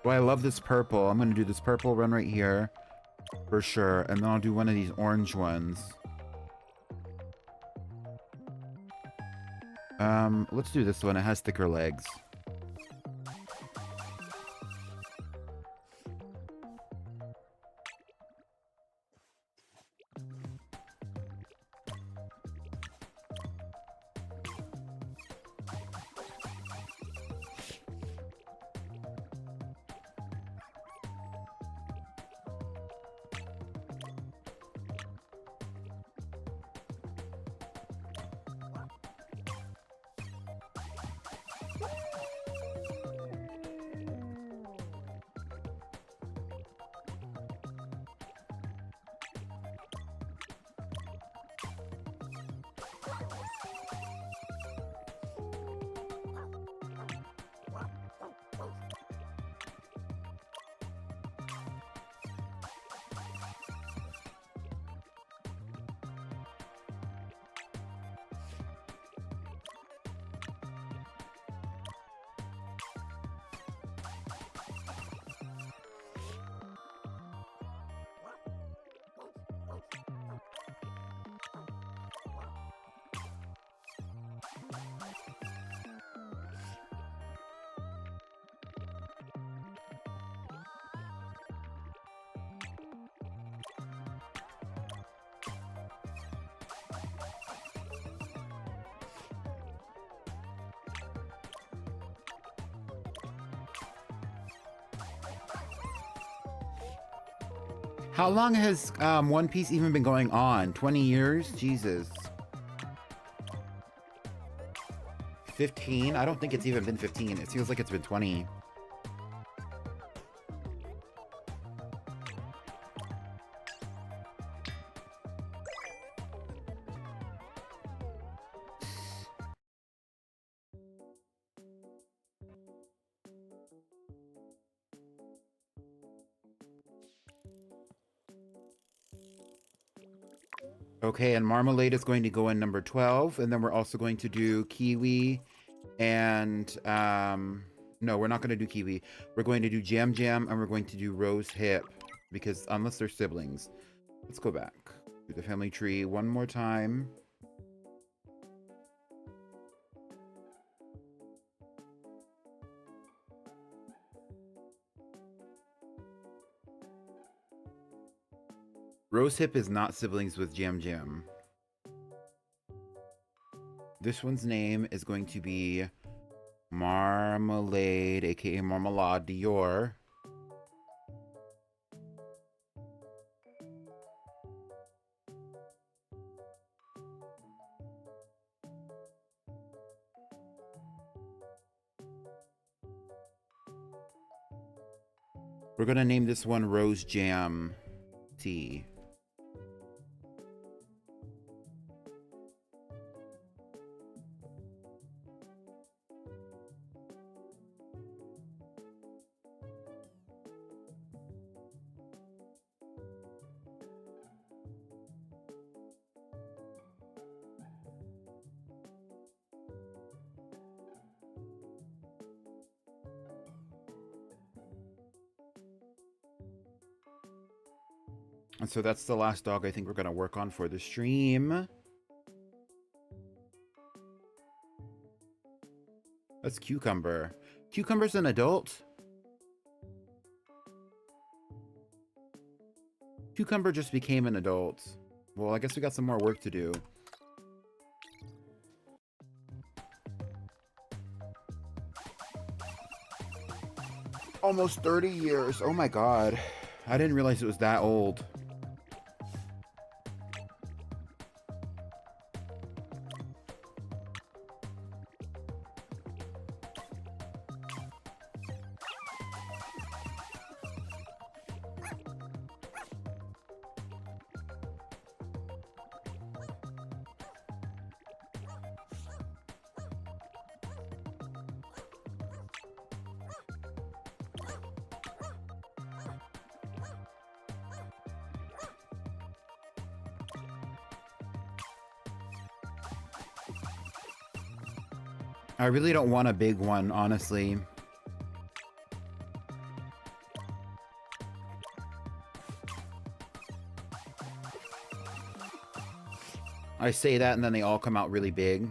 Well, I love this purple. I'm going to do this purple run right here for sure. And then I'll do one of these orange ones. Let's do this one. It has thicker legs. How long has One Piece even been going on? 20 years? Jesus. 15? I don't think it's even been 15. It feels like it's been 20. Okay, and Marmalade is going to go in number 12, and then we're also going to do Kiwi and, no, we're not going to do Kiwi. We're going to do Jam Jam, and we're going to do Rose Hip, because unless they're siblings. Let's go back to the family tree one more time. Rose Hip is not siblings with Jam Jam. This one's name is going to be Marmalade, aka Marmalade Dior. We're gonna name this one Rose Jam Tea. And so that's the last dog I think we're going to work on for the stream. That's Cucumber. Cucumber's an adult. Cucumber just became an adult. Well, I guess we got some more work to do. Almost 30 years. Oh my god. I didn't realize it was that old. I really don't want a big one, honestly. I say that and then they all come out really big.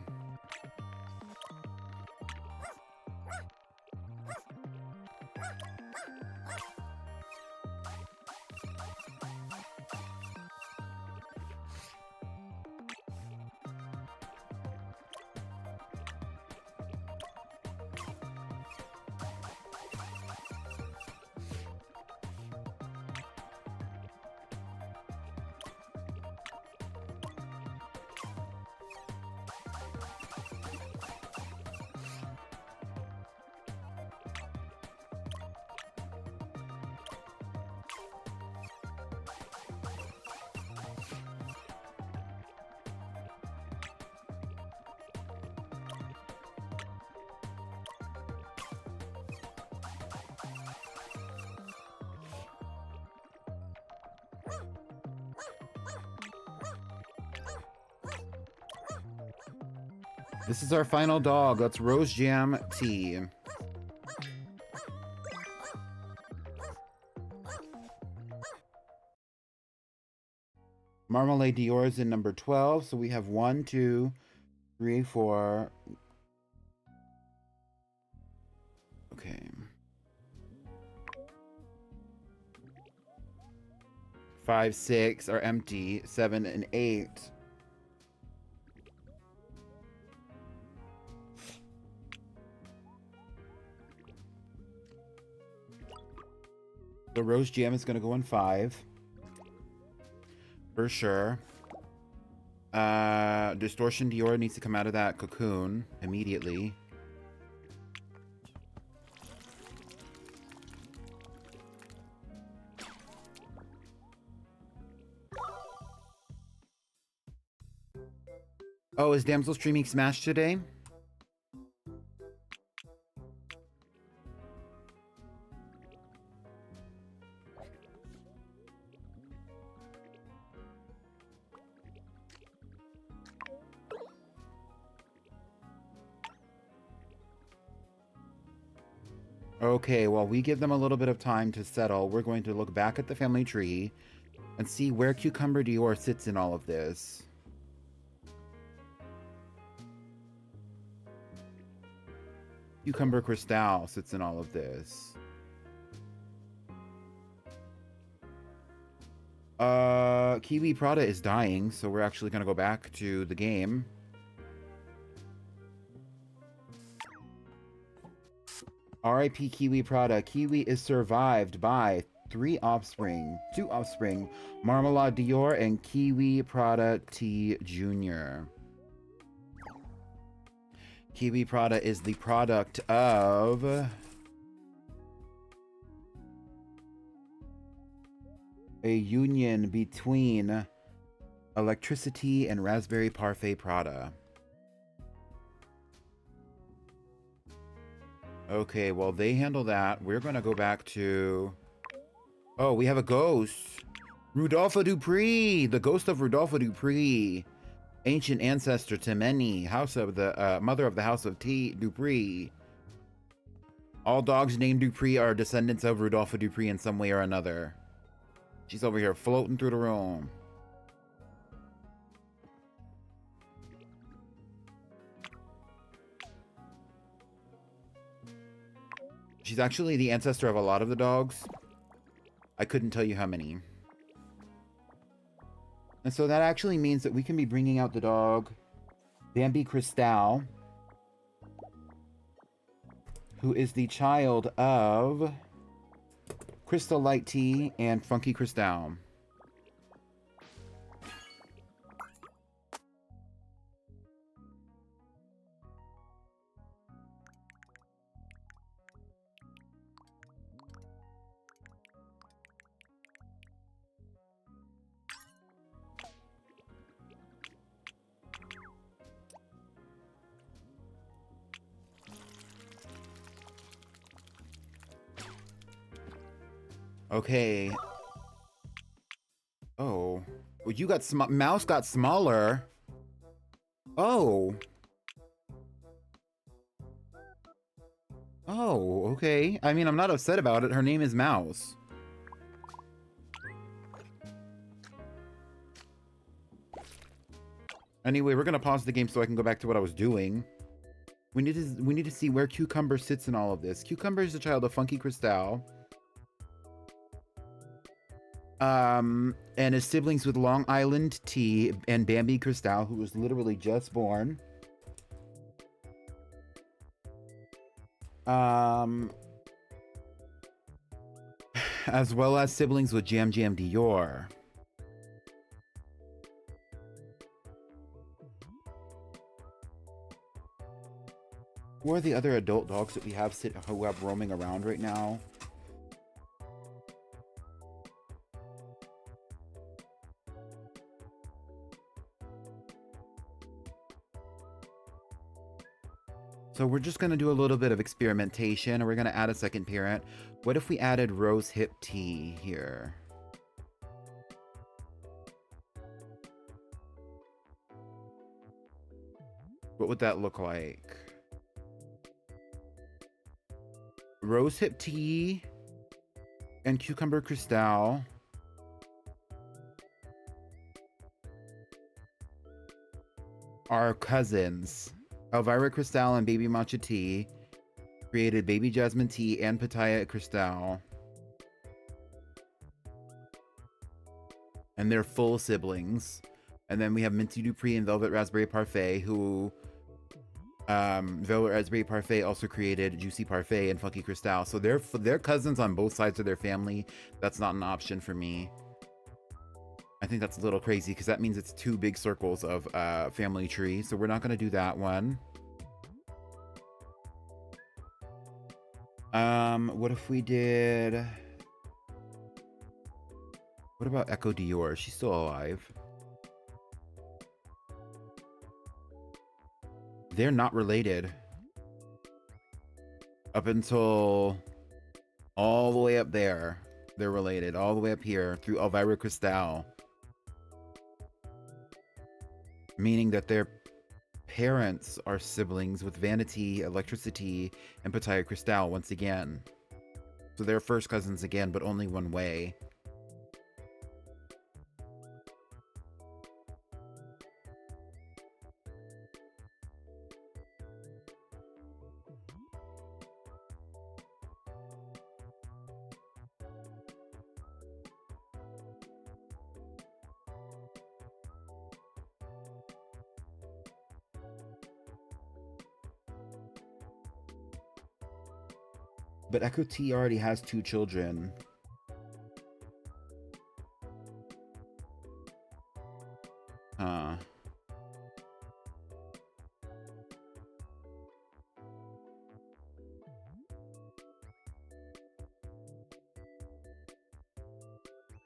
This is our final dog. That's Rose Jam Tea. Marmalade Dior is in number 12. So we have 1, 2, 3, 4. Okay. 5, 6 are empty. 7 and 8. The Rose Jam is going to go in 5. For sure. Distortion Dior needs to come out of that cocoon immediately. Oh, is Damsel streaming Smash today? Okay, while we give them a little bit of time to settle, we're going to look back at the family tree and see where Cucumber Dior sits in all of this. Cucumber Cristal sits in all of this. Kiwi Prada is dying, so we're actually going to go back to the game. R.I.P. Kiwi Prada. Kiwi is survived by 2 offspring, Marmalade Dior and Kiwi Prada T Jr. Kiwi Prada is the product of a union between Electricity and Raspberry Parfait Prada. Okay, well, they handle that. We're going to go back to... Oh, we have a ghost. Rudolpha Dupree! The ghost of Rudolpha Dupree. Ancient ancestor to many. House of the... mother of the House of T. Dupree. All dogs named Dupree are descendants of Rudolpha Dupree in some way or another. She's over here floating through the room. She's actually the ancestor of a lot of the dogs. I couldn't tell you how many. And so that actually means that we can be bringing out the dog, Bambi Cristal, who is the child of Crystal Light Tea and Funky Cristal. Okay. Oh. Well, you got Mouse got smaller. Oh. Oh, okay. I mean, I'm not upset about it. Her name is Mouse. Anyway, we're gonna pause the game so I can go back to what I was doing. We need to see where Cucumber sits in all of this. Cucumber is the child of Funky Cristal. And his siblings with Long Island Tea and Bambi Cristal, who was literally just born. As well as siblings with Jam Jam Dior. Who are the other adult dogs that we have who have roaming around right now? So we're just going to do a little bit of experimentation, and we're going to add a second parent. What if we added Rose Hip Tea here? What would that look like? Rose Hip Tea and Cucumber Cristal are cousins. Elvira Cristal and Baby Matcha Tea created Baby Jasmine Tea and Pitaya Cristal. And they're full siblings. And then we have Minty Dupree and Velvet Raspberry Parfait, who Velvet Raspberry Parfait also created Juicy Parfait and Funky Cristal. So they're cousins on both sides of their family. That's not an option for me. I think that's a little crazy because that means it's two big circles of family tree. So we're not going to do that one. What if we did... What about Echo Dior? She's still alive. They're not related. Up until all the way up there, they're related. All the way up here through Elvira Cristal. Meaning that their parents are siblings with Vanity, Electricity, and Pitaya Cristal once again. So they're first cousins again, but only one way. But Echo T already has 2 children. Huh.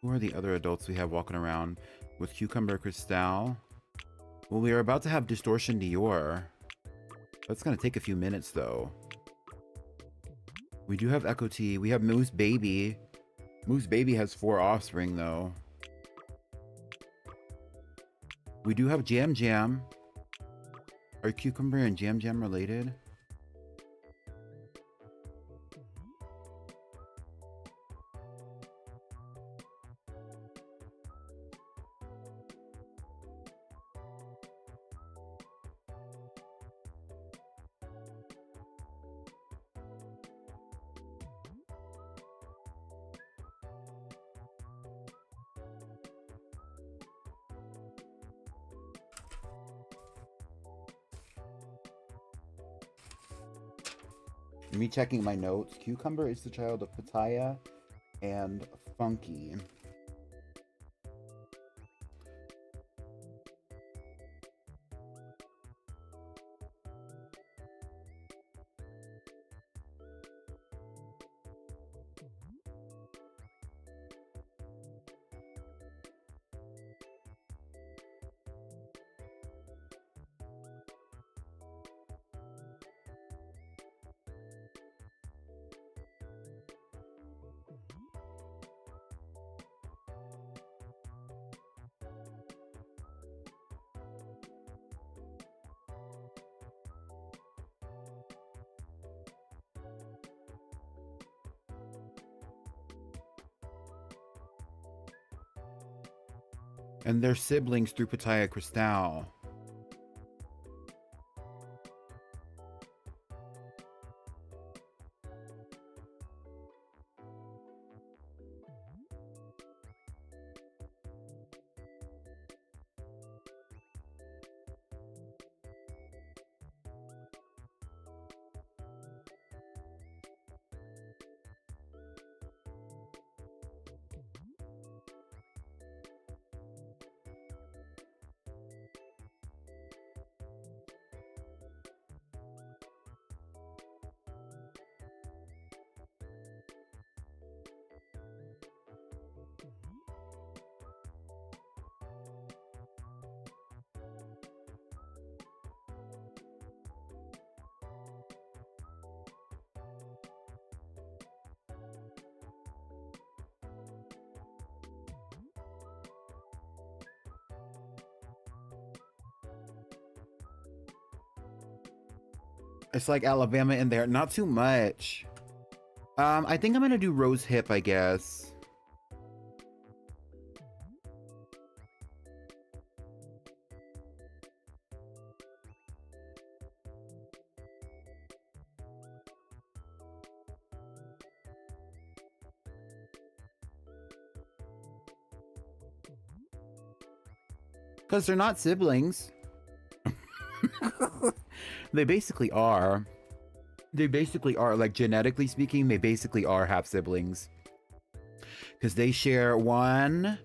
Who are the other adults we have walking around with Cucumber Cristal? Well, we are about to have Distortion Dior. That's gonna take a few minutes though. We do have Echo T. We have Moose Baby. Moose Baby has 4 offspring though. We do have Jam Jam. Are Cucumber and Jam Jam related? Me checking my notes. Cucumber is the child of Pitaya and Funky. And they're siblings through Pitaya Crystal. It's like Alabama in there. Not too much. I think I'm gonna do Rose Hip, I guess. Because they're not siblings. They basically are. They basically are. Like, genetically speaking, they basically are half siblings. Because they share 1,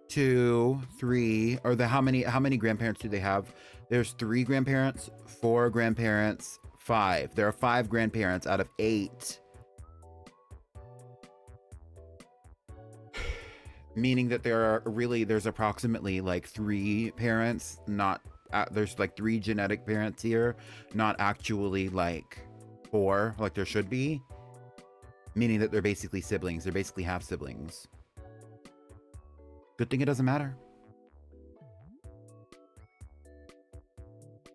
2, 3, or how many grandparents do they have? There's 3 grandparents, 4 grandparents, 5. There are 5 grandparents out of 8. Meaning that there's approximately like 3 parents, not there's like 3 genetic parents here, not actually like 4 like there should be. Meaning that they're basically siblings. They're basically half siblings. Good thing it doesn't matter.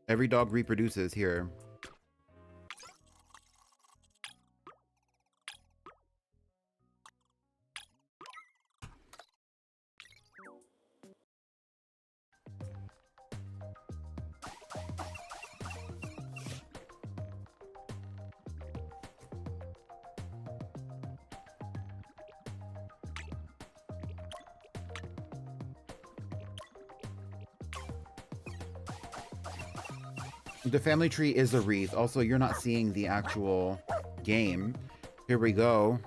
Every dog reproduces here. The family tree is a wreath. Also, you're not seeing the actual game. Here we go.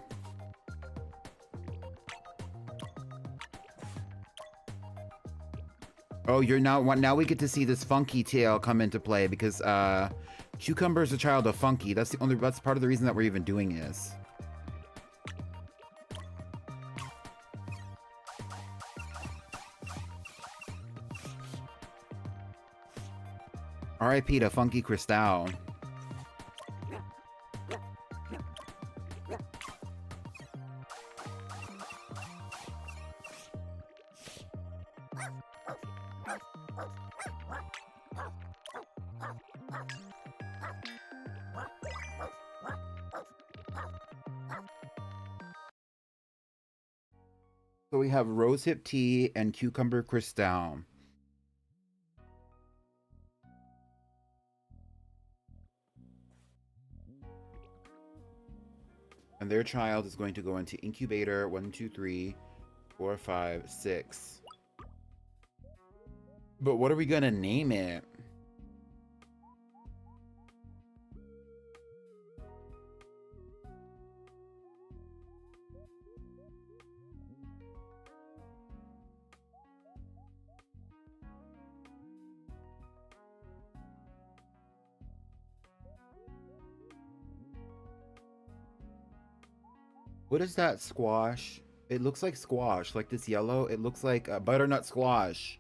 Oh, now we get to see this funky tail come into play because Cucumber is a child of Funky. That's part of the reason that we're even doing this. R.I.P. to Funky Crystal. So we have Rosehip Tea and Cucumber Crystal. And their child is going to go into incubator 1, 2, 3, 4, 5, 6. But what are we gonna name it? What is that squash? It looks like squash, like this yellow. It looks like butternut squash.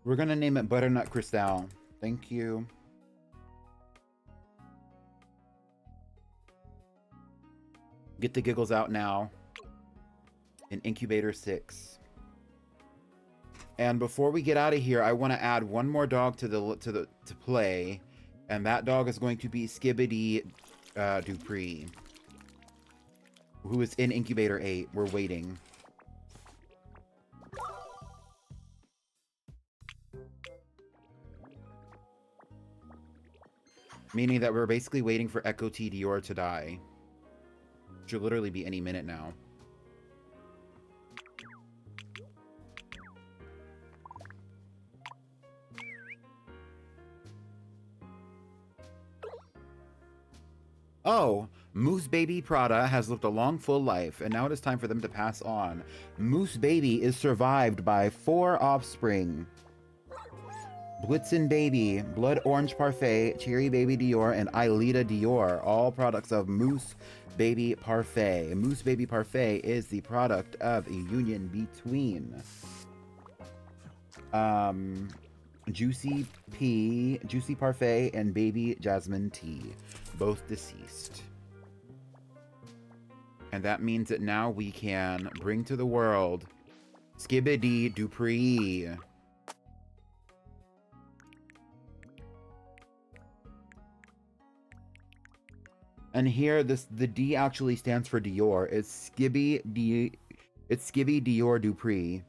We're gonna name it Butternut Crystal. Thank you. Get the giggles out now. In Incubator 6. And before we get out of here, I want to add one more dog to play, and that dog is going to be Skibbity Dupree, who is in Incubator 8. We're waiting. Meaning that we're basically waiting for Echo T Dior to die. Should literally be any minute now. Oh, Moose Baby Prada has lived a long, full life, and now it is time for them to pass on. Moose Baby is survived by 4 offspring. Blitzen Baby, Blood Orange Parfait, Cherry Baby Dior, and Aelita Dior, all products of Moose Baby Parfait. Moose Baby Parfait is the product of a union between Juicy Parfait, and Baby Jasmine Tea, both deceased. And that means that now we can bring to the world Skibbity Dupree. And here, the D actually stands for Dior. It's Skibby Dior Dupree.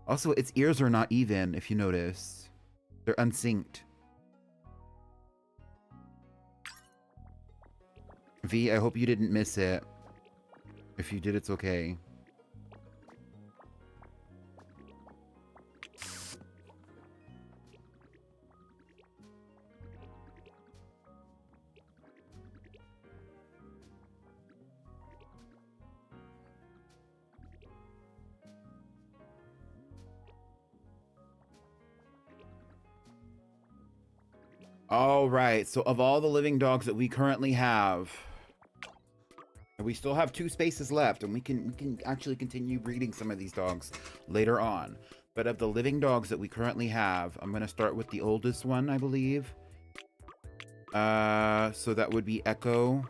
Also, its ears are not even, if you notice. They're unsynced. V, I hope you didn't miss it. If you did, it's okay. All right, so of all the living dogs that we currently have, and we still have 2 spaces left, and we can actually continue breeding some of these dogs later on. But of the living dogs that we currently have, I'm going to start with the oldest one, I believe. So that would be Echo.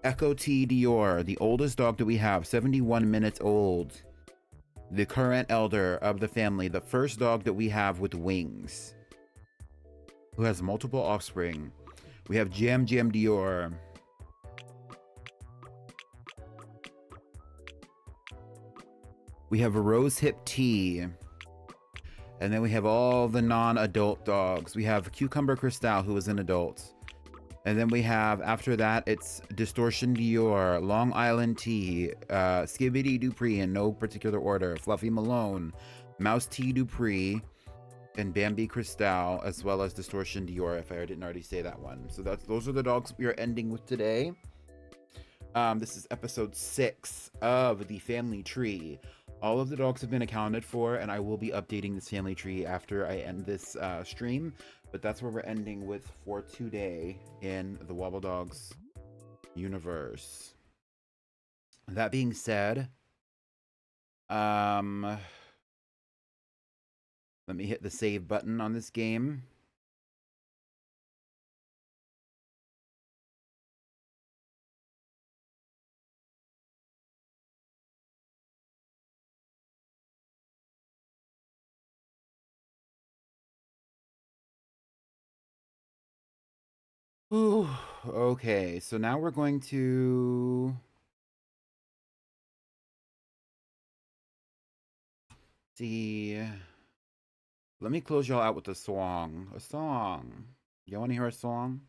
Echo T Dior, the oldest dog that we have, 71 minutes old. The current elder of the family, the first dog that we have with wings, who has multiple offspring. We have Jam Dior. We have Rose Hip Tea. And then we have all the non-adult dogs. We have Cucumber Cristal, who is an adult. And then we have, after that, it's Distortion Dior, Long Island Tea, Skibbity Dupree in no particular order, Fluffy Malone, Mouse Tea Dupree, and Bambi Cristal, as well as Distortion Dior, if I didn't already say that one. So those are the dogs we are ending with today. This is episode 6 of the family tree. All of the dogs have been accounted for, and I will be updating this family tree after I end this stream. But that's where we're ending with for today in the Wobbledogs universe. That being said, let me hit the save button on this game. Ooh, okay, so now we're going to see. Let me close y'all out with a song. A song. Y'all want to hear a song?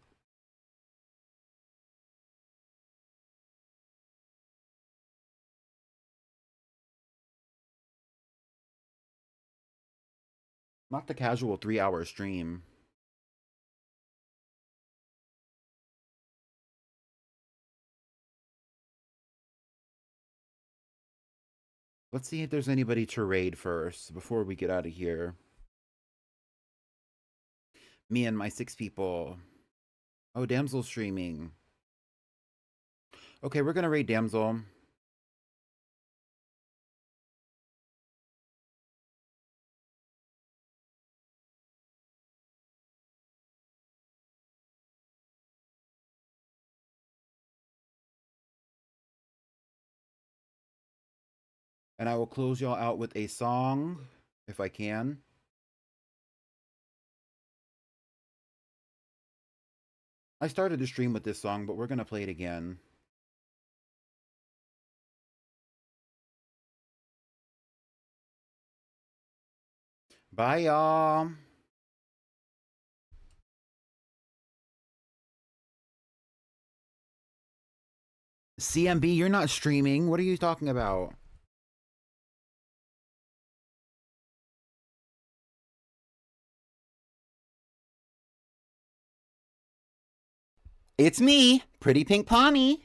Not the casual 3-hour stream. Let's see if there's anybody to raid first before we get out of here. Me and my 6 people. Oh, Damsel's streaming. Okay, we're gonna raid Damsel. And I will close y'all out with a song, if I can. I started the stream with this song, but we're gonna play it again. Bye, y'all. CMB, you're not streaming. What are you talking about? It's me, Pretty Pink Pony.